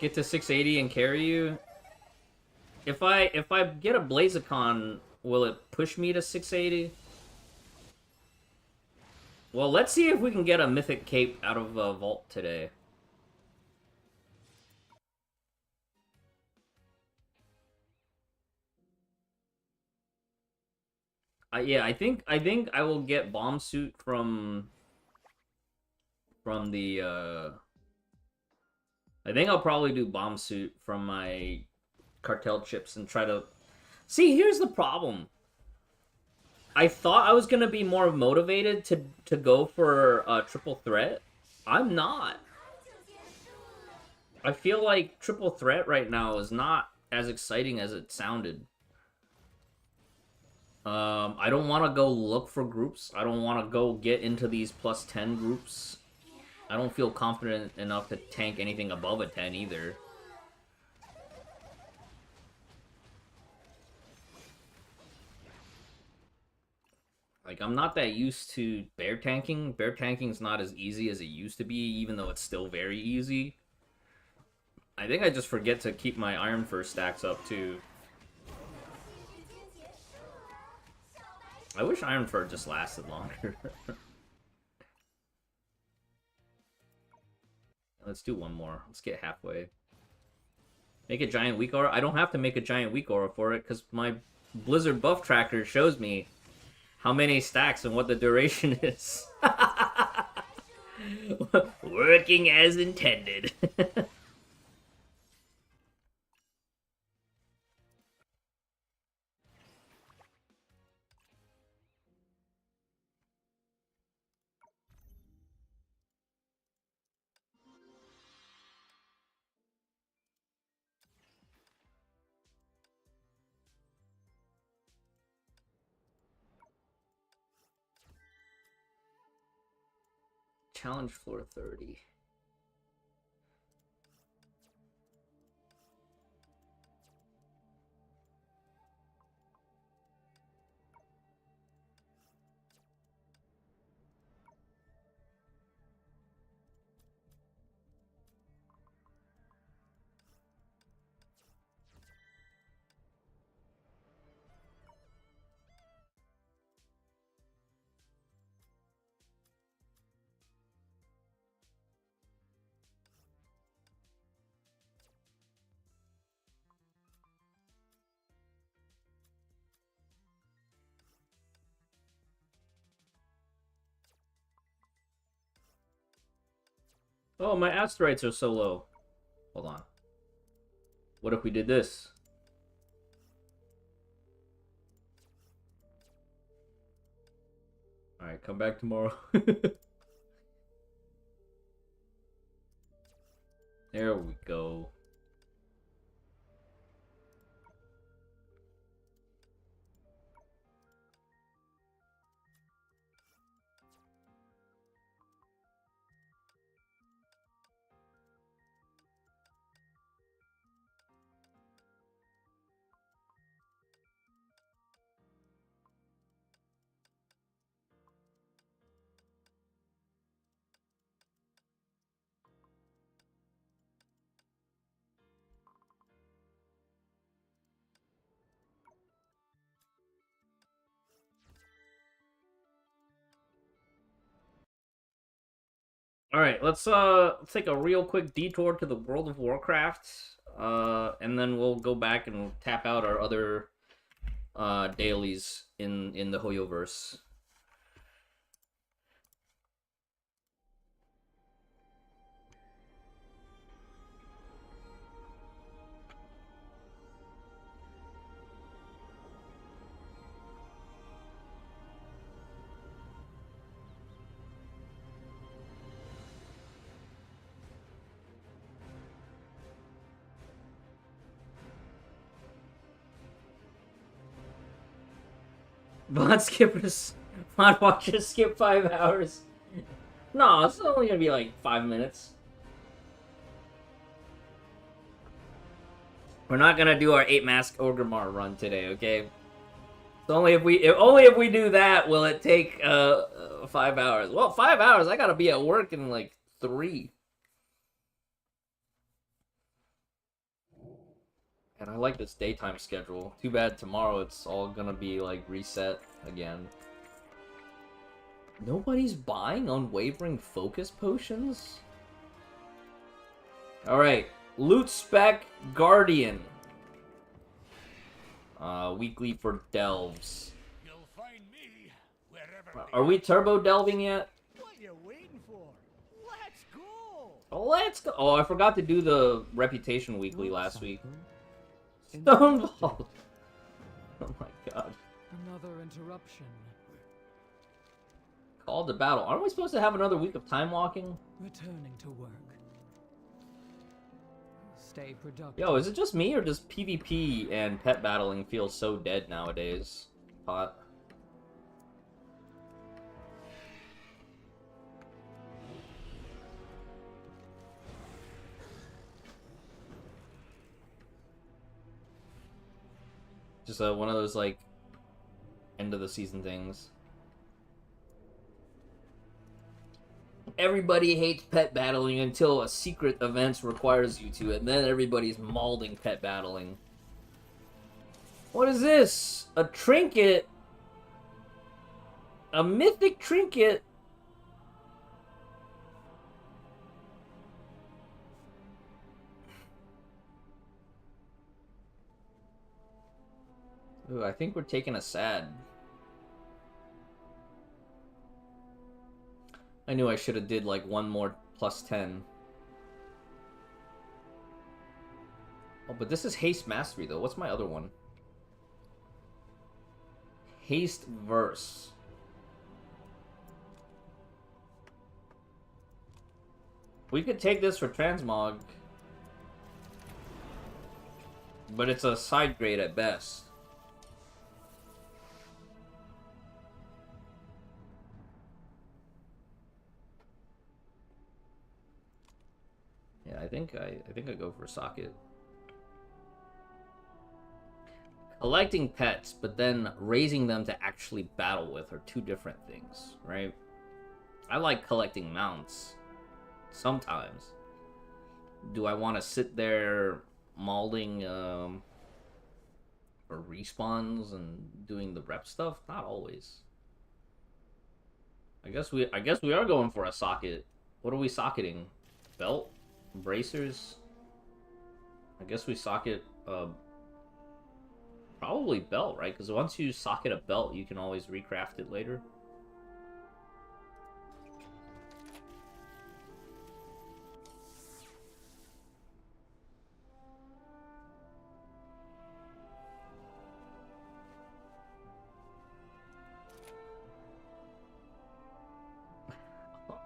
Get to 680 and carry you? If I get a Blaziken, will it push me to 680? Well, let's see if we can get a Mythic Cape out of Vault today. Yeah, I think I will get Bomb Suit from the I think I'll probably do Bomb Suit from my cartel chips and try to... See, here's the problem. I thought I was gonna be more motivated to go for a triple threat. I'm not. I feel like triple threat right now is not as exciting as it sounded. I don't want to go look for groups. I don't want to go get into these plus 10 groups. I don't feel confident enough to tank anything above a 10 either. Like, I'm not that used to bear tanking. Bear tanking's not as easy as it used to be, even though it's still very easy. I think I just forget to keep my Ironfur stacks up, too. I wish Ironfur just lasted longer. Let's do one more. Let's get halfway. Make a giant weak aura? I don't have to make a giant weak aura for it, because my Blizzard buff tracker shows me how many stacks and what the duration is. Working as intended. Challenge floor 30. Oh, my asteroids are so low. Hold on. What if we did this? Alright, come back tomorrow. There we go. Alright, let's take a real quick detour to the World of Warcraft. And then we'll go back and tap out our other dailies in the Hoyoverse. Bot skippers, bot watchers skip 5 hours. No, it's only gonna be like 5 minutes. We're not gonna do our 8-mask Orgrimmar run today, okay? It's only if we do that will it take 5 hours. Well, 5 hours. I gotta be at work in like 3. And I like this daytime schedule. Too bad tomorrow it's all gonna be like reset again. Nobody's buying unwavering focus potions? Alright, loot spec Guardian. Weekly for delves. You'll find me wherever Are we turbo delving yet? What are you waiting for? Let's go! Oh, let's go. Oh, I forgot to do the reputation weekly last week. Stoneball. Oh my god. Another interruption. Call to battle. Aren't we supposed to have another week of time walking? Returning to work. Stay productive. Yo, is it just me or does PvP and pet battling feel so dead nowadays? Pot. Just one of those like end of the season things. Everybody hates pet battling until a secret event requires you to, and then everybody's mauling pet battling. What is this? A trinket? A mythic trinket? Ooh, I think we're taking a sad. I knew I should have did like one more plus 10. Oh, but this is Haste Mastery though. What's my other one? Haste Verse. We could take this for Transmog. But it's a side grade at best. Yeah, I think I go for socket. Collecting pets, but then raising them to actually battle with are two different things, right? I like collecting mounts. Sometimes. Do I want to sit there mauling for respawns and doing the rep stuff? Not always. I guess we are going for a socket. What are we socketing? Belt? Bracers? I guess we socket probably belt, right? Because once you socket a belt, you can always recraft it later.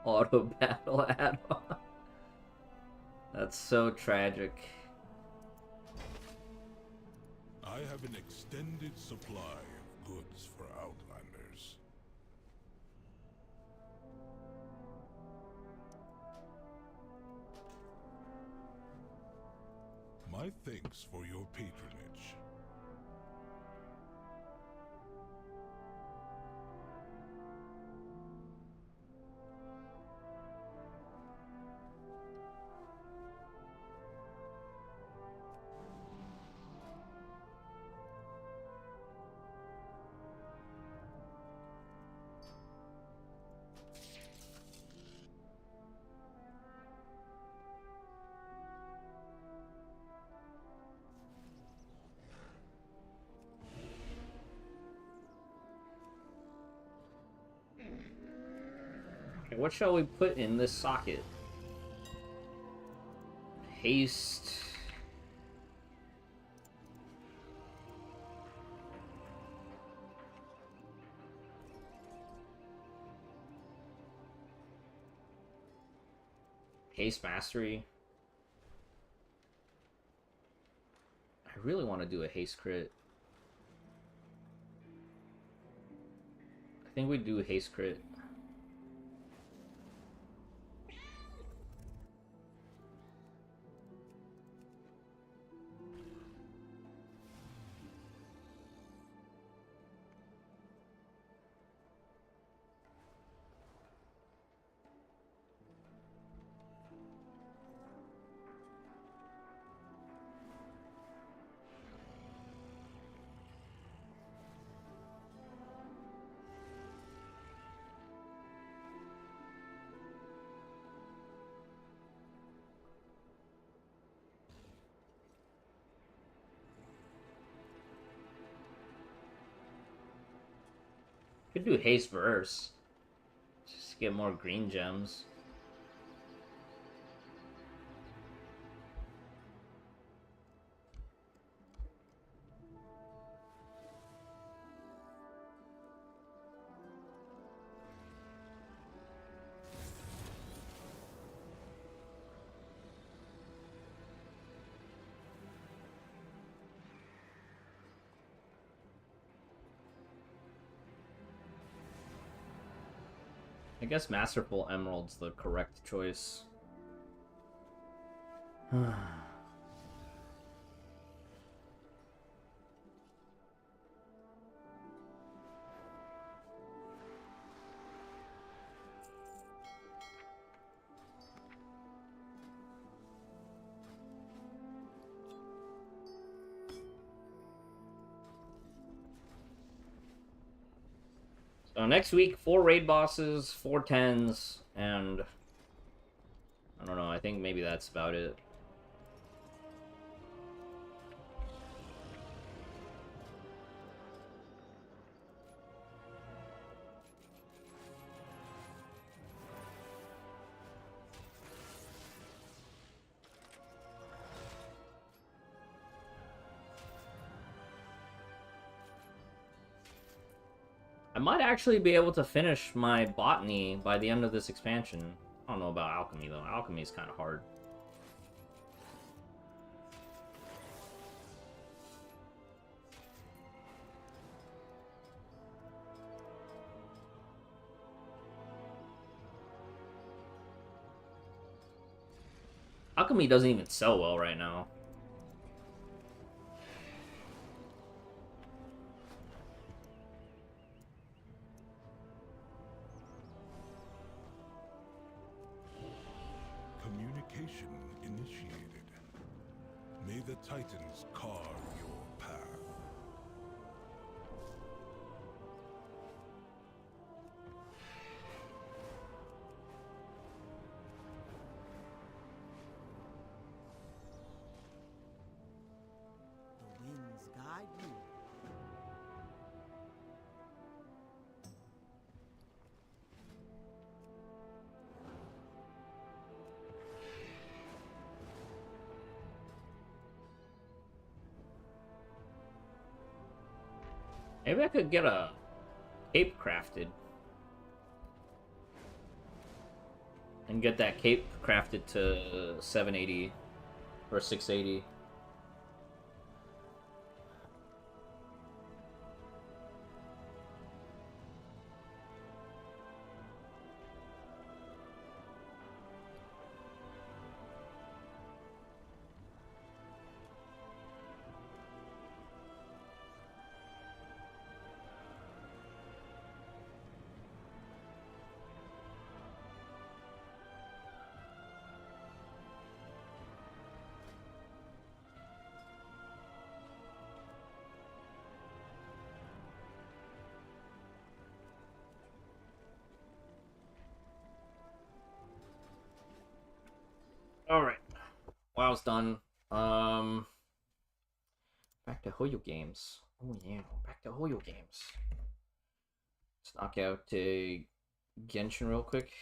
auto battle add-on. That's so tragic. I have an extended supply of goods for Outlanders. My thanks for your patronage. Okay, what shall we put in this socket? Haste. Haste Mastery. I really want to do a haste crit. I think we do haste crit. Could do haste verse. Just to get more green gems. I guess Masterful Emerald's the correct choice. So next week, 4 raid bosses, 4 10s, and I don't know, I think maybe that's about it. I might actually be able to finish my botany by the end of this expansion. I don't know about alchemy, though. Alchemy is kind of hard. Alchemy doesn't even sell well right now. Communication initiated. May the Titans carve your path. The winds guide you. Maybe I could get a cape crafted. And get that cape crafted to 780 or 680. All right, WoW's done. Back to Hoyo games. Oh yeah, back to Hoyo games. Let's knock out Genshin real quick.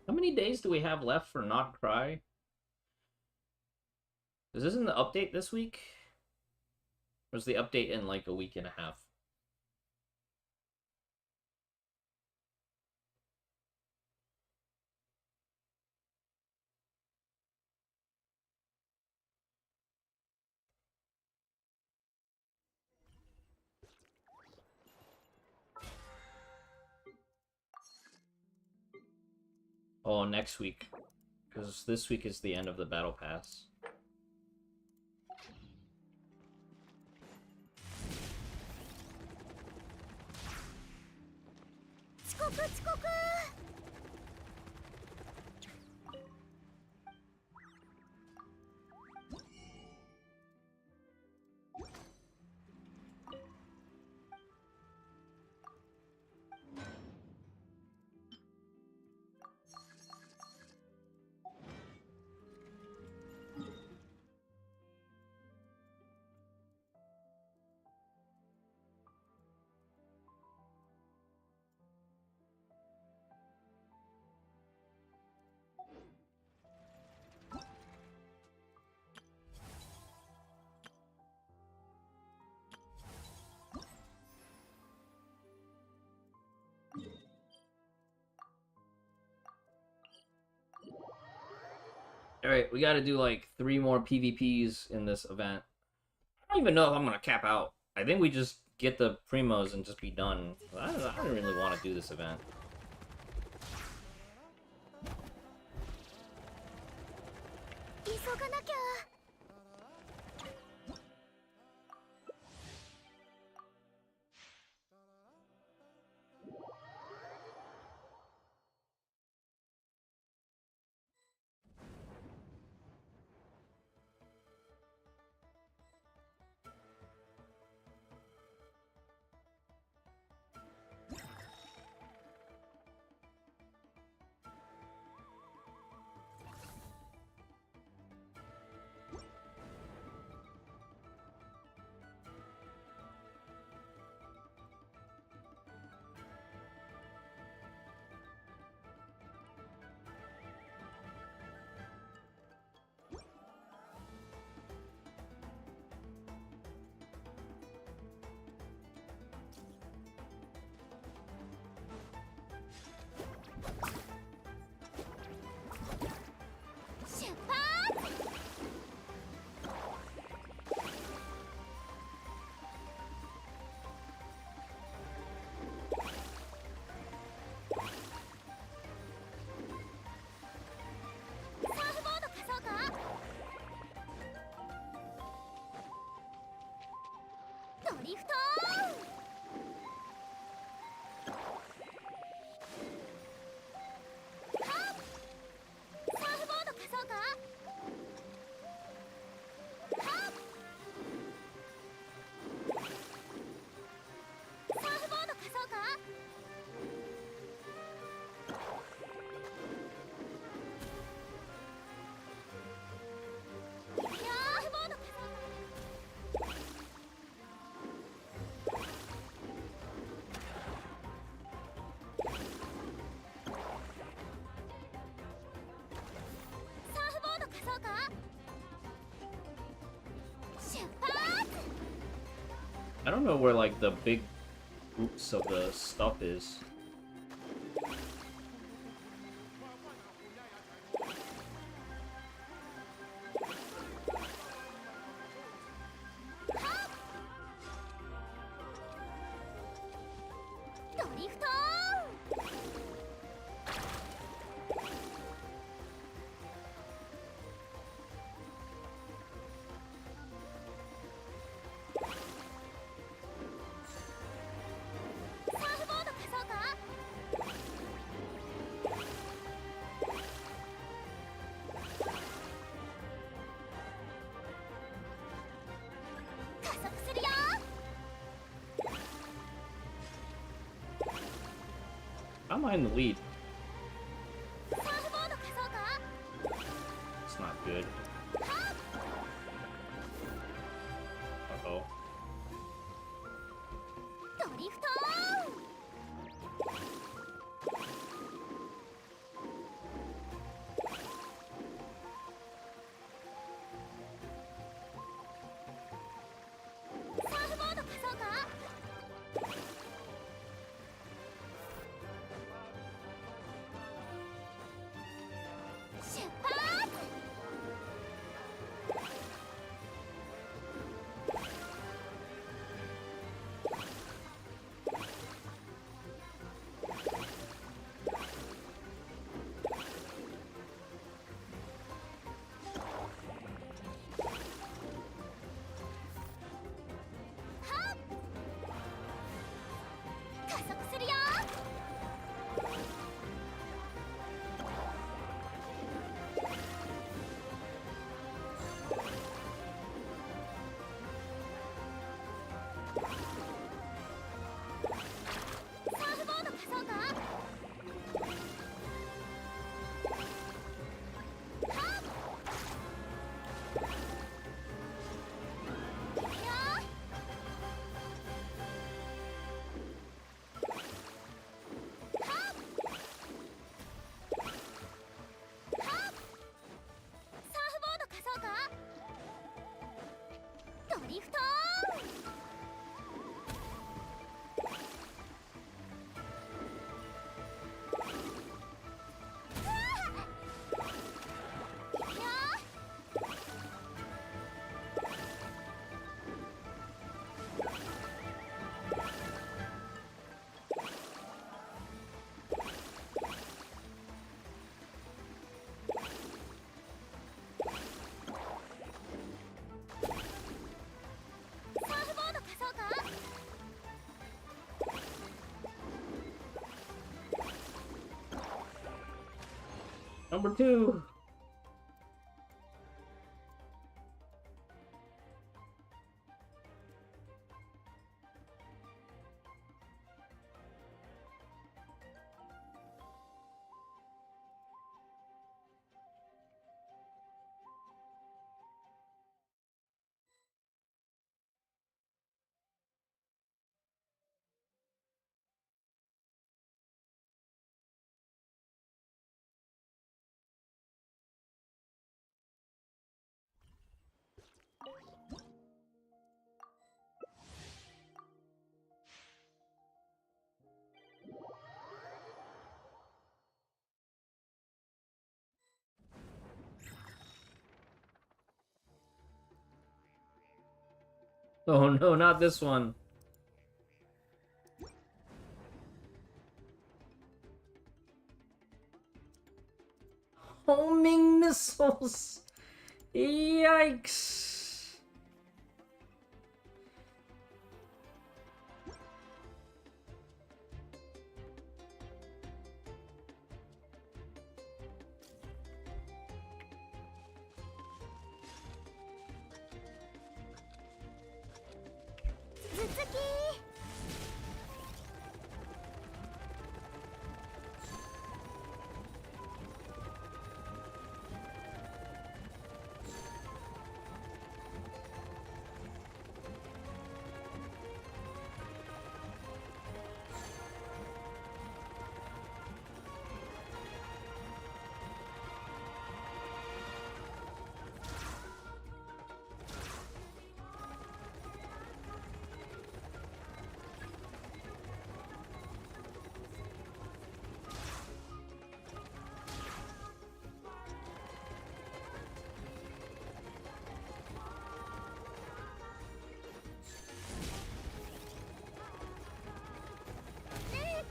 How many days do we have left for Not Cry? Is this in the update this week? Or is the update in like a week and a half? Oh, next week. Because this week is the end of the Battle Pass. Alright, we gotta do like 3 more PvPs in this event. I don't even know if I'm gonna cap out. I think we just get the primos and just be done. I don't really want to do this event. I don't know where, like, the big groups of the stuff is. Am I in the lead? It's not good. Uh-oh. Number 2. Oh no, not this one. Homing missiles! Yikes!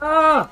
Ah!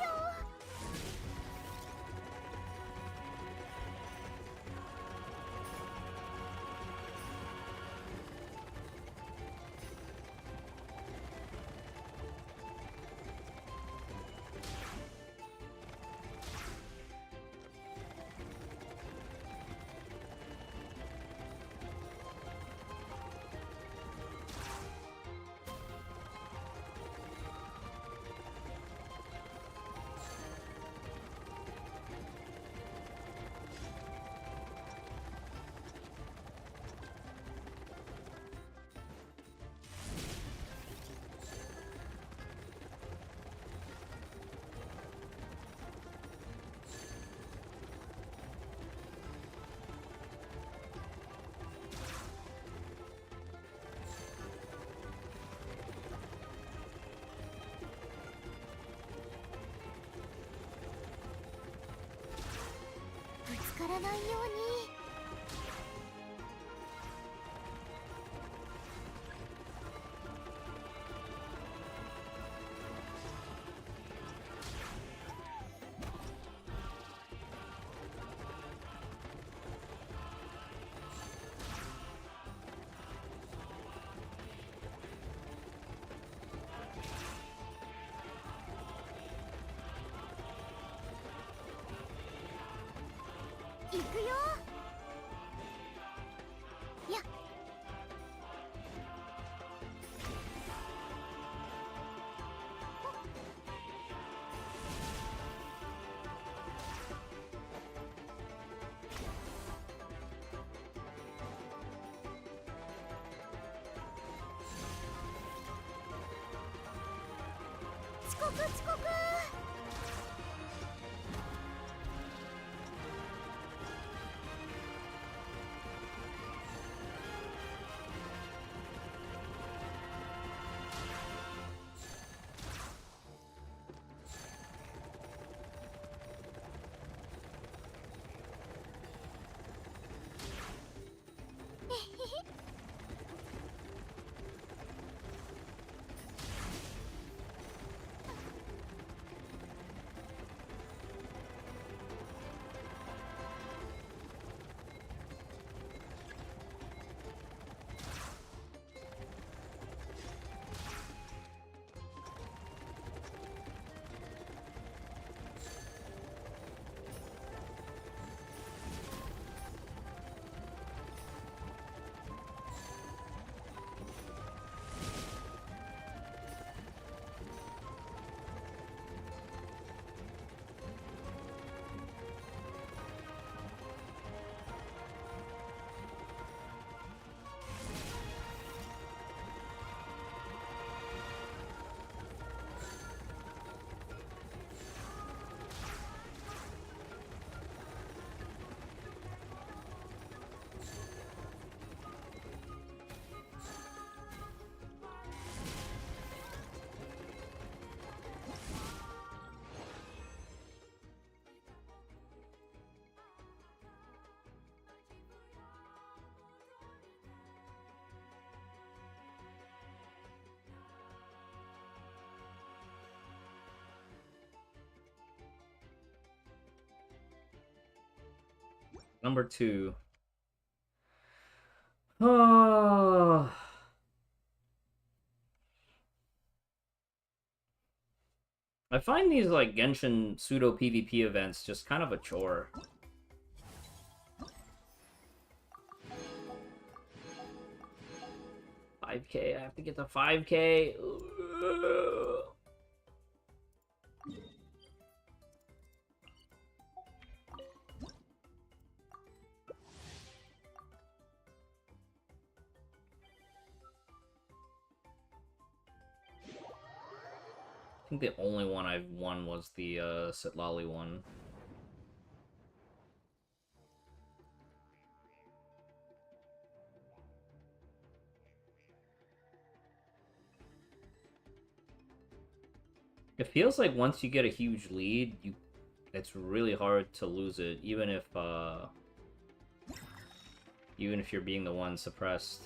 Number 2. Oh. I find these like Genshin pseudo PvP events just kind of a chore. 5K, I have to get to 5K. I think the only one I've won was the Sitlali one. It feels like once you get a huge lead, it's really hard to lose it, even if you're being the one suppressed.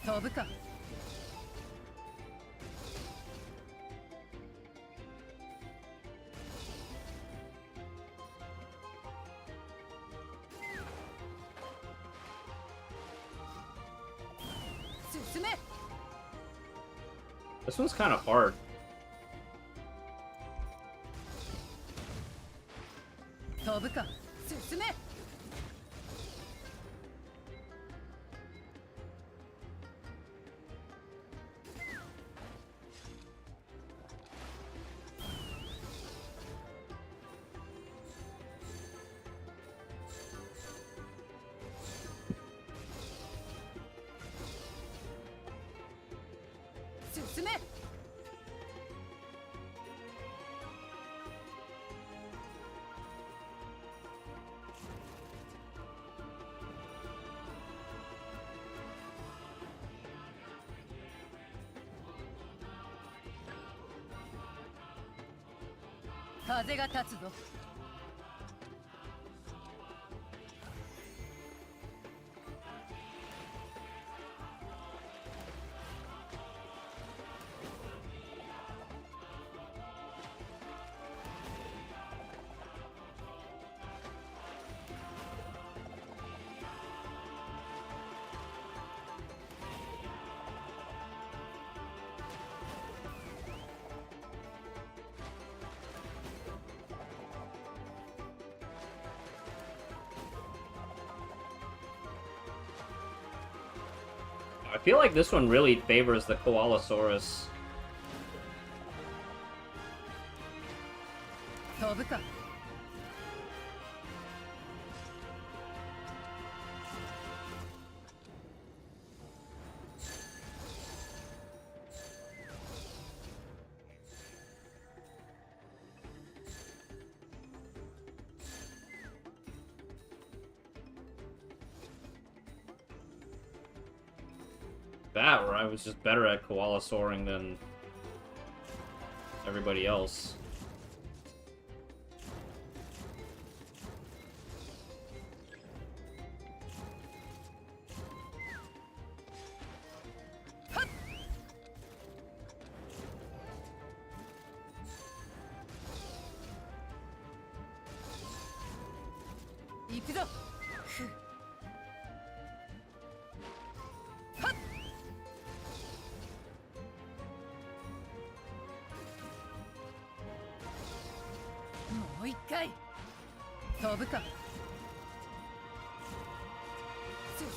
飛ぶか。進め。 This one's kind of hard. 飛ぶか。進め。 進め。 風が立つぞ。I feel like this one really favors the Koalasaurus. 飛ぶか。 That, where I was just better at Koalasauring than everybody else. Hup! 行くぞ。ふっ。はっ。もう一回。飛ぶか。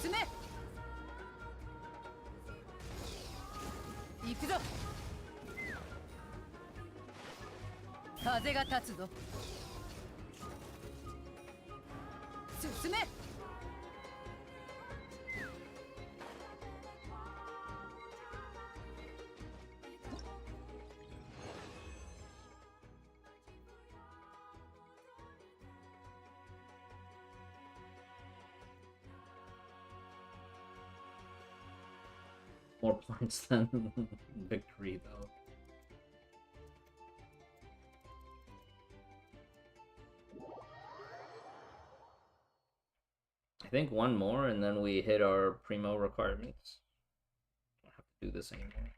進め。行くぞ。風が立つぞ。進め。 More points than victory, though. I think one more, and then we hit our primo requirements. Don't have to do this anymore.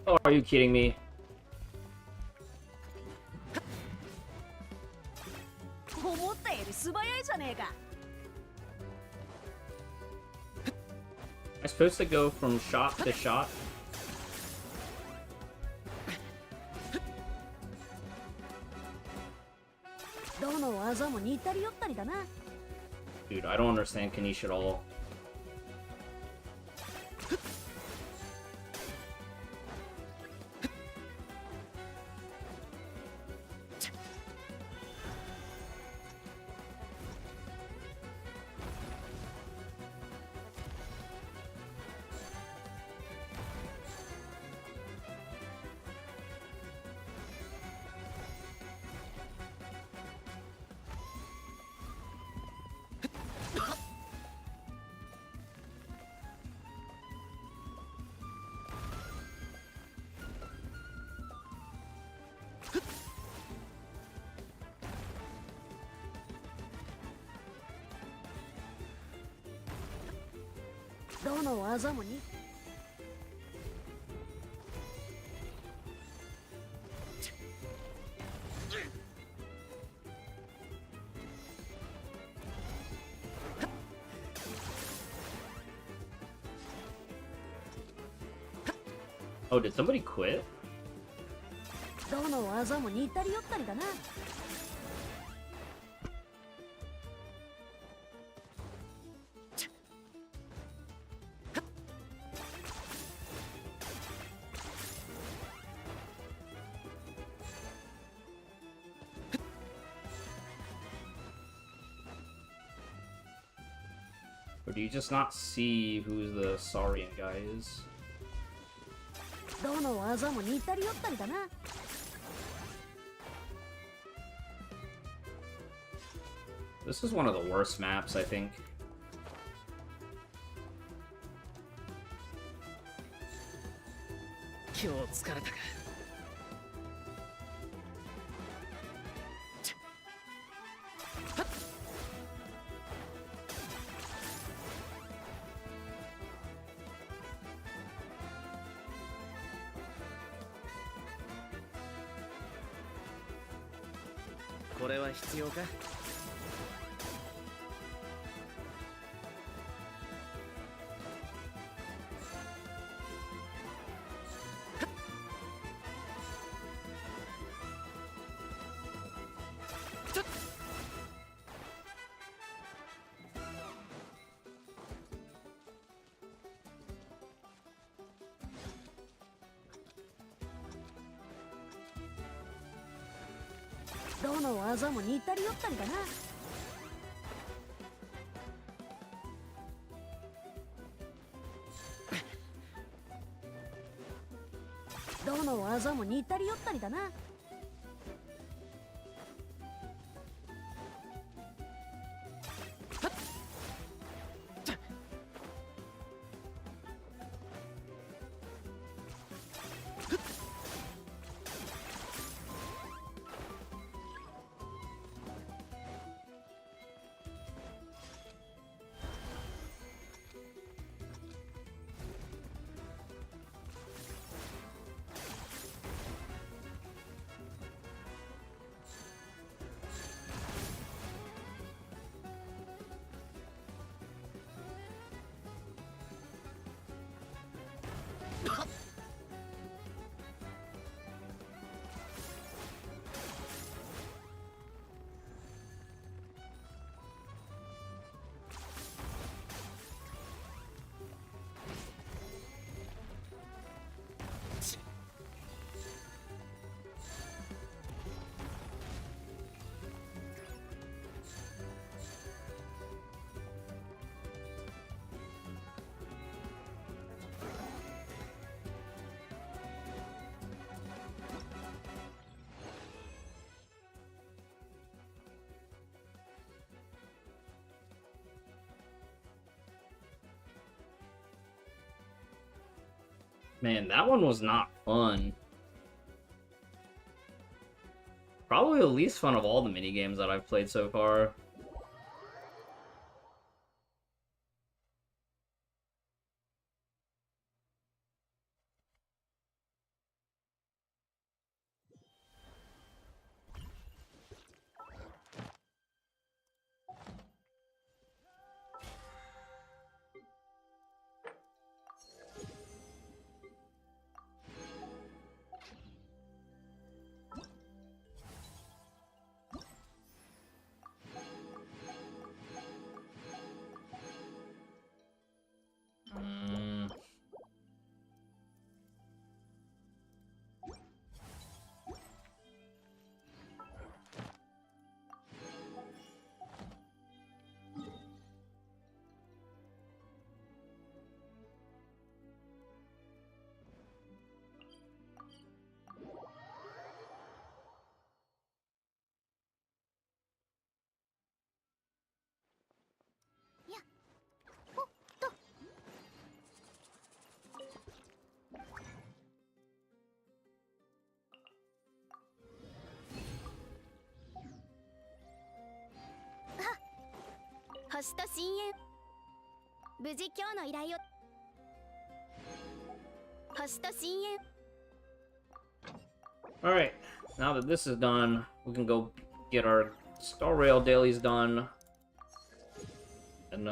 Oh, are you kidding me? 思ったより素早いじゃねえか。 Am I supposed to go from shot to shot? どの技も似たり寄ったりだな。 Dude, I don't understand Kanish at all. Oh, did somebody quit? どの技も似たり寄ったりだな。 Or do you just not see who the Saurian guy is? どの技も似たり寄ったりだな。 This is one of the worst maps, I think. 今日疲れたか。これは必要か。 どの技も似たり寄ったりだな。 どの技も似たり寄ったりだな。 Man, that one was not fun. Probably the least fun of all the minigames that I've played so far. 星と深淵。無事今日の依頼を。星と深淵。 Alright, now that this is done, we can go get our Star Rail dailies done. And,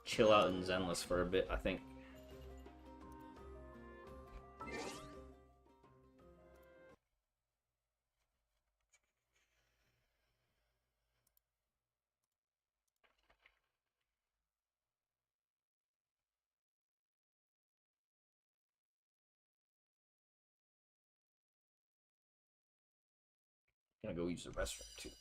chill out in Zenless for a bit, I think. Gonna go use the restroom too. “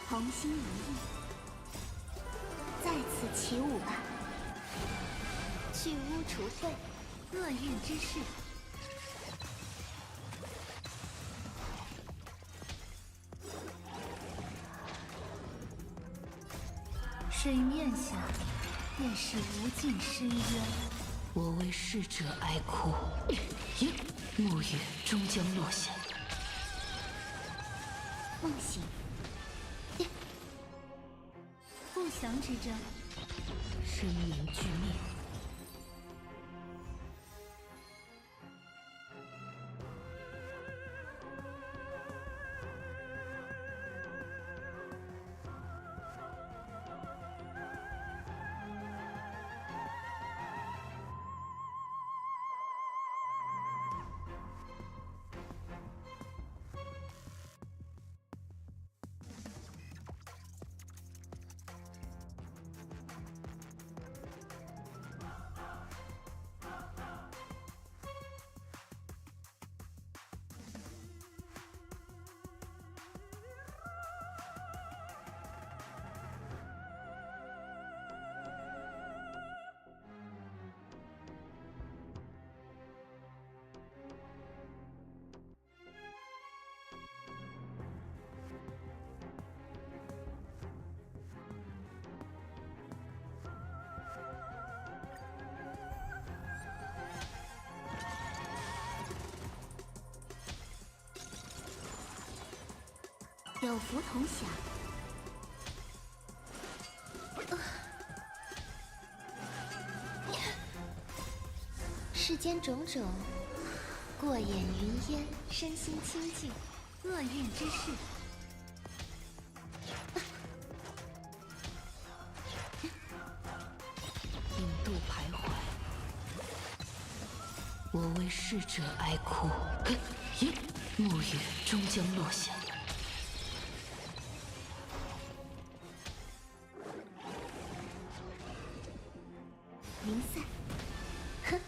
同心一意，在此起舞吧！去污除秽，厄运之事。水面下便是无尽深渊。我为逝者哀哭，暮雨终将落下。梦醒，不祥之征，生民俱灭。有福同享。世间种种，过眼云烟，身心清净，厄运之事。引渡徘徊，我为逝者哀哭，暮雨终将落下。零散，哼！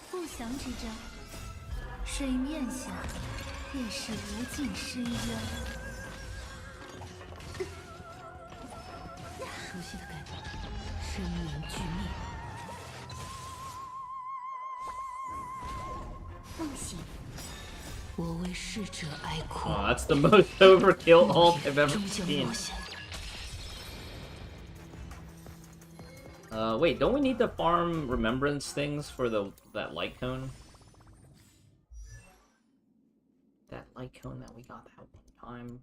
不祥之征，水面下便是无尽深渊。熟悉的感觉，生民俱灭。梦醒，我为逝者哀哭。 Oh, that's the most overkill ult I've ever 终将 seen. 落下。 Wait, don't we need to farm remembrance things for that light cone? That light cone that we got that one time.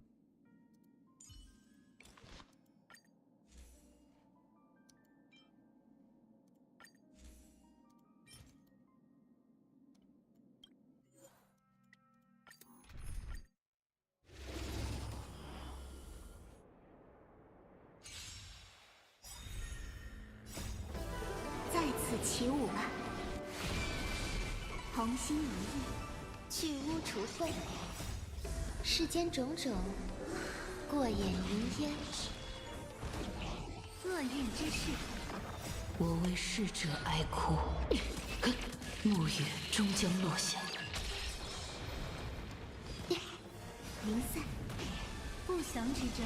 我为逝者哀哭。暮月终将落下。离散，不祥之兆。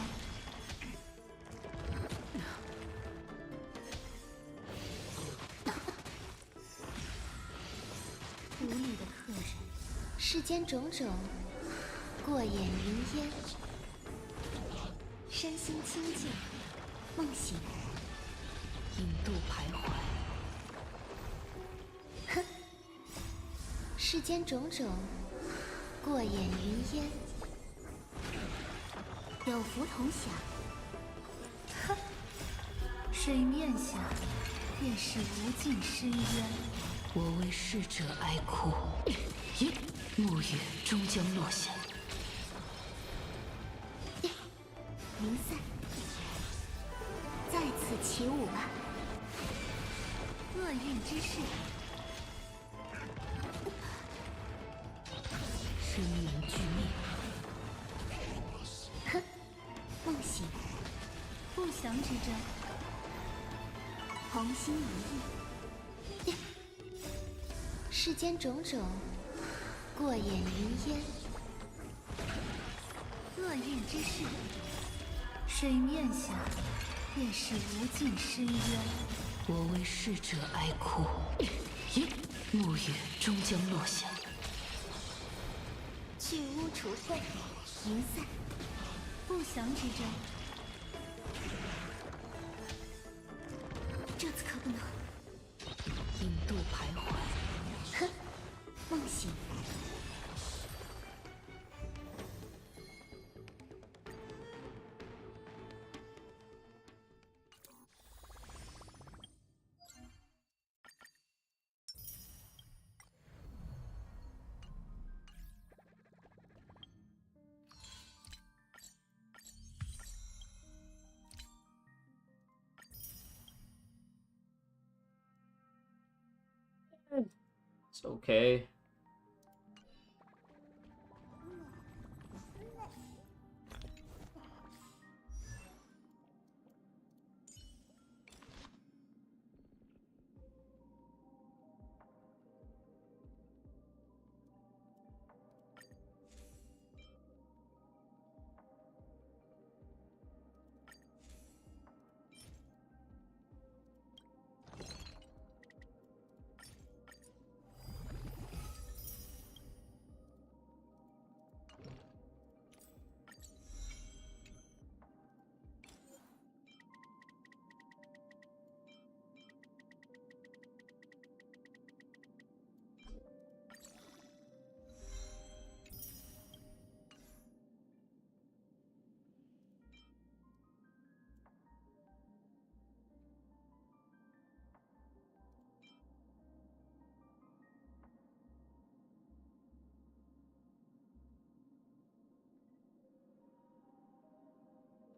无礼的客人。世间种种，过眼云烟。身心清净，梦醒。引渡徘徊。哼，世间种种，过眼云烟。有福同享。哼，水面下便是无尽深渊。我为逝者哀哭。暮月终将落下。离散，在此起舞吧。厄运之势。生灵俱灭。哼，梦醒，不祥之兆。红心一意。世间种种，过眼云烟。厄运之势。水面下便是无尽深渊。我为逝者哀哭。暮月终将落下。去污除秽，离散，不祥之兆。这次可不能。引渡徘徊。哼，梦醒。It's okay.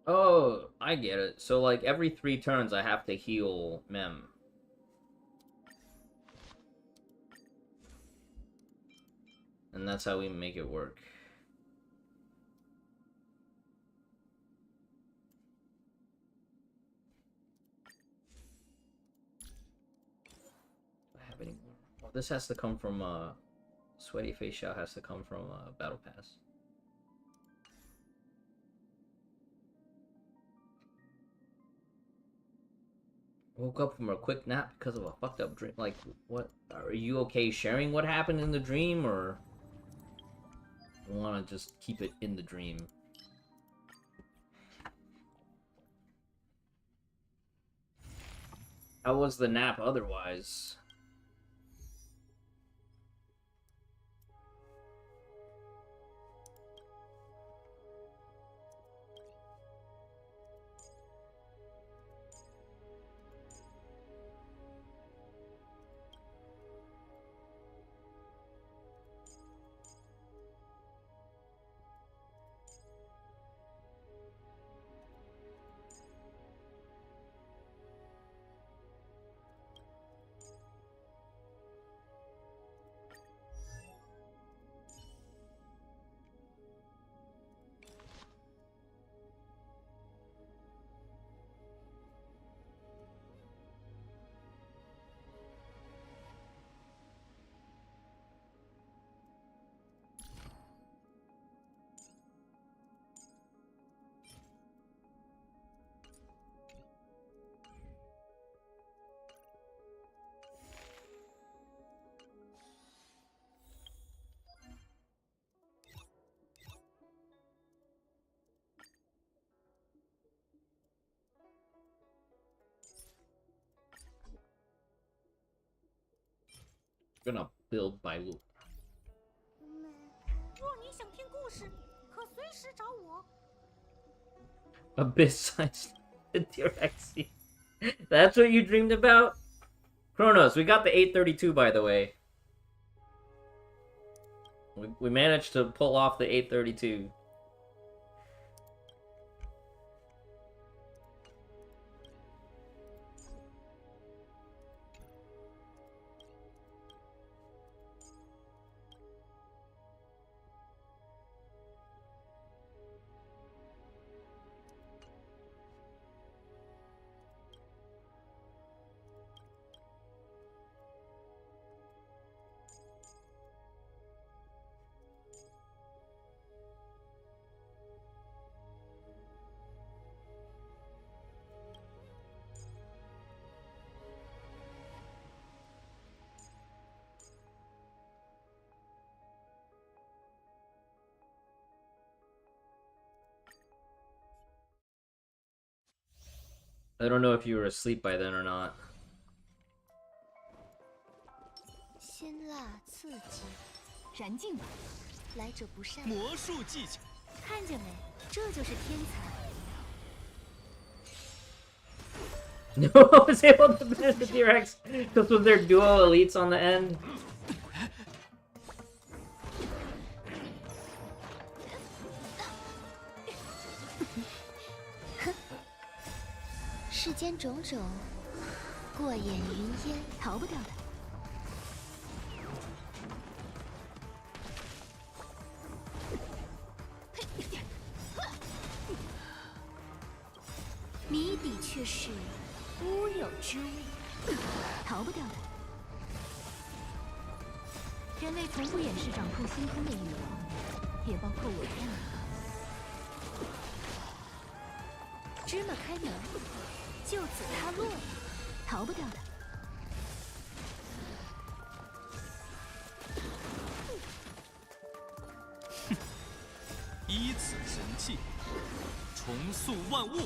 Oh, I get it. So, like, every 3 turns I have to heal Mem. And that's how we make it work. Do I have any more? Well, this has to come from, Sweaty Face Shot has to come from, Battle Pass. Woke up from a quick nap because of a fucked up dream. Like, what? Are you okay sharing what happened in the dream, or? I want to just keep it in the dream. How was the nap otherwise? Gonna build by loop. 若你想听故事，可随时找我。 Abyss-sized T-Rex. That's what you dreamed about? Kronos, we got the 832 by the way. We managed to pull off the 832. I don't know if you were asleep by then or not. 辛辣刺激，燃尽吧，来者不善。魔术技巧，看见没？这就是天才。 No one was able to finish the T-Rex because with their duo elites on the end. 世间种种，过眼云烟，逃不掉的。谜底却是乌有之物，逃不掉的。人类从不掩饰掌控星空的欲望，也包括我这样的。芝麻开门，就此塌落，逃不掉的。依此神器，重塑万物。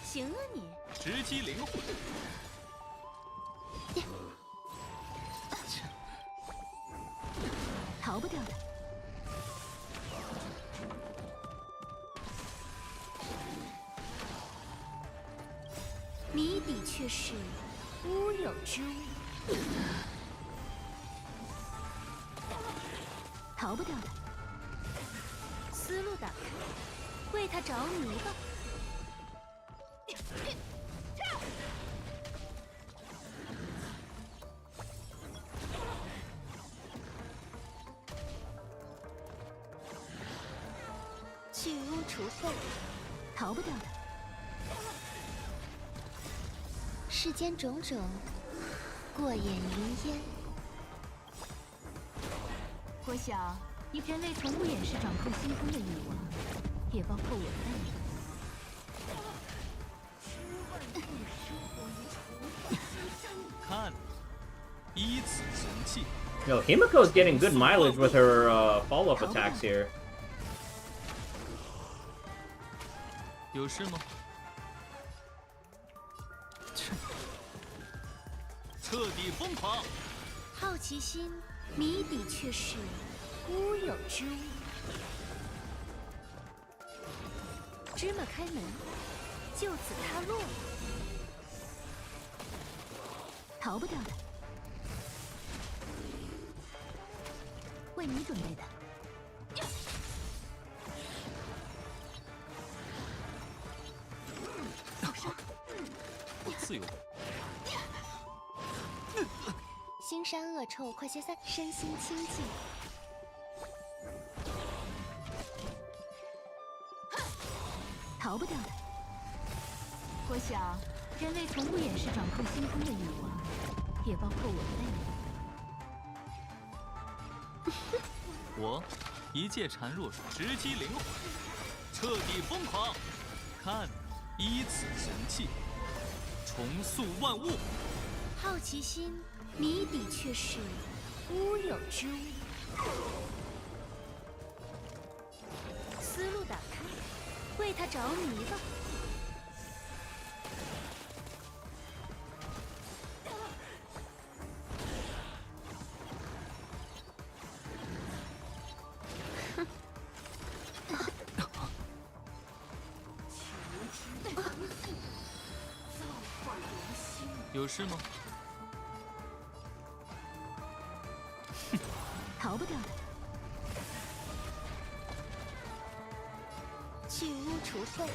行啊你！直击灵魂。逃不掉的。谜底却是乌有之物，逃不掉的。思路打开，为他着迷吧。 去污除秽，逃不掉的。世间种种，过眼云烟。我想，人类从不掩饰掌控星空的欲望，也包括我在内。看，依此行气。 Yo, Himiko's getting good mileage with her follow-up attacks here. 有事吗？彻底疯狂！好奇心谜底却是乌有之物。芝麻开门，就此塌落，逃不掉的。为你准备的。我自由。腥膻恶臭，快些散，身心清净。逃不掉的。我想，人类从不掩饰掌控星空的欲望，也包括我在内。我一介孱弱术直击灵魂，彻底疯狂！看，依此行气，重塑万物。好奇心谜底却是乌有之物。思路打开，为他着迷吧。有事吗？逃不掉的。去污除秽，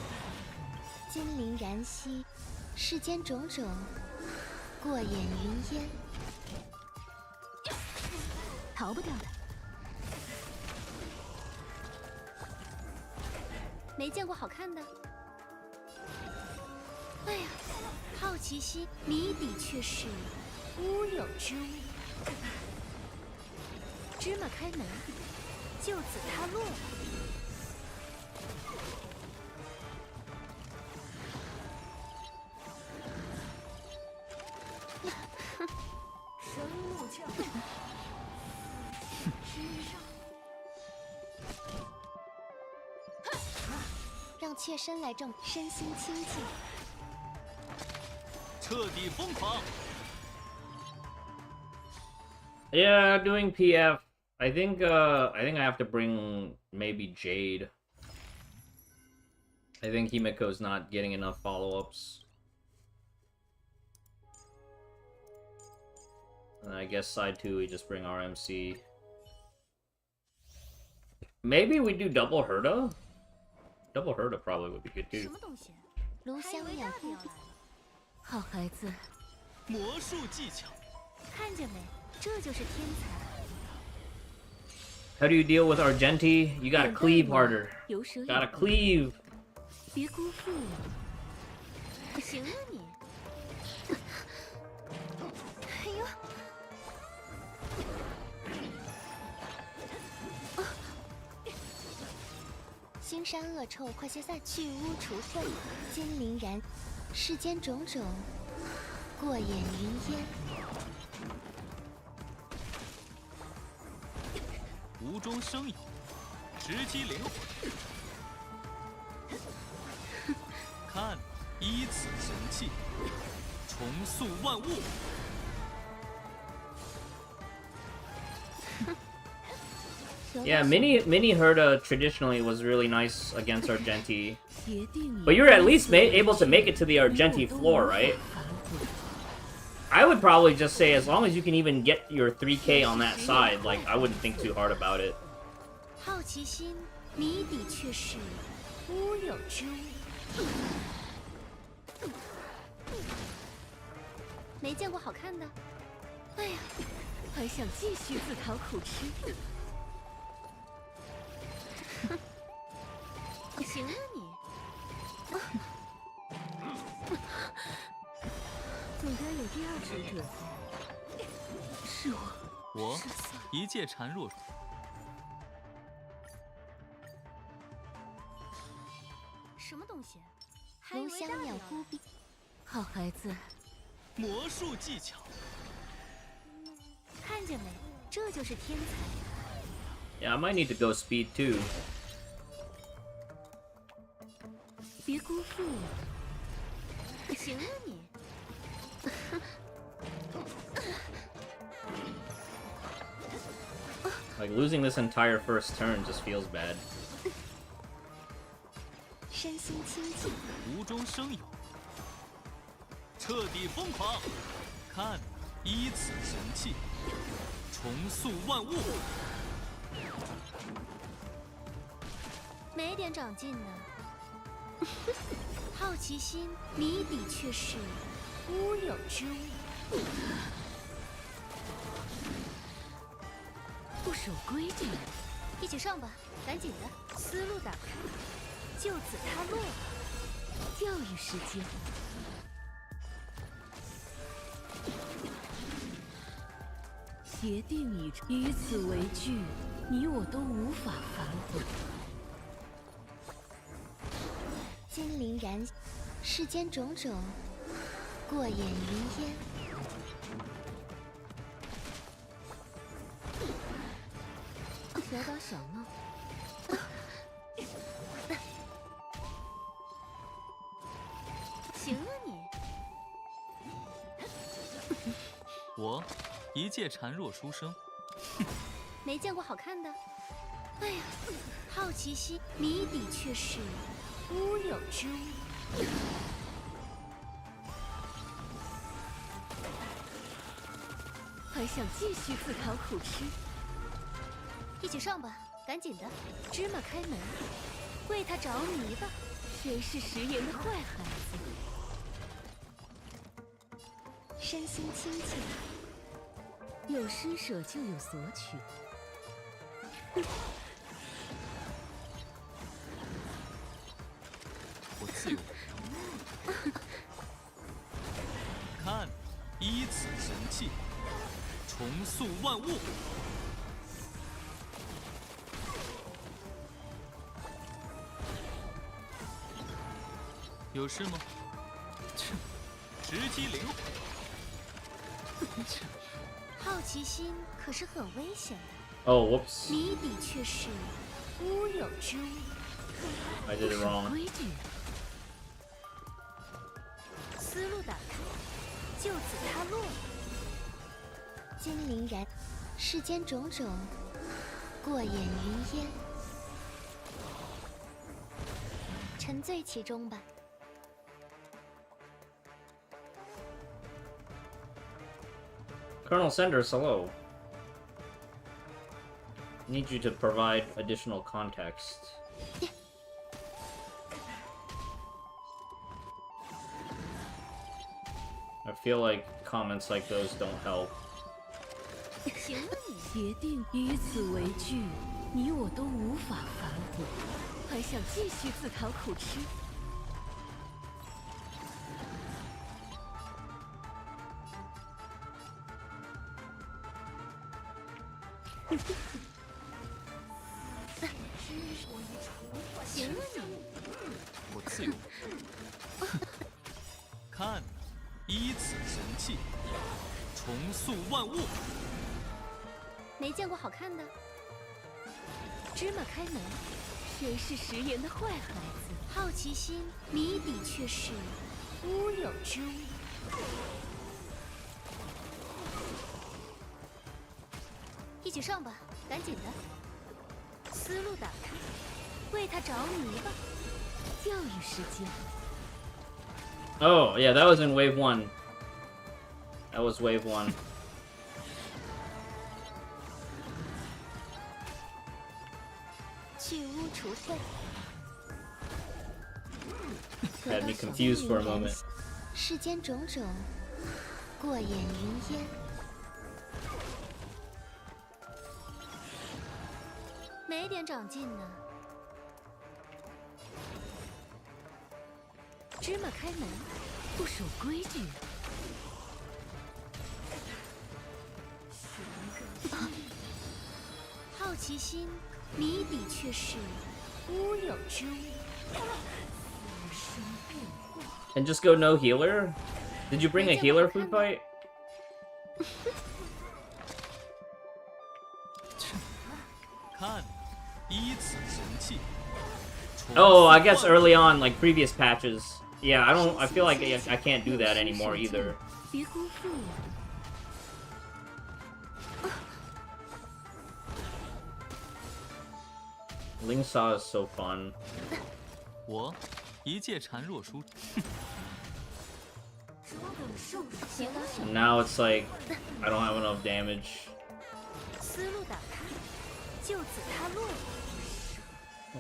金鳞燃息，世间种种，过眼云烟。逃不掉的。没见过好看的。哎呀！ 好奇心谜底却是乌有之物。芝麻开门，就此塌落。神木匠，让妾身来证身心清净。 彻底疯狂 Yeah, doing PF. I think I have to bring maybe Jade. I think Himiko's not getting enough follow-ups. And I guess side 2 we just bring RMC. Maybe we do double Herda? Double Herda probably would be good 什 too. 么东西？炉香养肤。 好孩子，魔术技巧。看见没？这就是天才。 How do you deal with Argenti? You gotta cleave harder. 有舌有 Gotta cleave. 别辜负我。行啊你！哎呦！腥膻恶臭，快些散！去污除秽，金鳞燃，世间种种，过眼云烟。无中生有，直击灵魂。看，依此行气，重塑万物。Yeah, mini Herda traditionally was really nice against Argenti. But you're at least able to make it to the Argenti floor, right? I would probably just say as long as you can even get your 3k on that side, like, I wouldn't think too hard about it. 好奇心，谜底却是乌有之物。没见过好看的？哎呀，还想继续自讨苦吃？行啊你！总该有第二使者才。是我。我一介孱弱术，什么东西？如香鸟孤冰。好孩子，魔术技巧。看见没？这就是天才。 Yeah, I might need to go speed too. 别辜负我。行啊你。Like losing this entire first turn just feels bad. 身心清净，无中生有，彻底疯狂！看，依此神器，重塑万物。没点长进呢。好奇心谜底却是乌有之物。不守规矩，一起上吧，赶紧的，思路打开，就此他落。钓鱼时间。协定以此为据，你我都无法反悔。金鳞燃，世间种种，过眼云烟。小打小闹。行啊你。我一介孱弱书生，没见过好看的。哎呀，好奇心谜底却是乌有之物。还想继续自讨苦吃？一起上吧，赶紧的，芝麻开门，为他着迷吧。谁是食言的坏孩子？身心清净，有施舍就有索取。我自由。看，依此神器，重塑万物。有事吗？切，直击灵魂。切，好奇心可是很危险的， Oh, whoops. 谜底却是乌有之物。 I did it wrong. 规矩。思路打开，就此他落。金鳞燃，世间种种，过眼云烟。沉醉其中吧。 Colonel Sanders, hello. Need you to provide additional context. I feel like comments like those don't help. 行啊你。协定以此为据，你我都无法反悔。还想继续自讨苦吃？行啊你。我自由。看，依此神器，重塑万物。没见过好看的。芝麻开门，谁是食言的坏孩子？好奇心谜底却是乌有之物。一起上吧，赶紧的，思路打开，为他着迷吧。钓鱼时间。 Oh, yeah, that was in wave 1. That was wave 1. 去污除秽。 Had me confused for a moment. 世间种种，过眼云烟。没点长进呢。芝麻开门，不守规矩。好奇心谜底却是乌有之物。And just go no healer? Did you bring a healer food fight? Oh, I guess early on, like previous patches. Yeah, I feel like I can't do that anymore either. Ling Saw is so fun. And now it's like, I don't have enough damage.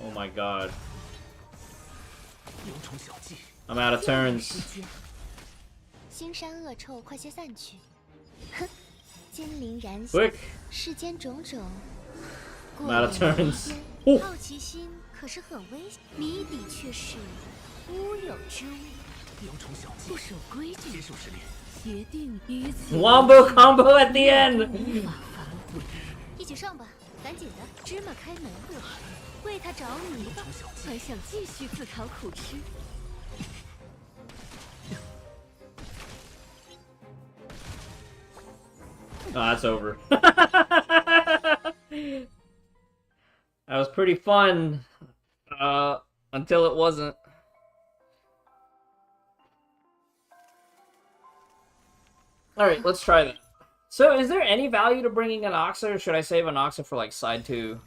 Oh my god. I'm out of turns. 腥膻恶臭，快些散去！哼，金鳞燃 Quick! 世间种种， I'm out of turns. 好奇心可是很危险，谜底却是乌有之物。不守规矩，接受实力，决定于此。Wombo combo at the end. 无法反悔。一起上吧，赶紧的！芝麻开门，为他找你吧。还想继续自讨苦吃？ Oh, that's over. That was pretty fun. Until it wasn't. Alright, let's try that. So, is there any value to bringing an Oxa, or should I save an Oxa for, like, side 2?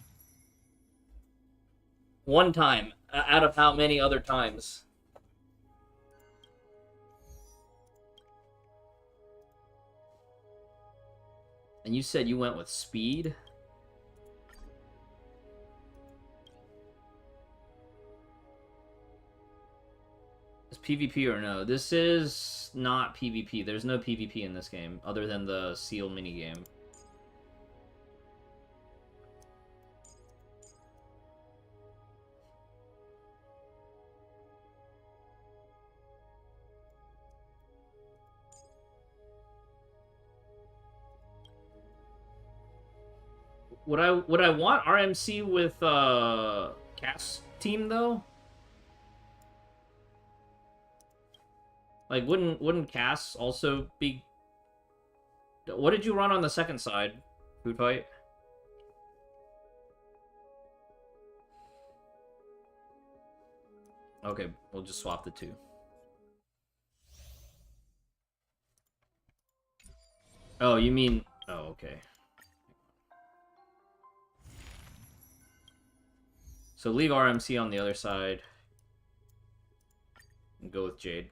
One time. Out of how many other times? And you said you went with speed? Is PvP or no? This is not PvP. There's no PvP in this game, other than the seal minigame. Would I want RMC with Cass team though? Like wouldn't Cass also be? What did you run on the second side, food fight? Okay, we'll just swap the two. Oh, you mean? Oh, okay. So leave RMC on the other side and go with Jade.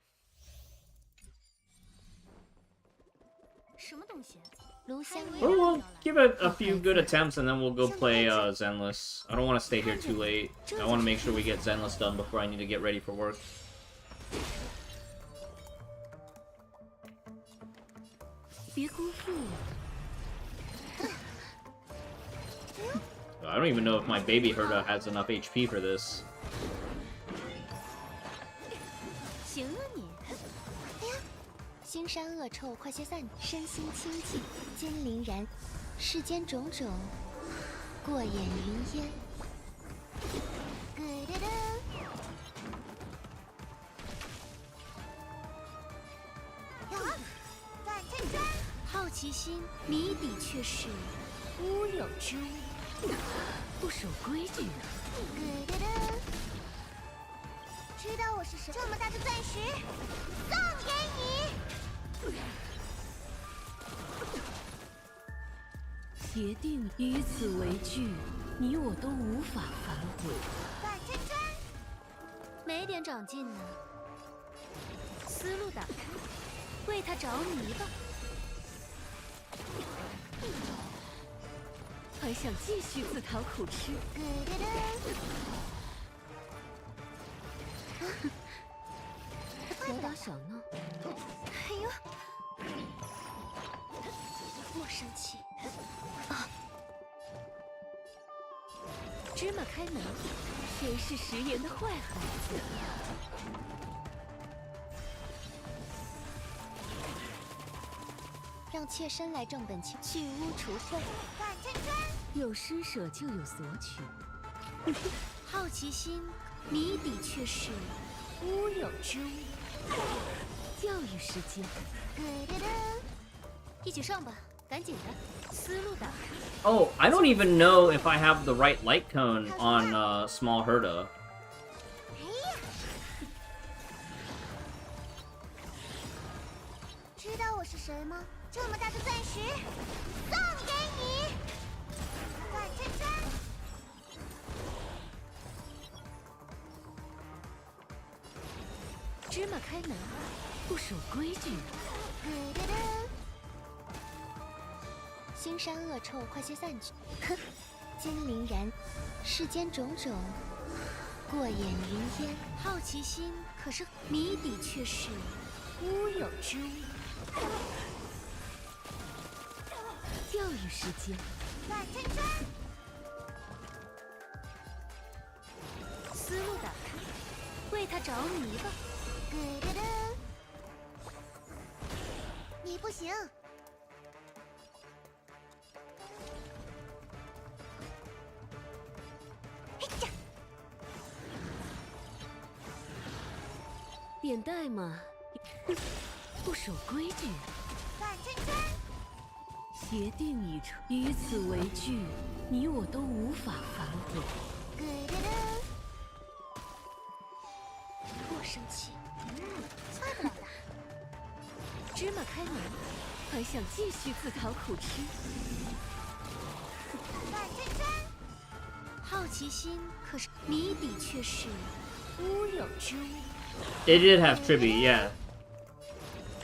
Or we'll give it a few good attempts and then we'll go play Zenless. I don't want to stay here too late. I want to make sure we get Zenless done before I need to get ready for work. I don't even know if my baby Herda has enough HP for this. 行啊你！哎呀，腥膻恶臭，快些散！身心清净，金鳞燃，世间种种，过眼云烟。咯噔噔。呀，反正专。好奇心，谜底却是乌有之物。 不守规矩呢。知道我是谁？这么大的钻石，送给你。决定以此为据，你我都无法反悔。反真真，没点长进呢。思路打开，为他着迷吧。 还想继续自讨苦吃？有点小闹。哎呦，莫生气。啊！芝麻开门，谁是食言的坏孩子？让妾身来正本清，去污除秽。反真真。 有施舍就有索取，好奇心，谜底却是乌有之物。教育时间，一起上吧，赶紧的，思路打开。 Oh, I don't even know if I have the right light cone on Small Herda. 知道我是谁吗？这么大的钻石，送给你！转圈圈。芝麻开门，不守规矩。腥膻恶臭，快些散去！哼，精灵燃，世间种种，过眼云烟。好奇心可是谜底却是乌有之物。教育时间，转圈圈。思路打开，为他着迷吧。你不行。点代码，不守规矩。转圈圈。协定已成，与此为据，你我都无法反悔。我生气，错不了的。芝麻开门，还想继续自讨苦吃？转圈圈。好奇心可是谜底却是乌有之物。 It did have Tribby, yeah.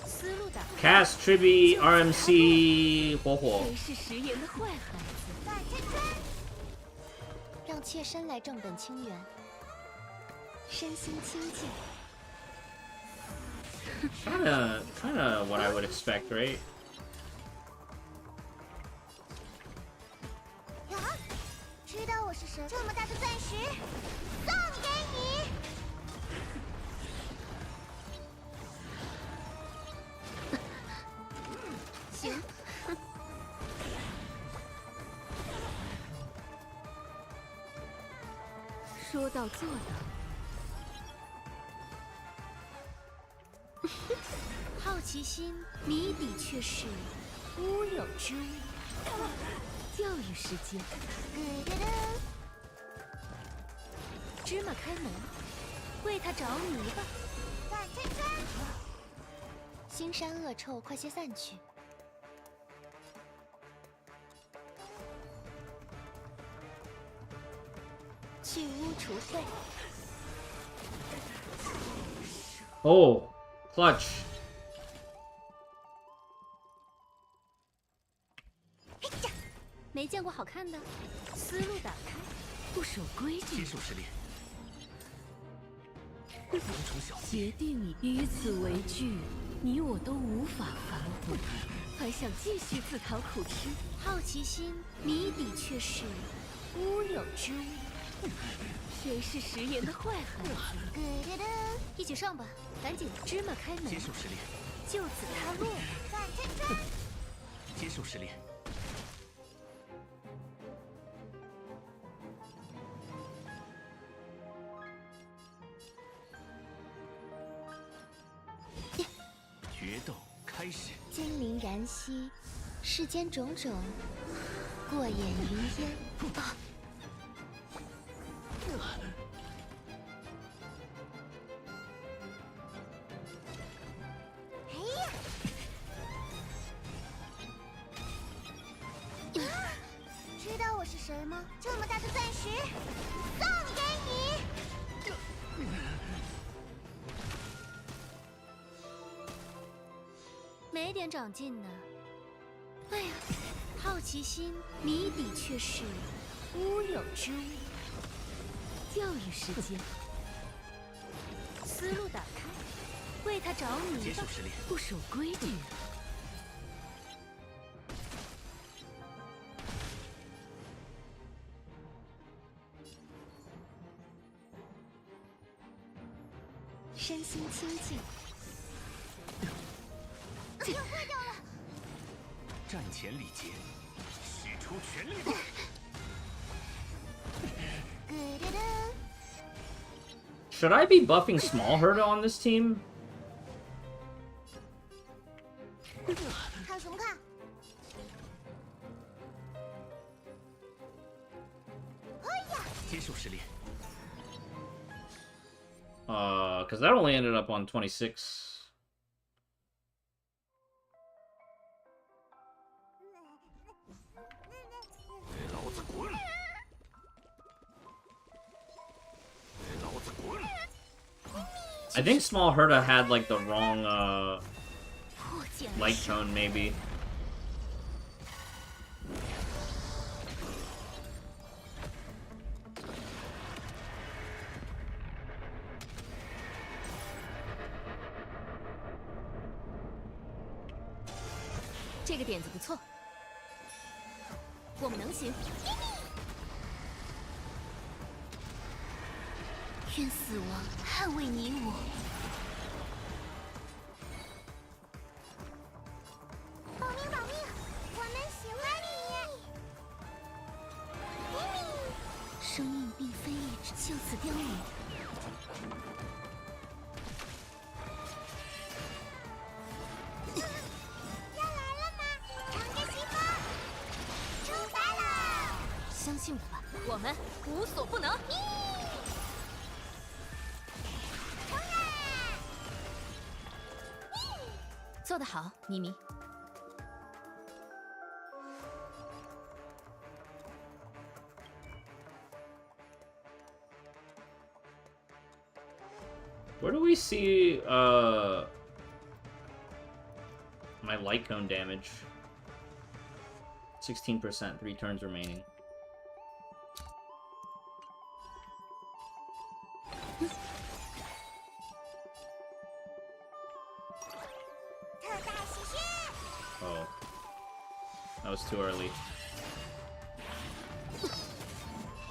思路打开， Cast Tribby, RMC, 火火。谁是食言的坏孩子？转圈圈。让妾身来正本清源，身心清净。Kinda what I would expect, right? 呀，知道我是谁？这么大的钻石，送给你！行，说到做到。好奇心谜底却是乌有之物。教育时间，芝麻开门，为他着迷吧。转圈圈。腥膻恶臭，快些散去！去污除秽。 Oh, clutch. 没见过好看的，思路打开，不守规矩。接受试炼。蛹虫小协定已于此为据，你我都无法反悔。还想继续自讨苦吃？好奇心谜底却是乌有之物。谁是食言的坏孩子？一起上吧，赶紧！芝麻开门，接受试炼。就此他落。转圈圈。接受试炼。决斗开始。精灵燃息，世间种种，过眼云烟。啊！哎呀！知道我是谁吗？这么大的钻石，送给你！没点长进呢。哎呀，好奇心谜底却是乌有之物。教育时间，思路打开，为他着迷吧。接受试炼。不守规矩。身心清净。又坏掉了！战前礼节，使出全力吧！ Should I be buffing small Herta on this team? 看什么看？ 接受实练。 Because that only ended up on 26. 给老子滚！给老子滚！ I think small Herta had like the wrong 破茧而 light 生。 tone, maybe. 这个点子不错，我们能行。愿死亡捍卫你我。保命保命，我们喜欢你。生命并非一直就此凋零。要来了吗？乘着西风，出发了！相信我吧，我们无所不能。冲啊！做得好，妮妮。 Where do we see my light cone damage? 16%, 3 turns remaining. Oh. That was too early.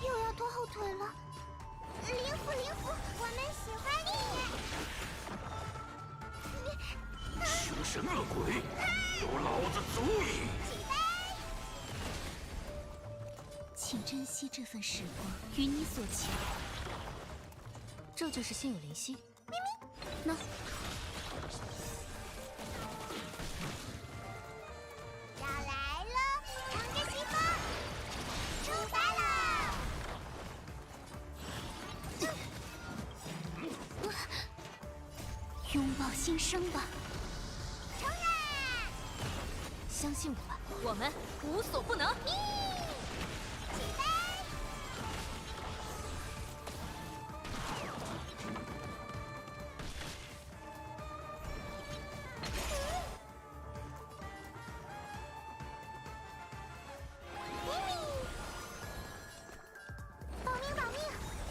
又要拖后腿了。灵符灵符，我们喜欢你。凶神恶鬼，有老子足矣！请珍惜这份时光，与你所求。这就是心有灵犀。那要来了，乘着西风，出发了！拥抱新生吧，冲啊！相信我吧，我们无所不能。起飞！保命保命，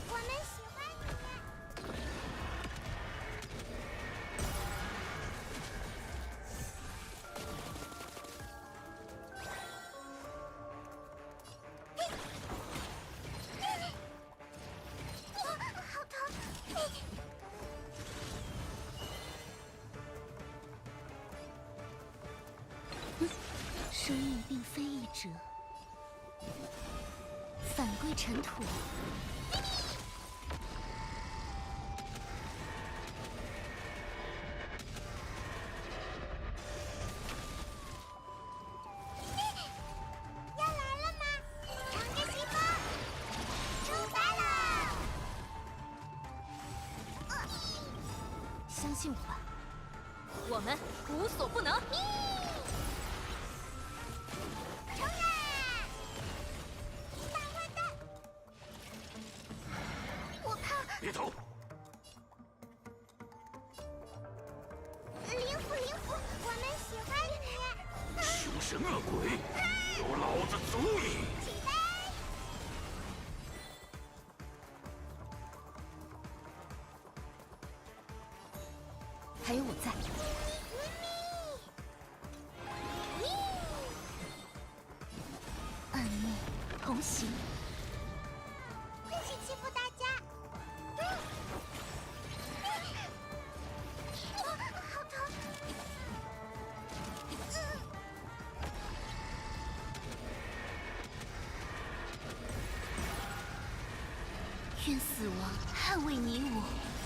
我们喜欢你。好疼！生命并非一折，返归尘土。要来了吗？乘着西风，出发了！相信我吧，我们无所不能。冲啊！大坏蛋！我怕别走！灵符灵符，我们喜欢你。凶神恶鬼，有老子足矣！起飞！还有我在。暗幕同行，不许欺负大家！好疼！愿死亡捍卫你我。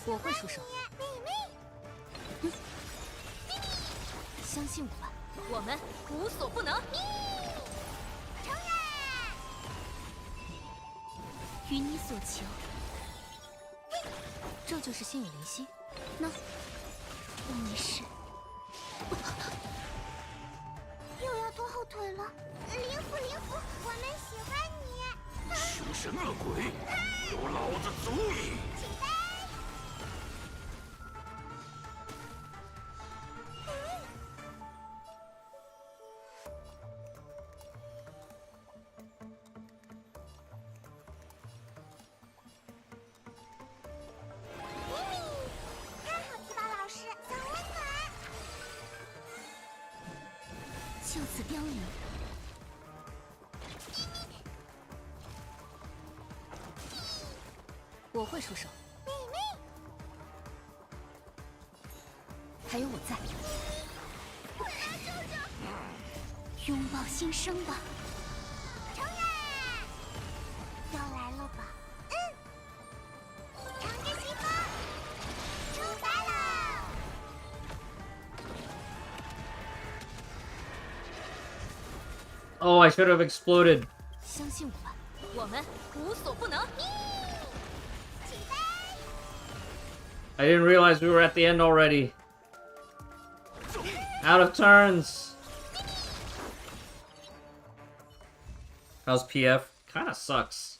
我会出手。妹妹，相信我吧，我们无所不能。冲呀！于你所求，这就是心有灵犀。那我没事。又要拖后腿了。灵符，灵符，我们喜欢你。凶神恶鬼，有老子足矣！起飞！咪咪，太好，提拔老师，小温暖。就此凋零。我会出手。妹妹，还有我在。我来救救！拥抱新生吧。冲呀！要来了吧？乘着西风，出发了！Oh, I should have exploded. 相信我吧，我们无所不能。起飞！ I didn't realize we were at the end already. Out of turns. How's PF? Kinda sucks.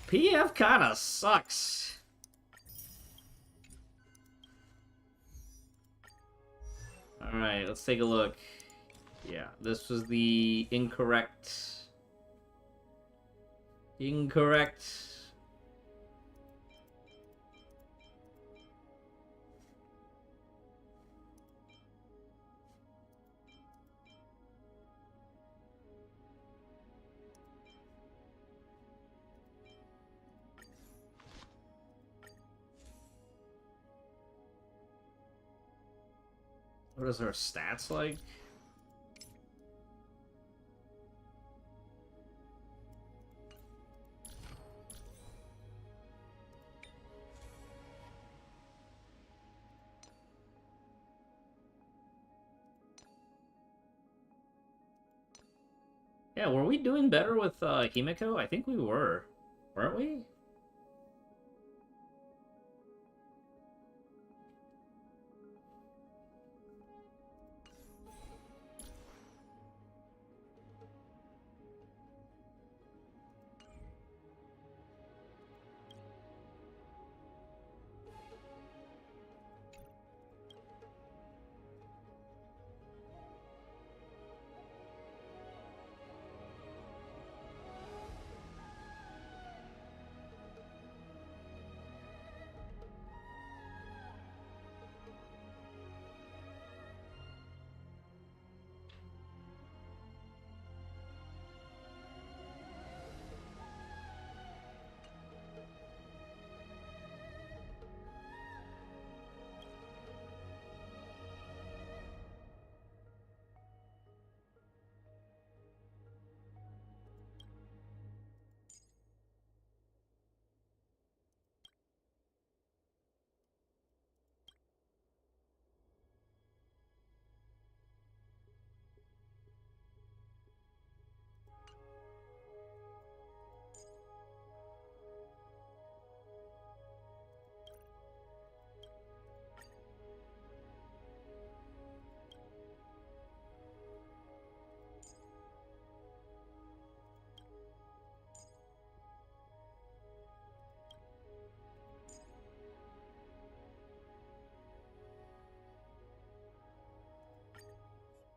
PF kinda sucks. Alright, let's take a look. Yeah, this was the incorrect. What is her stats like? Yeah, were we doing better with Himiko? I think we were. Weren't we?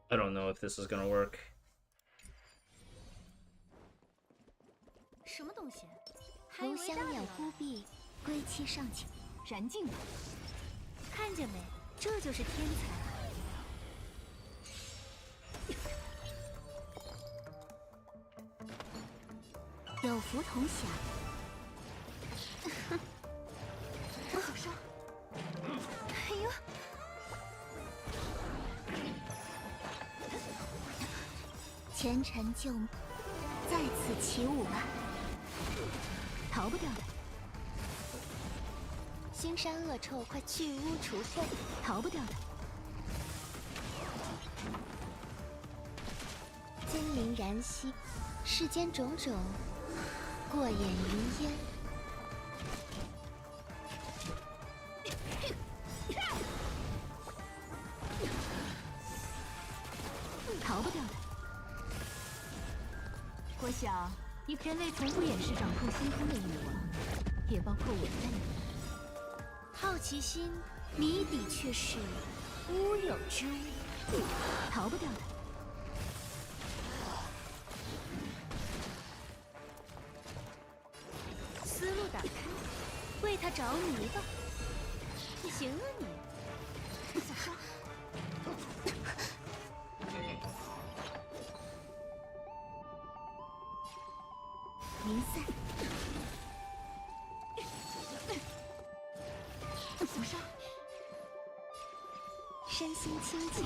I don't know if this is gonna work. 什么东西？侯香鸟孤臂，归期尚浅。燃尽吧！看见没？这就是天才。有福同享。不好说。哎呦！前尘旧梦，在此起舞吧。逃不掉的，腥膻恶臭，快去污除秽！逃不掉的，金鳞燃兮，世间种种，过眼云烟。逃不掉的。我想，人类从不掩饰掌控星空的欲望，也包括我在内。好奇心，谜底却是乌有之物。逃不掉的。思路打开，为他着迷吧。行啊你，小沙。明散，怎么杀？身心清净。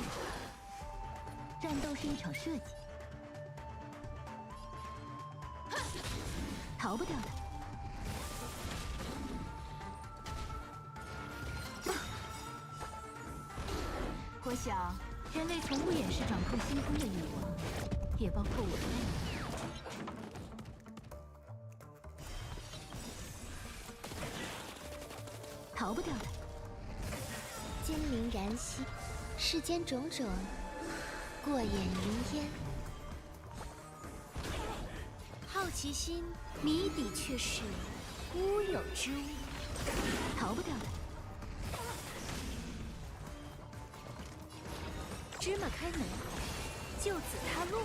战斗是一场设计，逃不掉的。我想，人类从不掩饰掌控星空的欲望，也包括我在内。逃不掉的。金鳞燃兮，世间种种，过眼云烟。好奇心，谜底却是乌有之物。逃不掉的。芝麻开门，就此他落。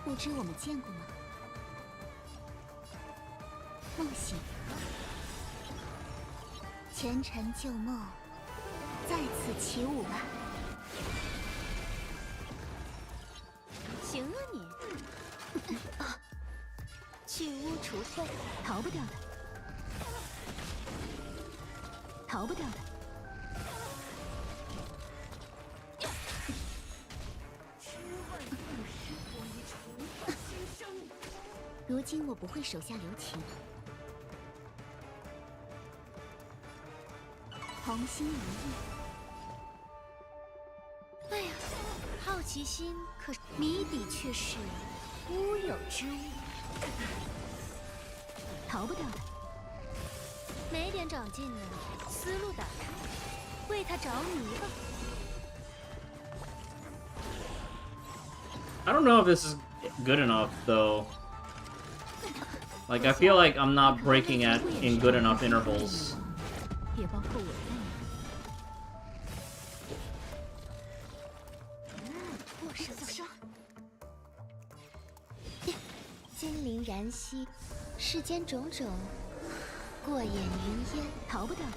不知我们见过吗？梦醒，前尘旧梦，在此起舞吧。行啊你，去污除秽。逃不掉的。逃不掉的。如今我不会手下留情。红心如意。哎呀，好奇心，可是谜底却是乌有之物。逃不掉的。没点长进呢，思路打开，为他着迷吧。I don't know if this is good enough though. Like I feel like I'm not breaking at in good enough intervals. 也包括我在内。过手小沙，金鳞燃兮，世间种种，过眼云烟。逃不掉的。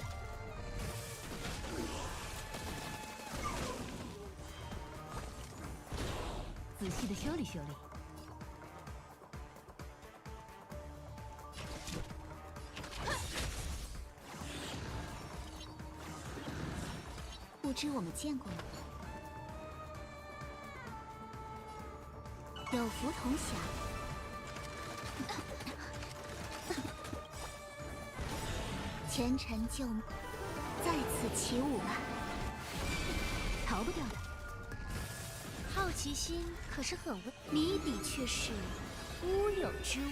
仔细的修理修理。不知我们见过吗？有福同享。前尘旧梦，在此起舞吧。逃不掉的。好奇心可是很温，谜底却是乌有之物。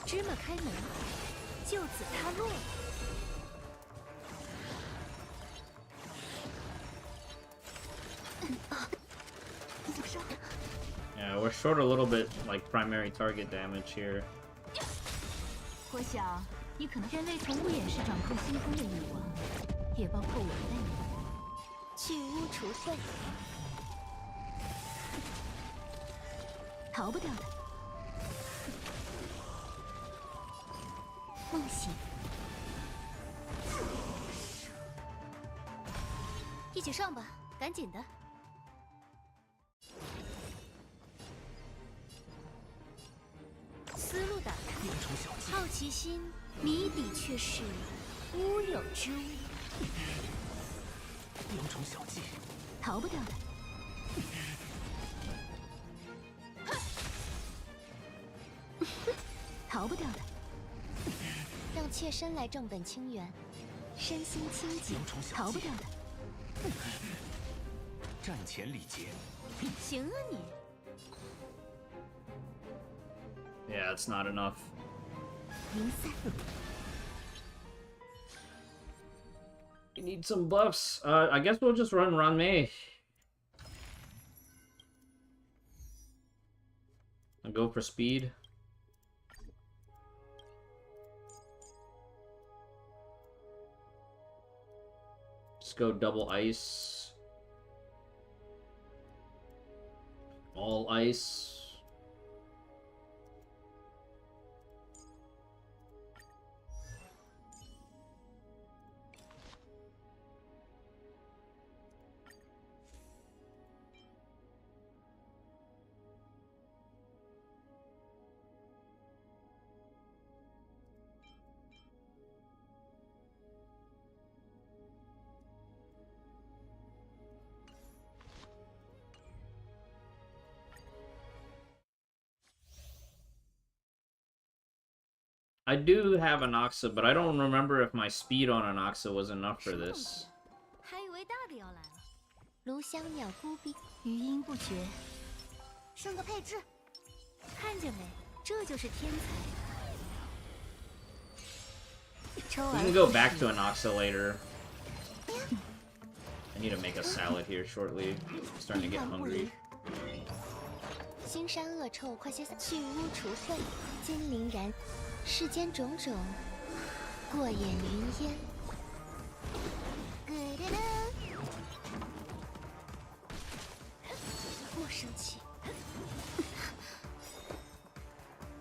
芝麻开门，就此他落。Yeah, we're short a little bit like primary target damage here. 我想，你可能人类从不掩饰掌控星空的欲望，也包括我在内。去污除秽。逃不掉的。梦醒，一起上吧，赶紧的。思路打开，好奇心，谜底却是乌有之物。有种小计。逃不掉的。逃不掉的。让妾身来正本清源，身心清净，逃不掉的。战前礼节。行啊你。 Yeah, it's not enough. 零散。 You need some buffs. I guess we'll just run Ranmei. And go for speed. Just go double ice. All ice. I do have Anoxa, but I don't remember if my speed on Anoxa was enough for this. 还以为大的要来了。炉香鸟孤逼，余音不绝，升个配置。看见没？这就是天才。抽 We 而 can go 复 back 始 to Anoxa later. I need to make a salad here shortly. I'm starting to get hungry. 腥膻恶臭，快些去污除秽，金陵燃，世间种种，过眼云烟。莫生气。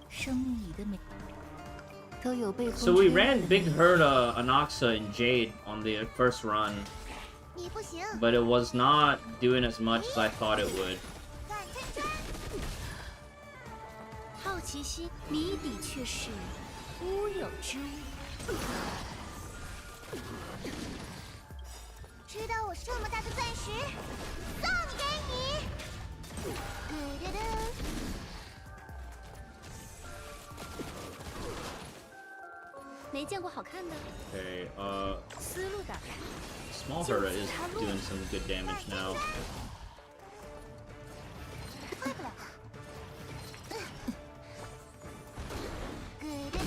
生命里的美，都有被风 So we 吹 ran Big Herda, Anoxa, and Jade on the first run, 你不行， but it was not doing as much as I thought it would. 敢真真。好奇心，谜底却是乌有之物。知道我是这么大的钻石，送给你。嘟嘟嘟。没见过好看的。 Okay, 思路打开。 Small Herda is doing some good damage now. 快不了。嘟嘟嘟。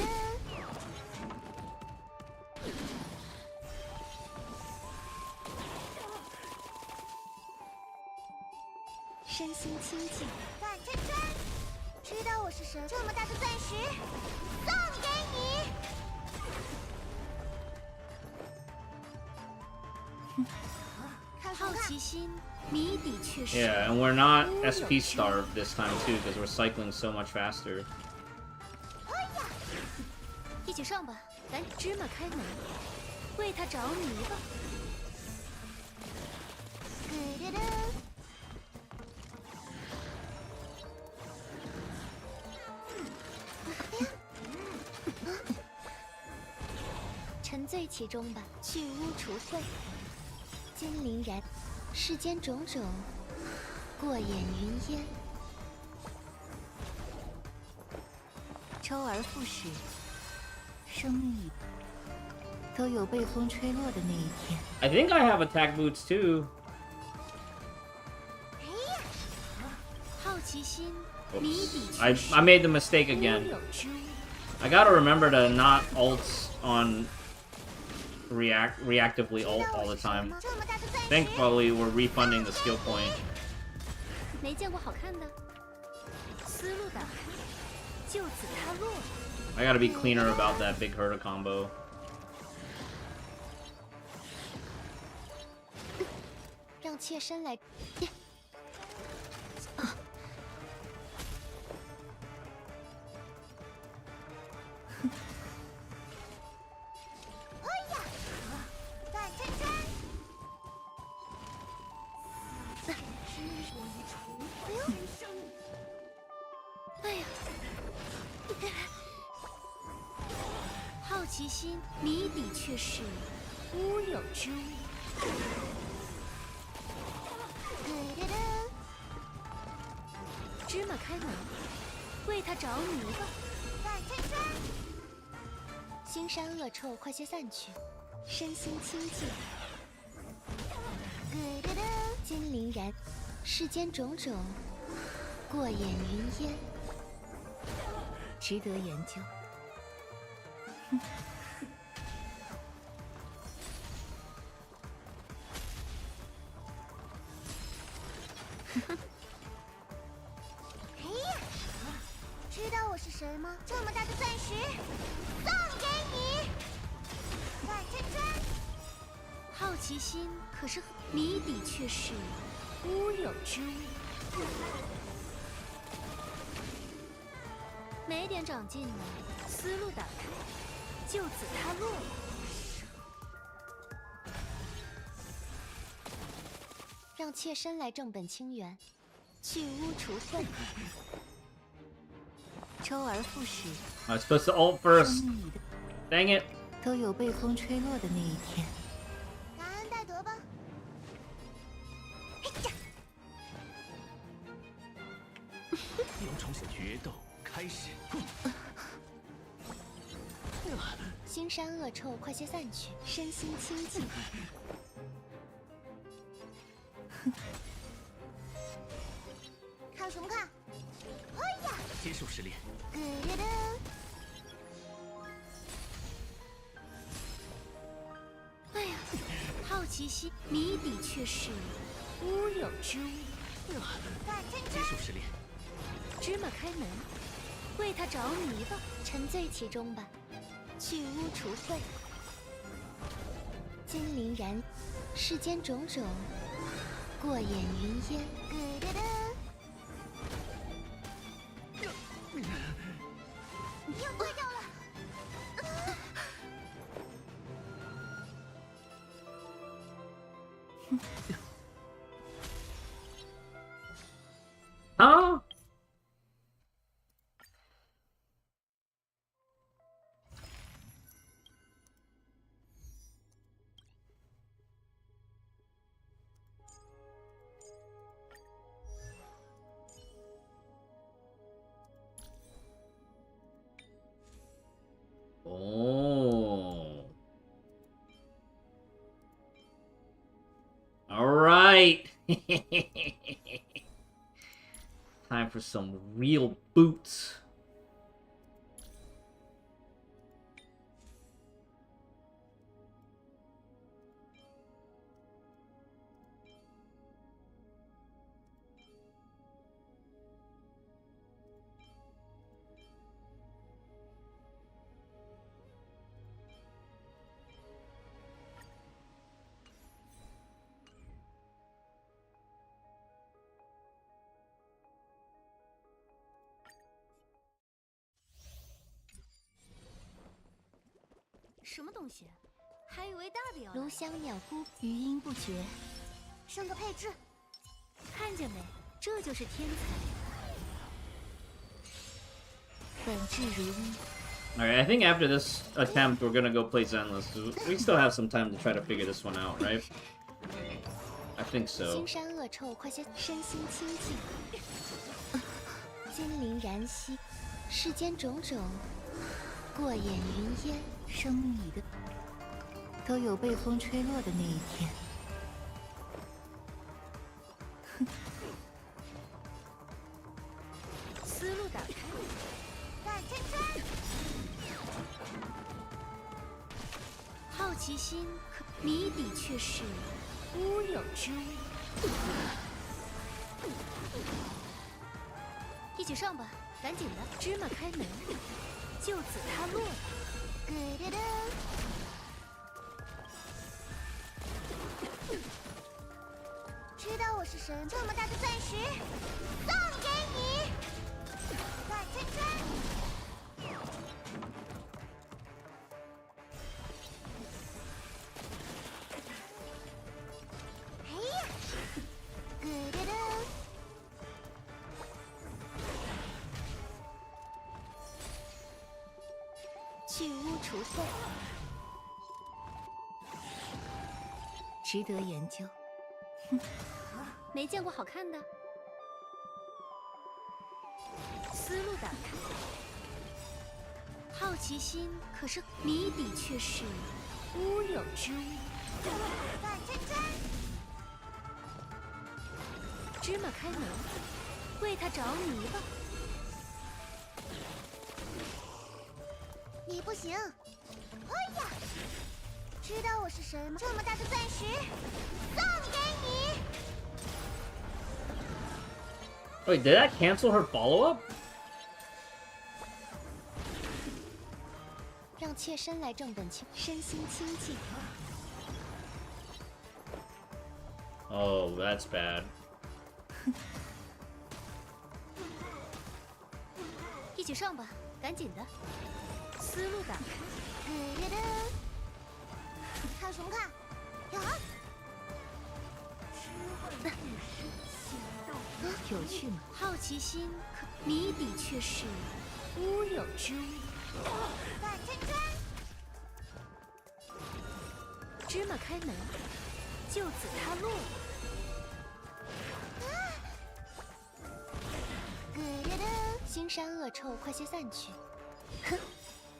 身心清净，敢真真。知道我是谁？这么大的钻石，送给你。好奇心，谜底却是 Yeah, and we're not SP starved this time too, because we're cycling so much faster. 一起上吧，赶紧芝麻开门，为他着迷吧。嘟嘟嘟。沉醉其中吧，去污除秽，金陵燃，世间种种，过眼云烟。周而复始，生命里都有被风吹落的那一天。 I think I have attack boots too. 好奇心， Oops. 谜底 I 却是 made the mistake 乌 again. 有之物。 I gotta remember to not ult on reactively ult all the time. 这么大的钻石， Thankfully, we're refunding the skill point. 没见过好看的，思路打开，就此踏落。 I gotta be cleaner about that Big Herda combo. 让妾身来。哎呀，敢真真。哎呀，好奇心，谜底却是乌有之物。嘟嘟嘟。芝麻开门，为他着迷吧。转圈圈，腥膻恶臭快些散去，身心清净。咕嘟嘟，金陵然，世间种种，过眼云烟，值得研究。哎呀，知道我是谁吗？这么大的钻石，送给你！转圈圈，好奇心可是谜底，却是乌有之物。没点长进呢，思路打开，就此塌落了。让妾身来正本清源，去污除秽。周而复始， I was supposed to ult first. 生命里的 Dang it. 都有被风吹落的那一天。感恩戴德吧。嘿呀，两场决斗开始。腥膻恶臭快些散去，身心清净。看什么看？哎呀，接受试炼。咕嘟嘟，哎呀，好奇心谜底，却是乌有之物。转圈接圈，受试炼。芝麻开门，为他着迷吧。沉醉其中吧，去污除秽。金陵然，世间种种，过眼云烟。咕嘟嘟，又对掉了。Huh? Oh. All right. Time for some real boots. “什么东西？还以为大的要来。炉香鸟菇，余音不绝，升个配置。看见没？这就是天才。本质如一。 Alright, I think after this attempt, we're gonna go play Zenless. We still have some time to try to figure this one out, right? I think so. 腥膻恶臭快些，身心清净。金陵然兮，世间种种，过眼云烟。生命里的都有被风吹落的那一天。思路打开，转圈圈，好奇心可谜底，却是乌有之物。一起上吧，赶紧的！芝麻开门，就此塌落了。 咕嘟嘟，知道我是谁？这么大的钻石，送给你！转圈圈，哎呀，咕嘟嘟，去污除秽。 值得研究。 没见过好看的。思路打开，好奇心可是谜底却是乌有之物。转圈圈，芝麻开门，为他着迷吧。你不行！哎呀，知道我是谁吗？这么大的钻石，送给你！ Wait, did that cancel her follow-up? 让妾身来正本清，身心清净。 Oh, that's bad. 一起上吧，赶紧的。思路打开，看什么看？呀！有趣吗？好奇心可谜底却是乌有之物。转圈圈，芝麻开门，就此他路。腥膻恶臭，快些散去！哼，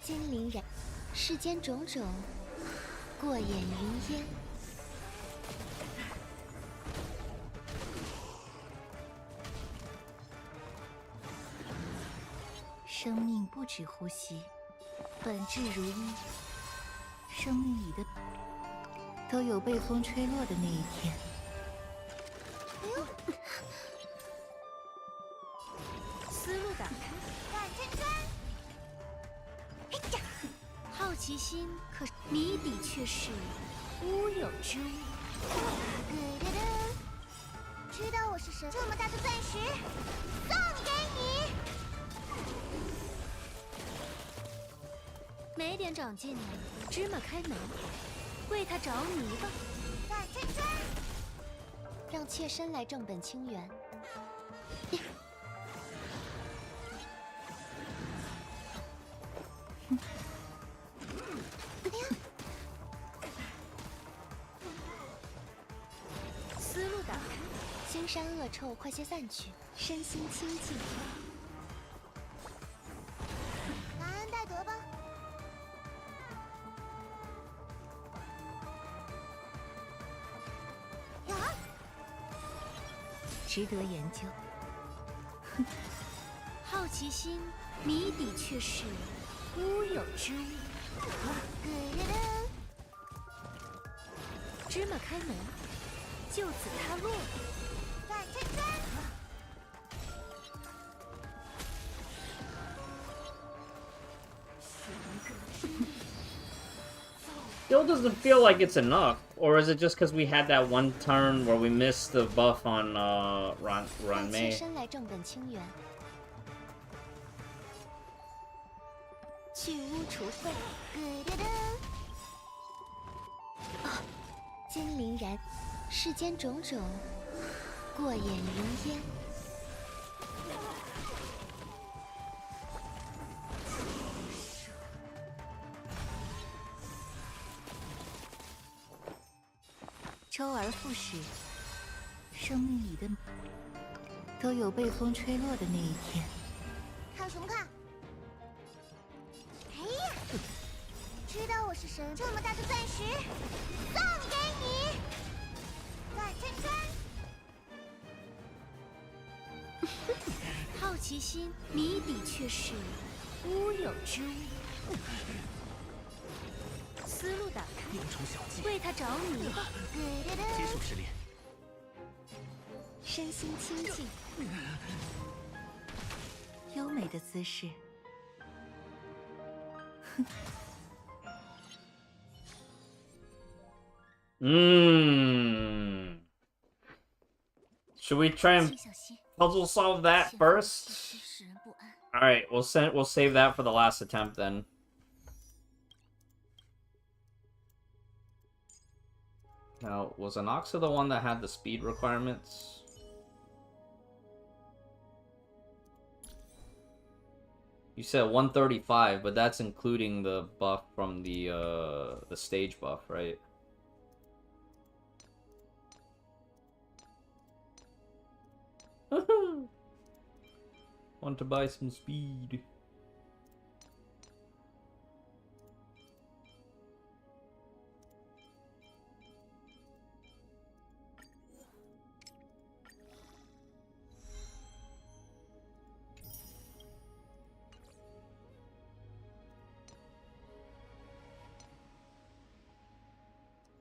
金鳞染，世间种种，过眼云烟。生命不止呼吸，本质如一。生命里的都有被风吹落的那一天。思路打开，转圈圈，哎呀！好奇心可谜底却是乌有之物。知道我是谁？这么大的钻石，送给你！没点长进呢。芝麻开门，为他着迷吧。转圈圈，让妾身来正本清源。思路打开，腥膻恶臭，快些散去，身心清净。感恩戴德吧。呀！值得研究。好奇心，谜底却是乌有之物。芝麻开门，就此他路。转圈圈， Still doesn't feel like it's enough. Or is it just because we had that one turn where we missed the buff on Ran 让妾 Mei? 身来正本清源，去污除秽。啊，金鳞燃，世间种种，过眼云烟。周而复始，生命里的都有被风吹落的那一天。看什么看？哎呀！知道我是谁？这么大的钻石，送给你！转圈圈，好奇心，谜底却是乌有之物。思路打开，应酬小技，为他着迷吧。结束失恋。身心清净，优美的姿势。Should we try and 小心， puzzle solve that first? 使人不安。 All right, we'll save that for the last attempt then. Now, was Anoxa the one that had the speed requirements? You said 135, but that's including the buff from the stage buff, right? Want to buy some speed.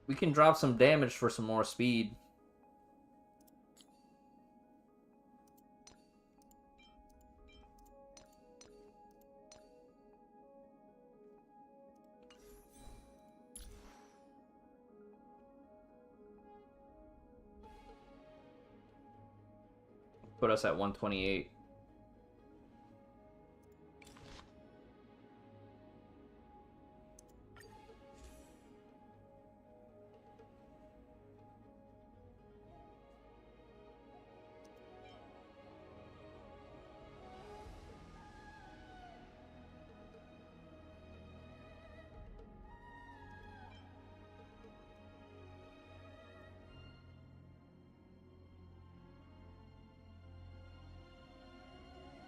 We can drop some damage for some more speed. Put us at 128.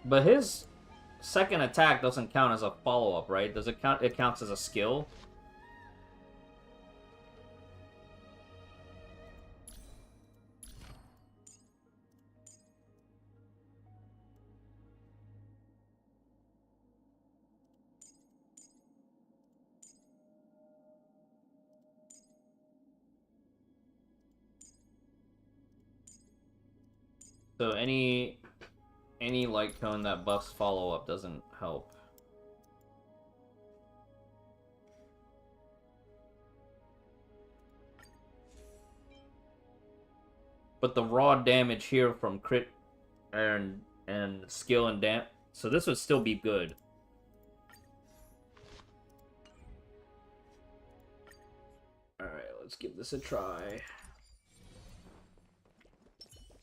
But his second attack doesn't count as a follow-up, right? Does it count? It counts as a skill? So any light cone that buffs follow-up doesn't help. But the raw damage here from crit and skill and so this would still be good. Alright, let's give this a try.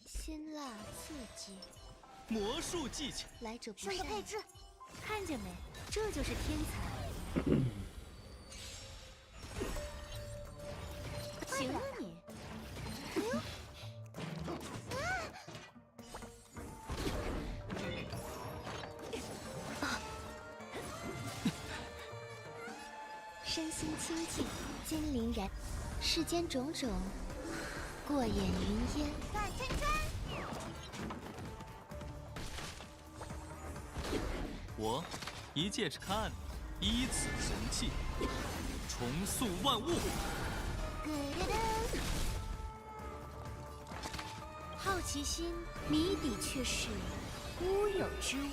辛辣刺激，魔术技巧，来者不升个善。配置，看见没？这就是天才。行啊你！身心清净，金鳞然，世间种种，过眼云烟。转圈圈，我一介看，依此神器，重塑万物。好奇心，谜底却是乌有之物。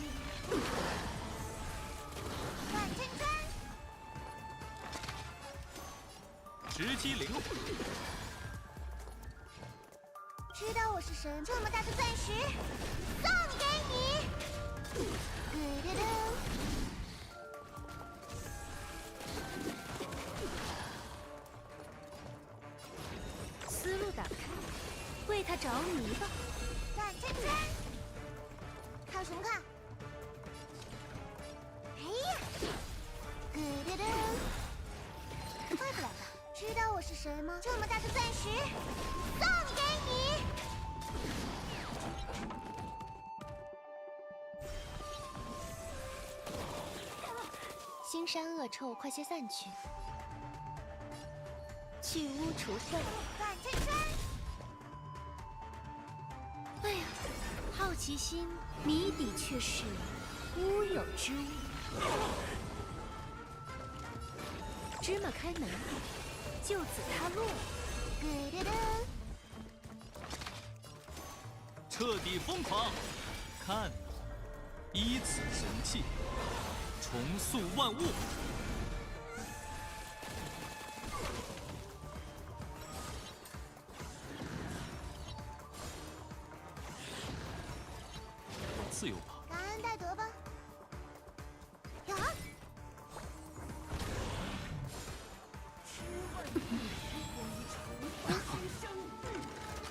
转圈圈，直击灵魂，知道我是谁吗？这么大的钻石，送给你。思路打开，为他着迷吧。转圈圈，看什么看？哎呀，快不了吧？知道我是谁吗？这么大的钻石，送给你。腥膻恶臭，快些散去。去污除秽。转圈圈，哎呀，好奇心，谜底却是乌有之物。芝麻开门，就此他落。彻底疯狂！看，依此神器，重塑万物。自由吧。感恩戴德吧。呀！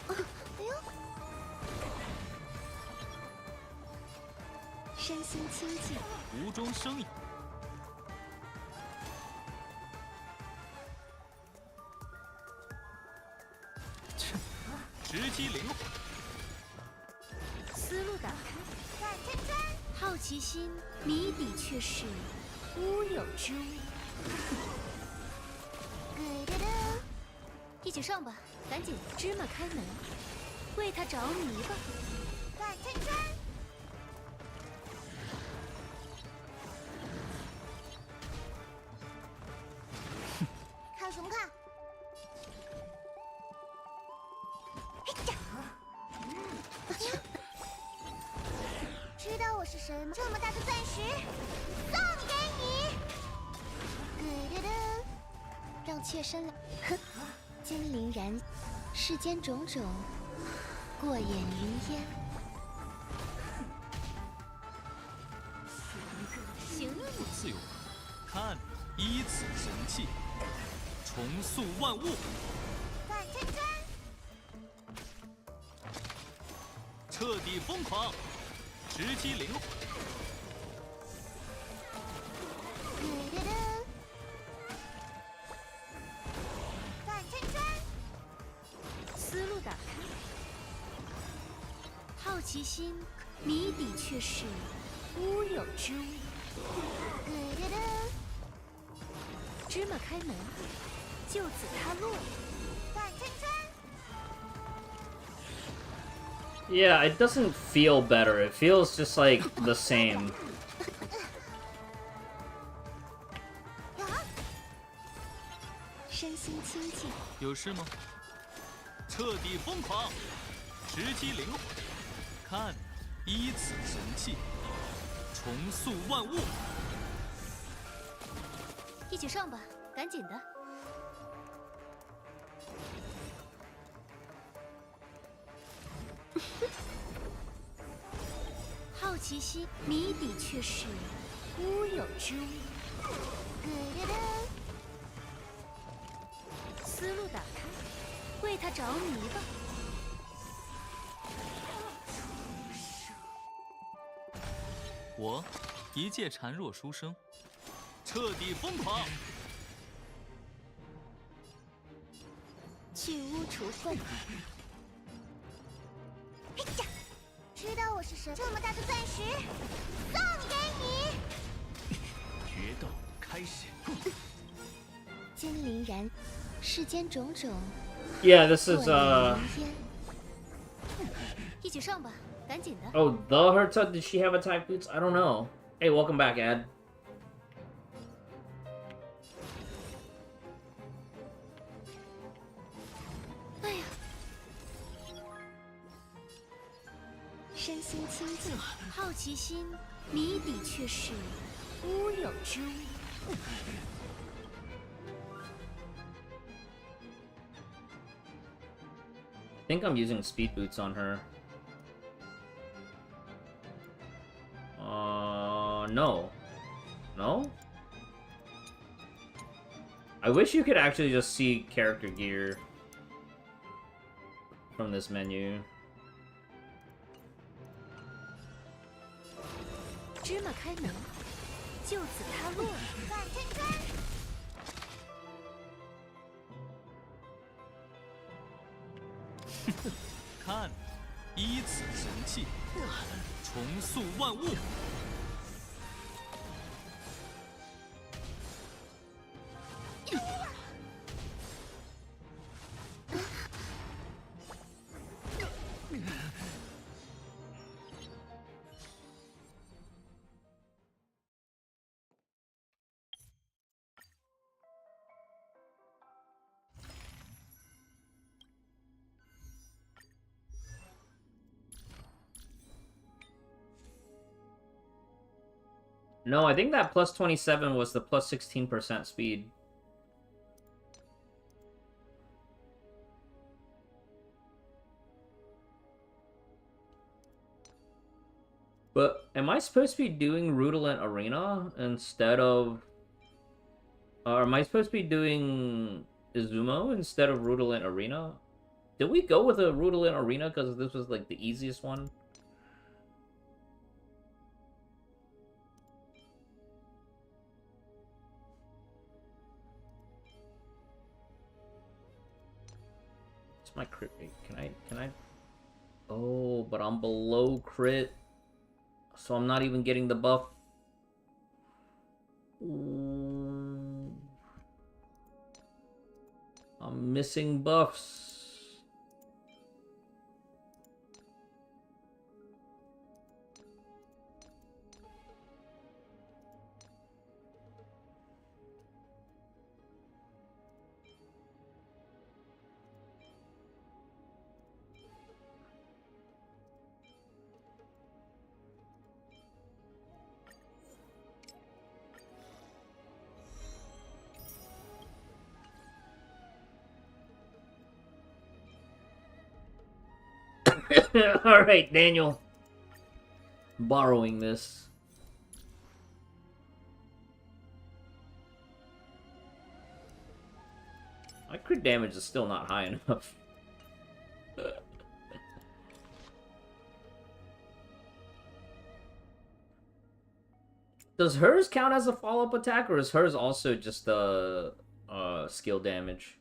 哎呦！身心清净，无中生有。直击灵魂，思路打开。转圈圈，好奇心谜底却是乌有之物。一起上吧，赶紧！芝麻开门，为他着迷吧。转圈圈，看什么看？知道我是谁吗？这么大的钻石，送给你。让妾身来。哼，金陵燃，世间种种，过眼云烟。行了你，自由，看依此神器，重塑万物。转圈圈，彻底疯狂，直击灵魂。转圈圈，思路打开。好奇心谜底却是乌有之物。芝麻开门，就此他落。转圈圈， Yeah, it doesn't feel better. It feels just like the same. 身心清净。有事吗？彻底疯狂，直击灵魂。看依此神器，重塑万物。一起上吧，赶紧的。好奇心谜底却是乌有之物。思路打开，为他着迷吧。我一介孱弱书生，彻底疯狂。去污除秽。嘿呀，知道我是谁？这么大的钻石，送给你。决斗开始。金陵燃，世间种种， Yeah, this is 过眼云烟。一起上吧，赶紧的。 Oh, the Herta, did she have attack boots? I don't know. Hey, welcome back, Ad. 哎呀，身心清净。好奇心谜底却是乌有之物。I think I'm using speed boots on her. No. No? I wish you could actually just see character gear from this menu. 芝麻开门，就此他落。转圈圈，看依此神器，重塑万物。No, I think that plus 27 was the plus 16% speed. But am I supposed to be doing Rudolent Arena instead of... Or am I supposed to be doing Izumo instead of Rudolent Arena? Did we go with a Rudolent Arena because this was like the easiest one? What's my crit rate? Can I... Oh, but I'm below crit. So I'm not even getting the buff. Ooh. I'm missing buffs. Alright, Daniel. Borrowing this. My crit damage is still not high enough. Does hers count as a follow-up attack, or is hers also just skill damage?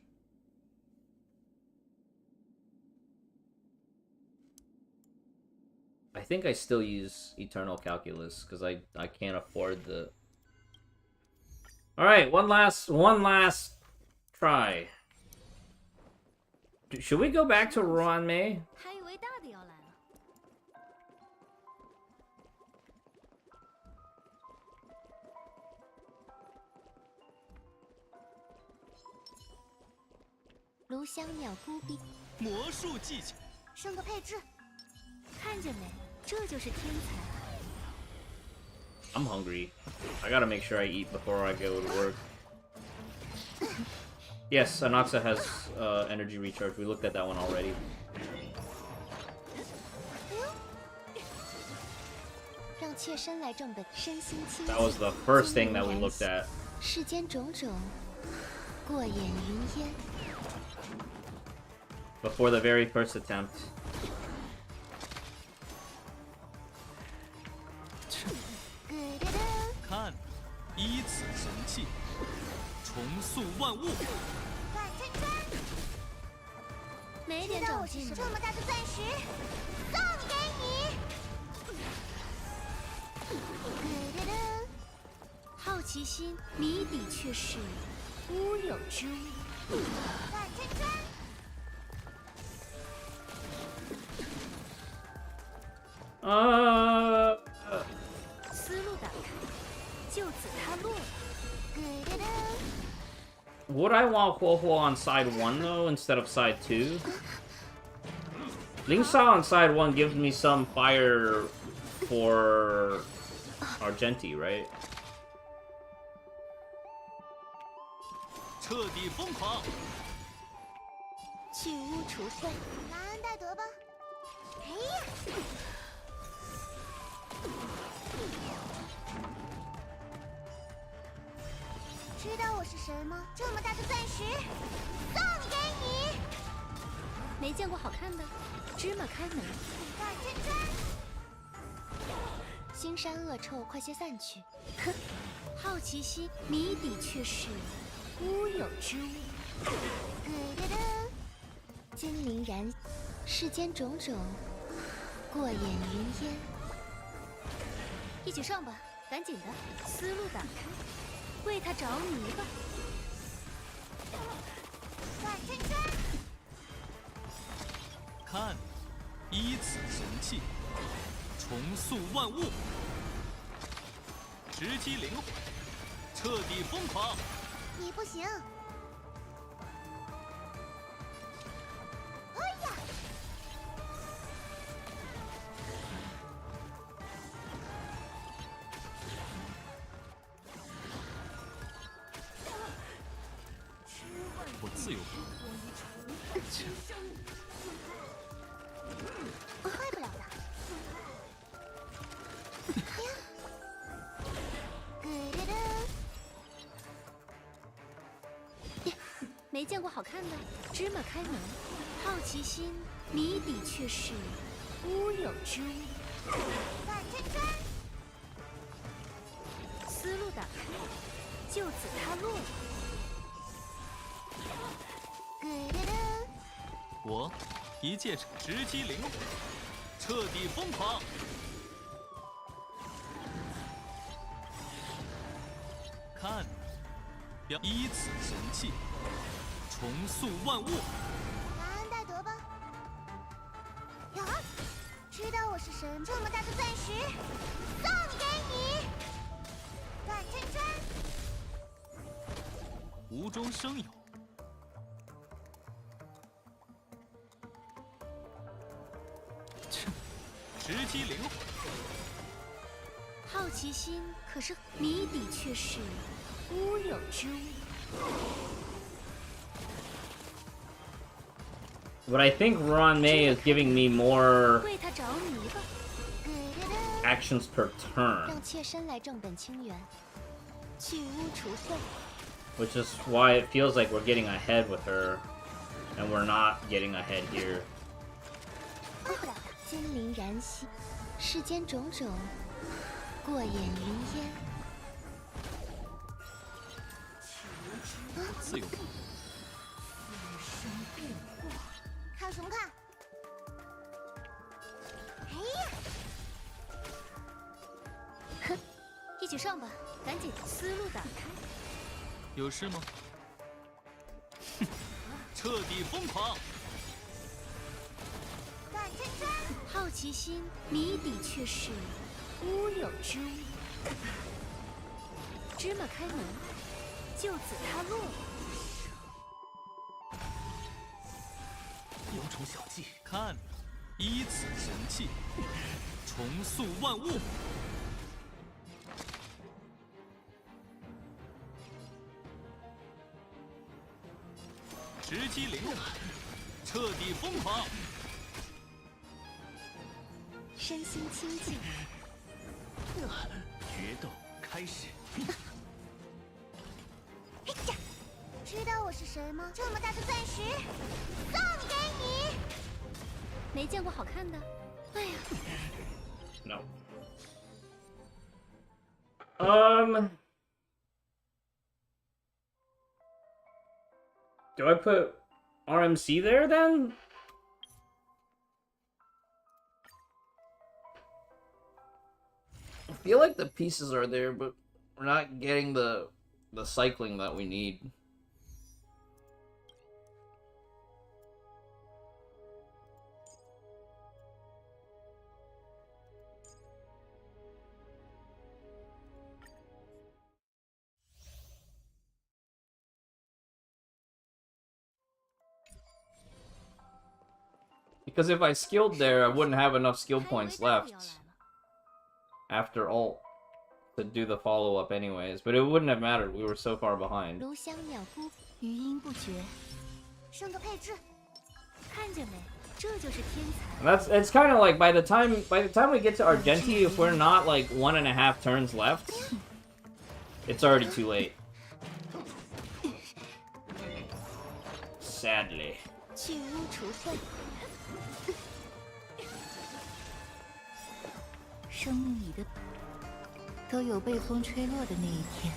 I think I still use Eternal Calculus because I can't afford the. All right, one last try. Should we go back to Ruanmei? 还以为大的要来了。炉香鸟孤壁，魔术技巧，升个配置，看见没？这就是天才。 I'm hungry. I gotta make sure I eat before I go to work. Yes, Anoxa has energy recharge. We looked at that one already. 让妾身来正本，身心清净。 That was the first thing that we looked at. 世间种种，过眼云烟。 Before the very first attempt. 看，依此神器，重塑万物。万真真，没点长进这么大的钻石，送给你。好奇心谜底却是乌有之物。万真真。 思路打开，就此他落。 Would I want Huohuo on side 1 though instead of side 2? Ling Sao on side 1 gives me some fire for Argenti, right? 彻底疯狂！去污除穢，拿恩戴德吧。哎呀！ 知道我是谁吗？这么大的钻石，送给你。没见过好看的，芝麻开门。万真真，腥膻恶臭，快些散去。哼，好奇心谜底却是乌有之物。金鳞燃，世间种种，过眼云烟。一起上吧，赶紧的，思路打开。 为他着迷吧，万真真，看，依此神器，重塑万物。直击灵魂，彻底疯狂。你不行。哎呀！我自由。坏不了的。没见过好看的，芝麻开门。好奇心谜底却是乌有之物。万真真，思路打开，就此他落。 我一介直击灵魂，彻底疯狂。看，依此神器，重塑万物。感恩戴德吧。呀，知道我是谁吗？这么大的钻石，送给你。转圈圈。无中生有。直击灵魂。好奇心可是谜底，却是乌有之物。 But I think Ron May is giving me more 为他着迷吧， actions per turn, 让妾身来正本清源，去污除秽。 which is why it feels like we're getting ahead with her, and we're not getting ahead here. 金鳞燃兮，世间种种，过眼云烟。自由。看什么看？哎呀！哼，一起上吧，赶紧思路打开。有事吗？哼，彻底疯狂！转圈圈。好奇心，谜底却是乌有之物。芝麻开门，就此塌落。 有种小技，看，依此神器，重塑万物。直击灵魂，彻底疯狂。身心清净。决斗开始。嘿呀！知道我是谁吗？这么大的钻石，送给你。没见过好看的。哎呀， No. Do I put RMC there then? I feel like the pieces are there, but we're not getting the cycling that we need. Because if I skilled there, I wouldn't have enough skill points left after ult to do the follow-up anyways. But it wouldn't have mattered, we were so far behind. 炉香鸟菇，余音不绝。升个配置，看见没？这就是天才。 And it's kind of like by the time we get to Argenti, if we're not like 1.5 turns left, it's already too late. Sadly. 去污除秽。生命里的都有被风吹落的那一天。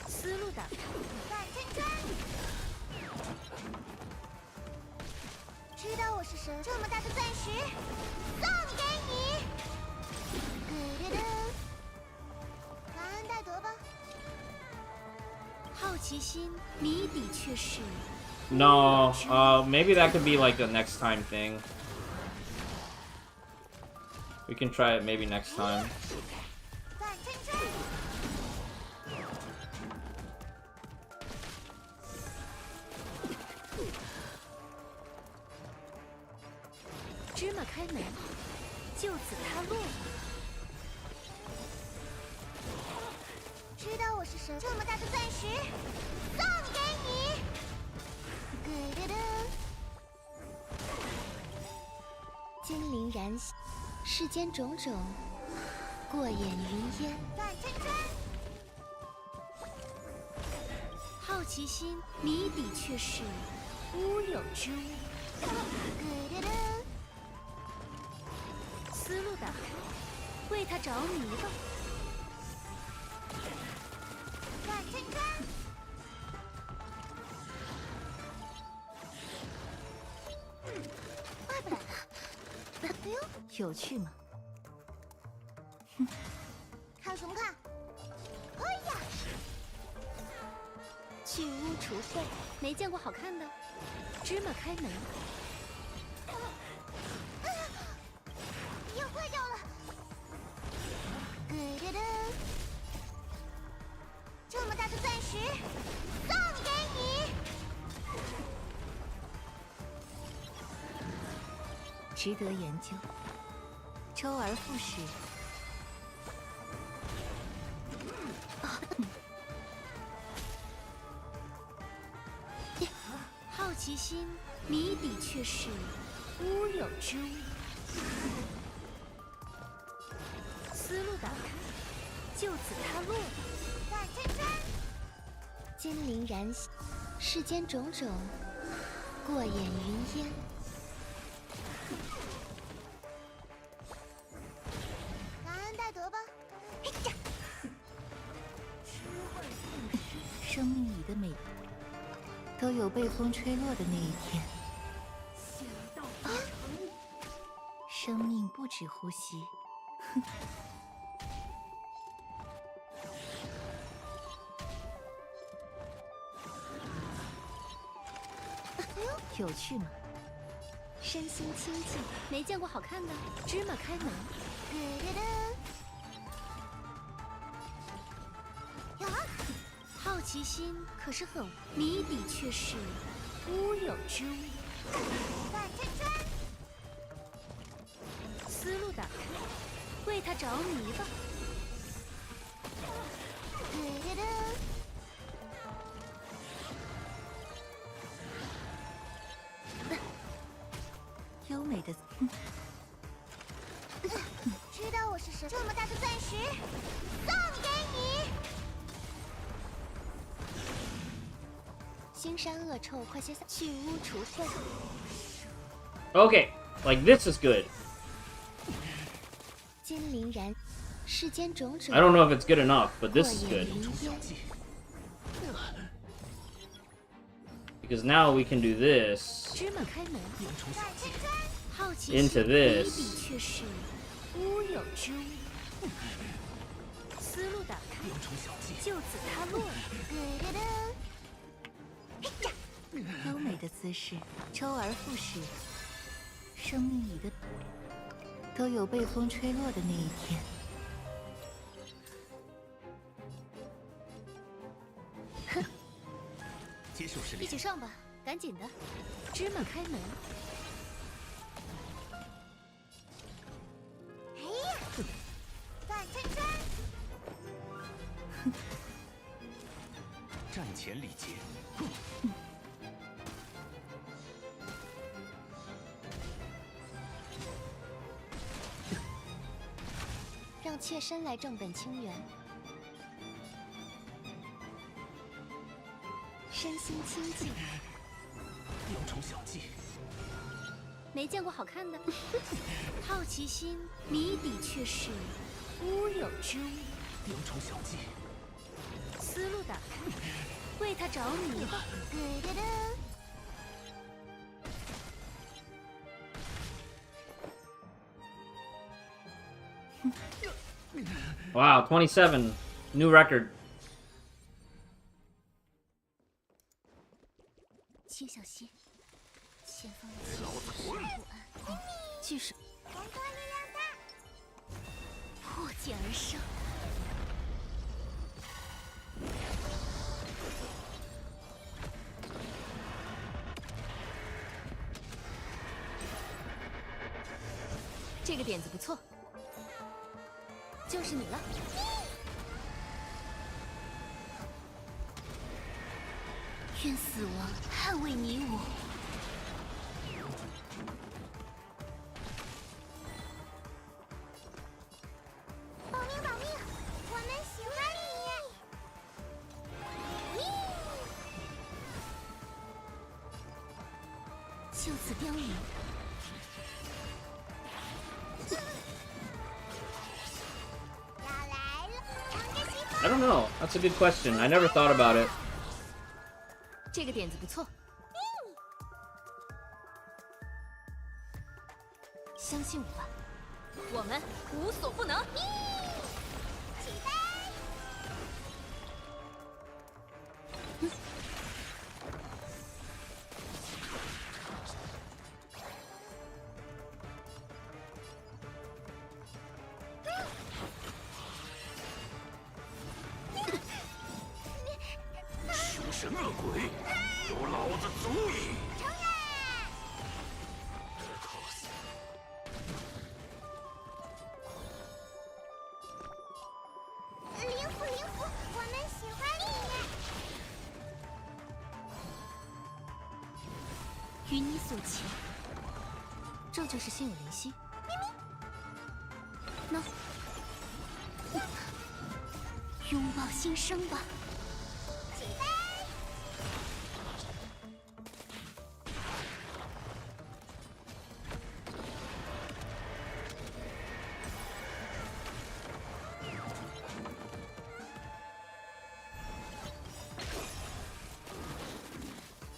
思路打开。转圈圈。知道我是谁？这么大的钻石，送给你。感恩戴德吧。好奇心，谜底却是。 No, maybe that could be like a next time thing. We can try it maybe next time. 转圈圈。芝麻开门，就此塌落。知道我是谁？这么大的钻石，送给你。金鳞燃兮，世间种种，过眼云烟。转圈圈。好奇心，谜底却是乌有之物。思路打开，为他着迷吧。转圈圈。怪不来了。哎呦，有趣吗？去污除秽，没见过好看的。芝麻开门。又坏掉了。噔噔噔，这么大的钻石，送给你。值得研究。周而复始。好奇心，谜底却是乌有之物。思路打开，就此踏落。转圈圈，金鳞燃，世间种种，过眼云烟。感恩戴德吧。生命里的美，都有被风吹落的那一天。生命不止呼吸。有趣吗？身心清静，没见过好看的。芝麻开门。噔噔噔，呀，好奇心可是很，谜底却是乌有之物。转圈圈，思路打开，为他着迷吧。噔噔噔，优美的，知道我是谁？这么大的钻石，送给你。腥膻恶臭，快些散，去污除秽。 Okay, like this is good. 金鳞燃，世间种种。 I don't know if it's good enough, but this is 过 good. 眼云烟 Because now we can do this 芝麻开门。好奇 into 谜 this. 底却是乌有之物。思路打开，就此踏落。噔噔噔，优美的姿势，周而复始。生命里的都有被风吹落的那一天。接受试炼。一起上吧，赶紧的。芝麻开门。哎呀，转圈圈，战前礼节。让妾身来正本清源。身心清静。幼虫小技。没见过好看的。好奇心，谜底却是乌有之物。幼虫小技。思路打开，为他着迷吧。噔噔噔。 Wow, 27. New record. 请小心，前方的气势不安。巨石，人多力量大。破茧而生。这个点子不错。 就是你了，愿死亡捍卫你我。保命保命，我们喜欢你。就此凋零。 I don't know. That's a good question. I never thought about it. 这个点子不错。相信我吧，我们无所不能。起飞！神恶鬼，有老子足矣！承认。灵符，灵符，我们喜欢你。与你所求，这就是心有灵犀。那，拥抱新生吧。起飞！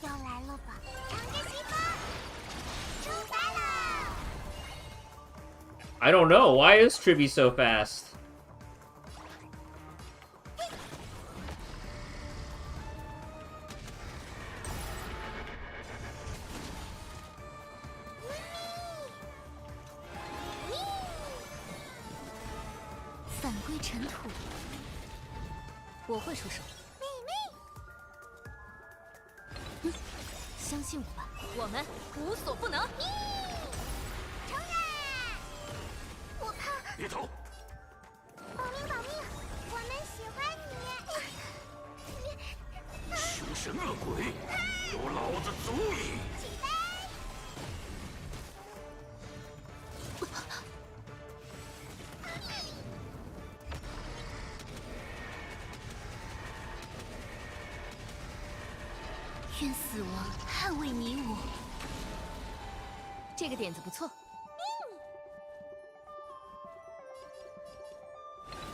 要来了吧，乘着西风，出发了！ I don't know. Why is Tribby so fast? "返归尘土，我会出手。相信我吧，我们无所不能。承认！我怕。别走！保命，保命！我们喜欢你。凶神恶鬼，有老子足矣！起飞！愿死亡捍卫你我。这个点子不错。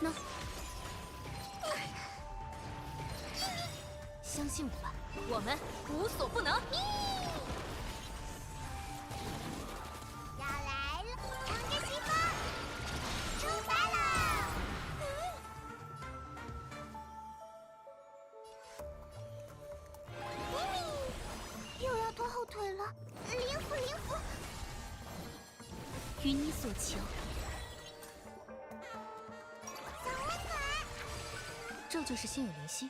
那，相信我吧，我们无所不能。要来了，乘着西风，出发了！又要拖后腿了，灵符，灵符！与你所求，小温暖，这就是心有灵犀。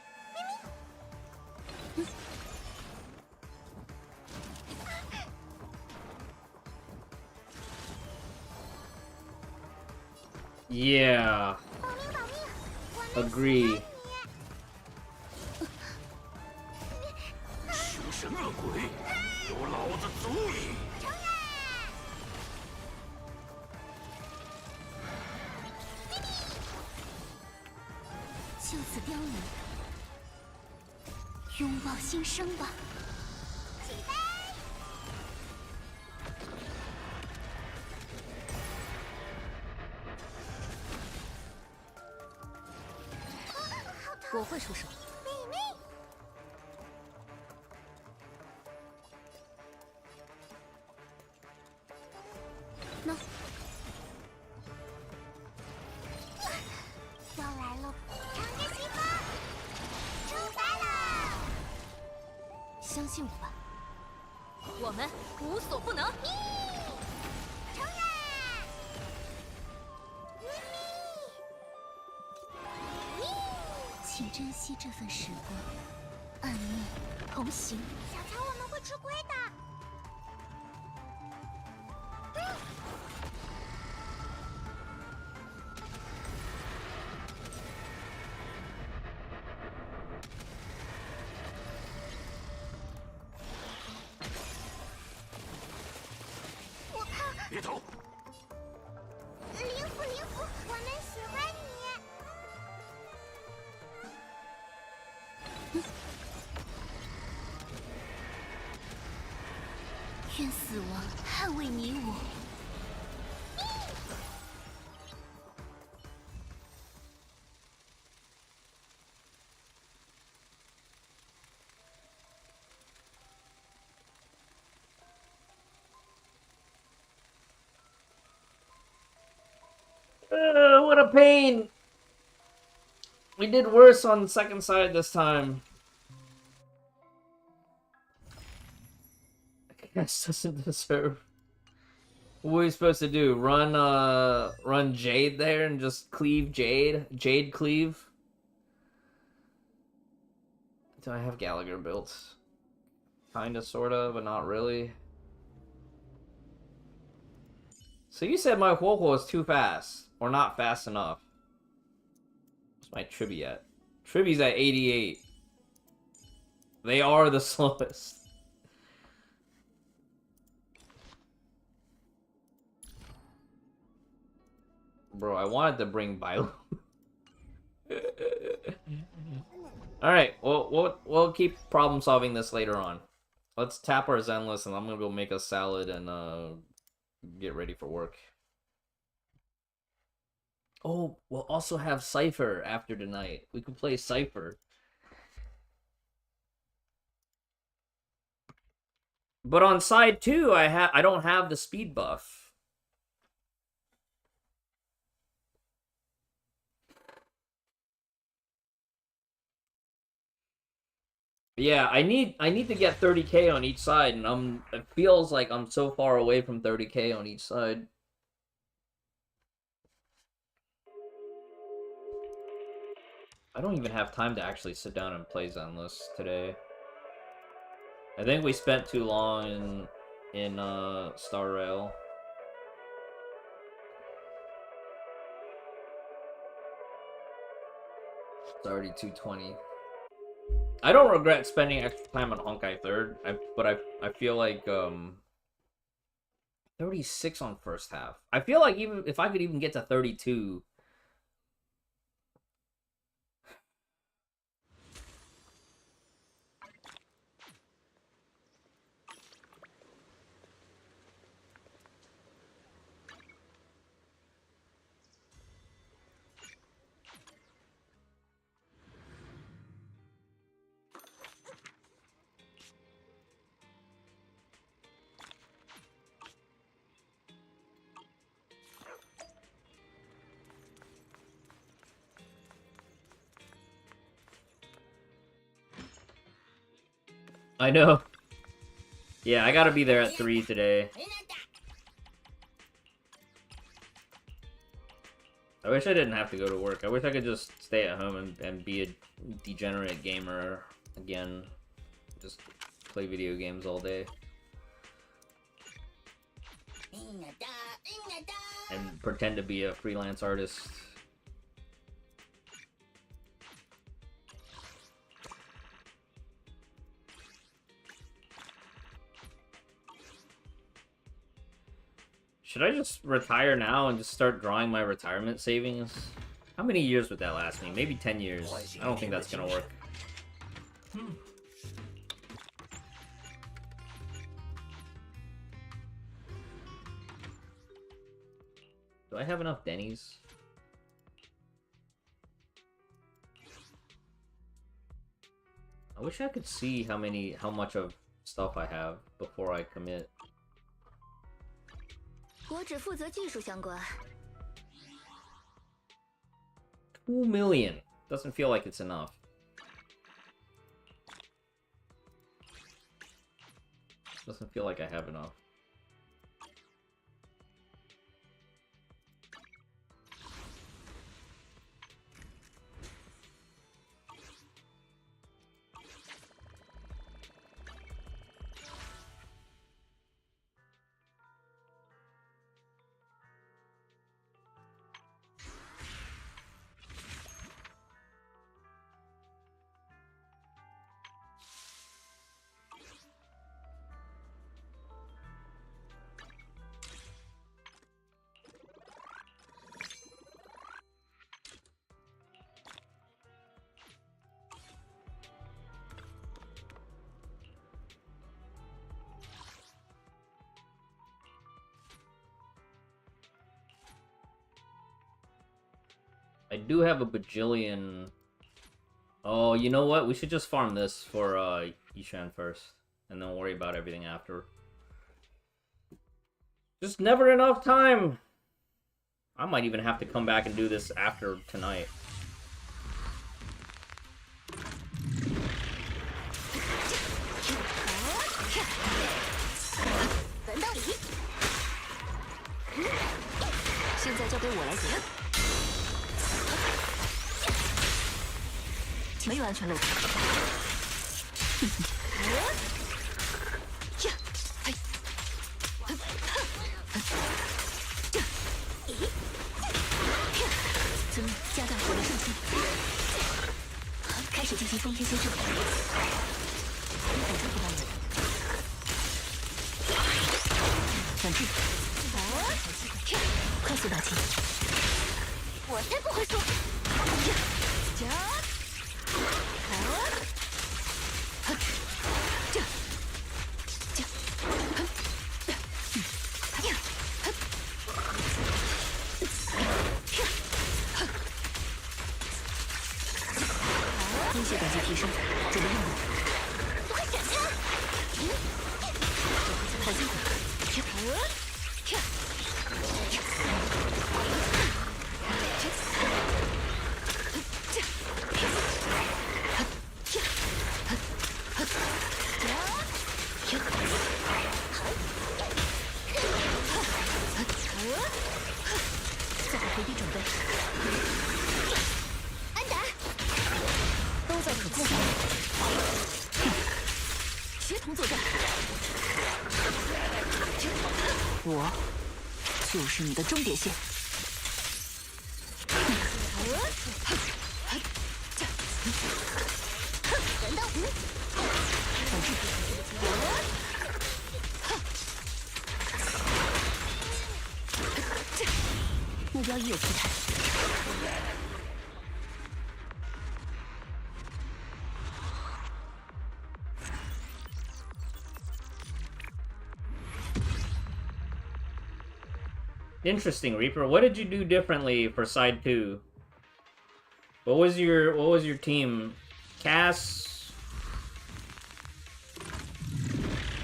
Yeah. 保命，保命！我们 Agree. 凶神恶鬼，有老子足矣！承认！就此凋零，拥抱新生吧。起飞！我会出手。妹妹，那，要来了，乘着西风，出发了！相信我吧，我们无所不能。承认！请珍惜这份时光，暗恋同行。小乔，我们会吃亏的。我怕。别走！灵符，灵符，我们喜欢你。愿死亡捍卫你我。What a pain. We did worse on the second side this time. Guess doesn't deserve. What are we supposed to do? Run Jade there and just cleave Jade? Jade cleave? Do I have Gallagher built? Kinda, sorta, but not really. So you said my Huohuo is too fast, or not fast enough. What's my Tribby at? Tribby's at 88. They are the slowest. Bro, I wanted to bring Bilo. Alright, we'll keep problem solving this later on. Let's tap our Zenless, and I'm gonna go make a salad and get ready for work. Oh, we'll also have Cypher after tonight. We can play Cypher. But on side 2, I don't have the speed buff. Yeah, I need to get 30k on each side, and it feels like I'm so far away from 30k on each side. I don't even have time to actually sit down and play Zenless today. I think we spent too long in Star Rail. It's already 2:20. I don't regret spending extra time on Honkai 3rd, but I feel like 36 on first half. I feel like even if I could even get to 32. I know. Yeah, I gotta be there at 3 today. I wish I didn't have to go to work. I wish I could just stay at home and be a degenerate gamer again. Just play video games all day. And pretend to be a freelance artist. Should I just retire now and just start drawing my retirement savings? How many years would that last me? Maybe 10 years. I don't think that's gonna work. Do I have enough Denny's? I wish I could see how much of stuff I have before I commit. 我只负责技术相关。 2 million. Doesn't feel like it's enough. Doesn't feel like I have enough. I do have a bajillion. Oh, you know what? We should just farm this for Yishan first, and then worry about everything after. Just never enough time. I might even have to come back and do this after tonight. 增加大火力射击，开始进行封天先生。你捕捉不到我。反制，快速打击。我才不会输！威胁等级提升，准备任务。快闪开！好辛苦。做好回避准备。安达，都在可控范围。协同作战。我就是你的终点线。人到反制。目标已有疲态。Interesting, Reaper. What did you do differently for side 2? What was your team? Cass?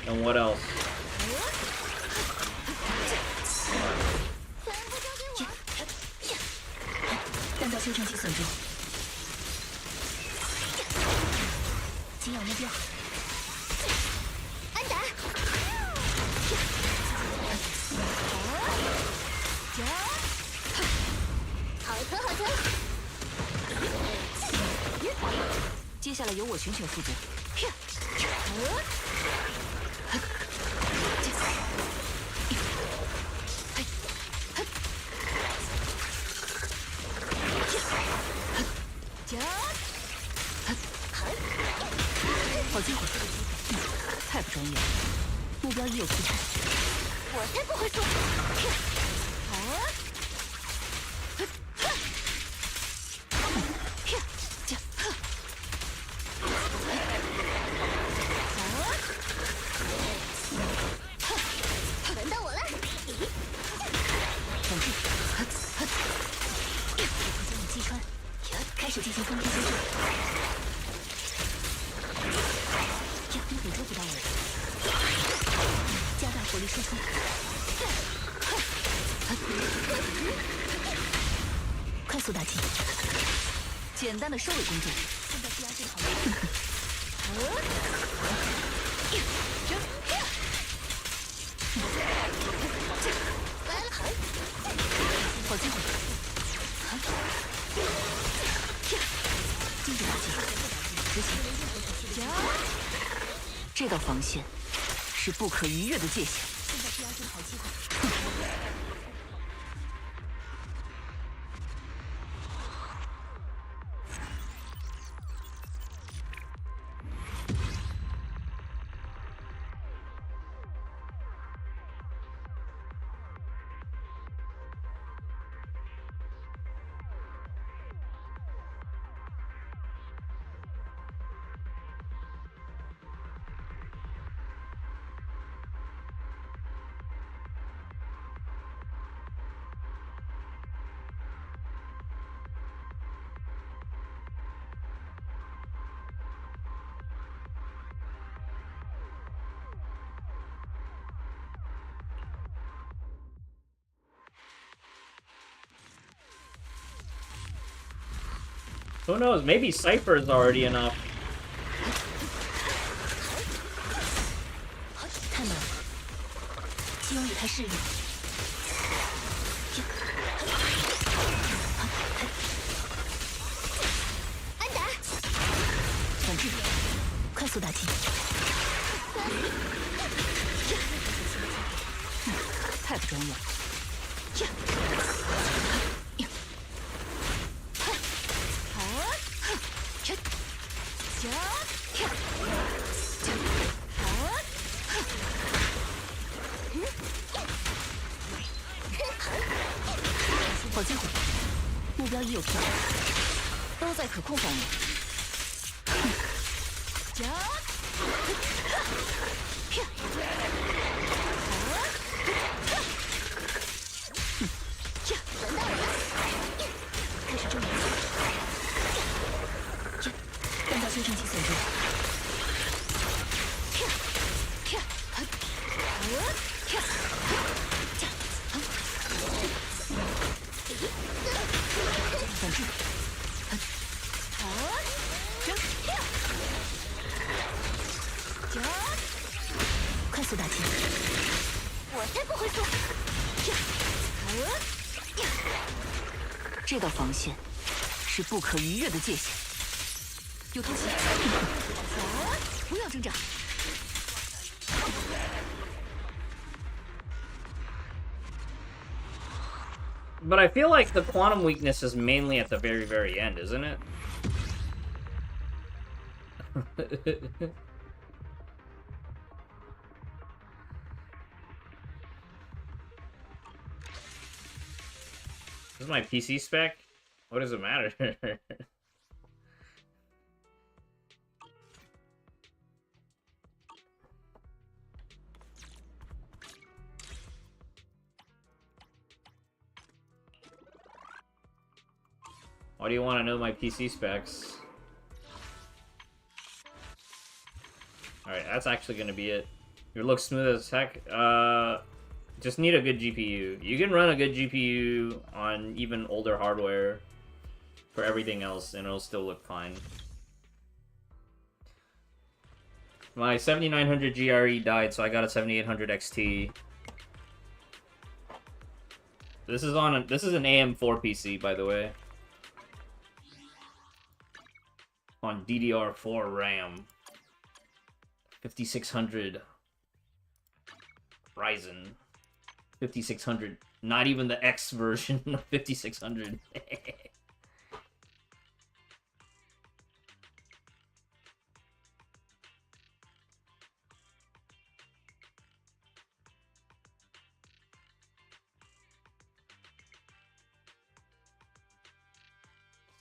And what else? 弹道修正器损失。紧咬目标。安达，好疼好疼！接下来由我全权负责。好机会，太不专业了。目标已有疲态。我才不会输！轮到我了！反制。将你击穿，开始进行封天先生。你捕捉不到我。加大火力输出。快速打击。简单的收尾工作。现在是压制的好位。来了，好机会。精准打击。执行。这道防线是不可逾越的界限。现在是压制的好机会。Who knows? Maybe Cypher's already enough. 太慢了，基因与他适应。安达，反制，快速打击，太不专业了。好机会，目标已有调整，都在可控范围。开始正面，按照修正器选择。反制，快速打击，我才不会输！这道防线是不可逾越的界限。有偷袭，不要挣扎。 But I feel like the quantum weakness is mainly at the very, very end, isn't it? This is my PC spec? What does it matter? Why do you want to know my PC specs? Alright, that's actually going to be it. Your looks smooth as heck. Just need a good GPU. You can run a good GPU on even older hardware for everything else, and it'll still look fine. My 7900 GRE died, so I got a 7800 XT. This is an AM4 PC, by the way. On DDR4 RAM. 5600 Ryzen. 5600. Not even the X version of 5600.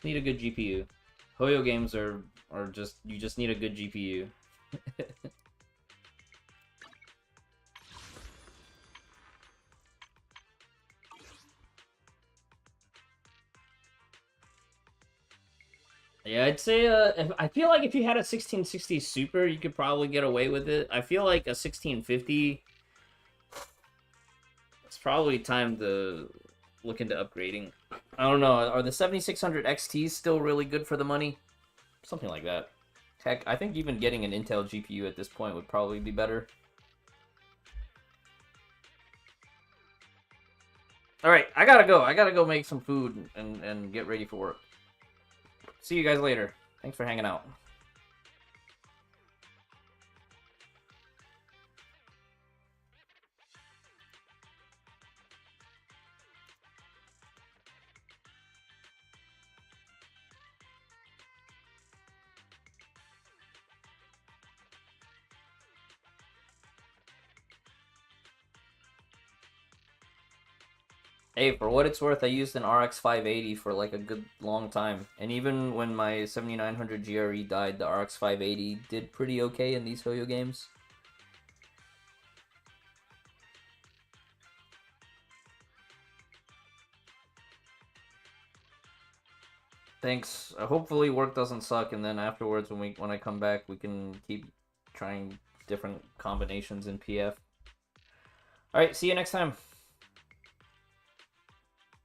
Need a good GPU. Hoyo games are just, you just need a good GPU. Yeah, I'd say, I feel like if you had a 1660 Super, you could probably get away with it. I feel like a 1650, it's probably time to look into upgrading. I don't know, are the 7600 XTs still really good for the money? Something like that. Heck, I think even getting an Intel GPU at this point would probably be better. Alright, I gotta go. I gotta go make some food and get ready for work. See you guys later. Thanks for hanging out. Hey, for what it's worth, I used an RX 580 for like a good long time. And even when my 7900 GRE died, the RX 580 did pretty okay in these Hoyo games. Thanks. Hopefully work doesn't suck, and then afterwards when I come back, we can keep trying different combinations in PF. Alright, see you next time.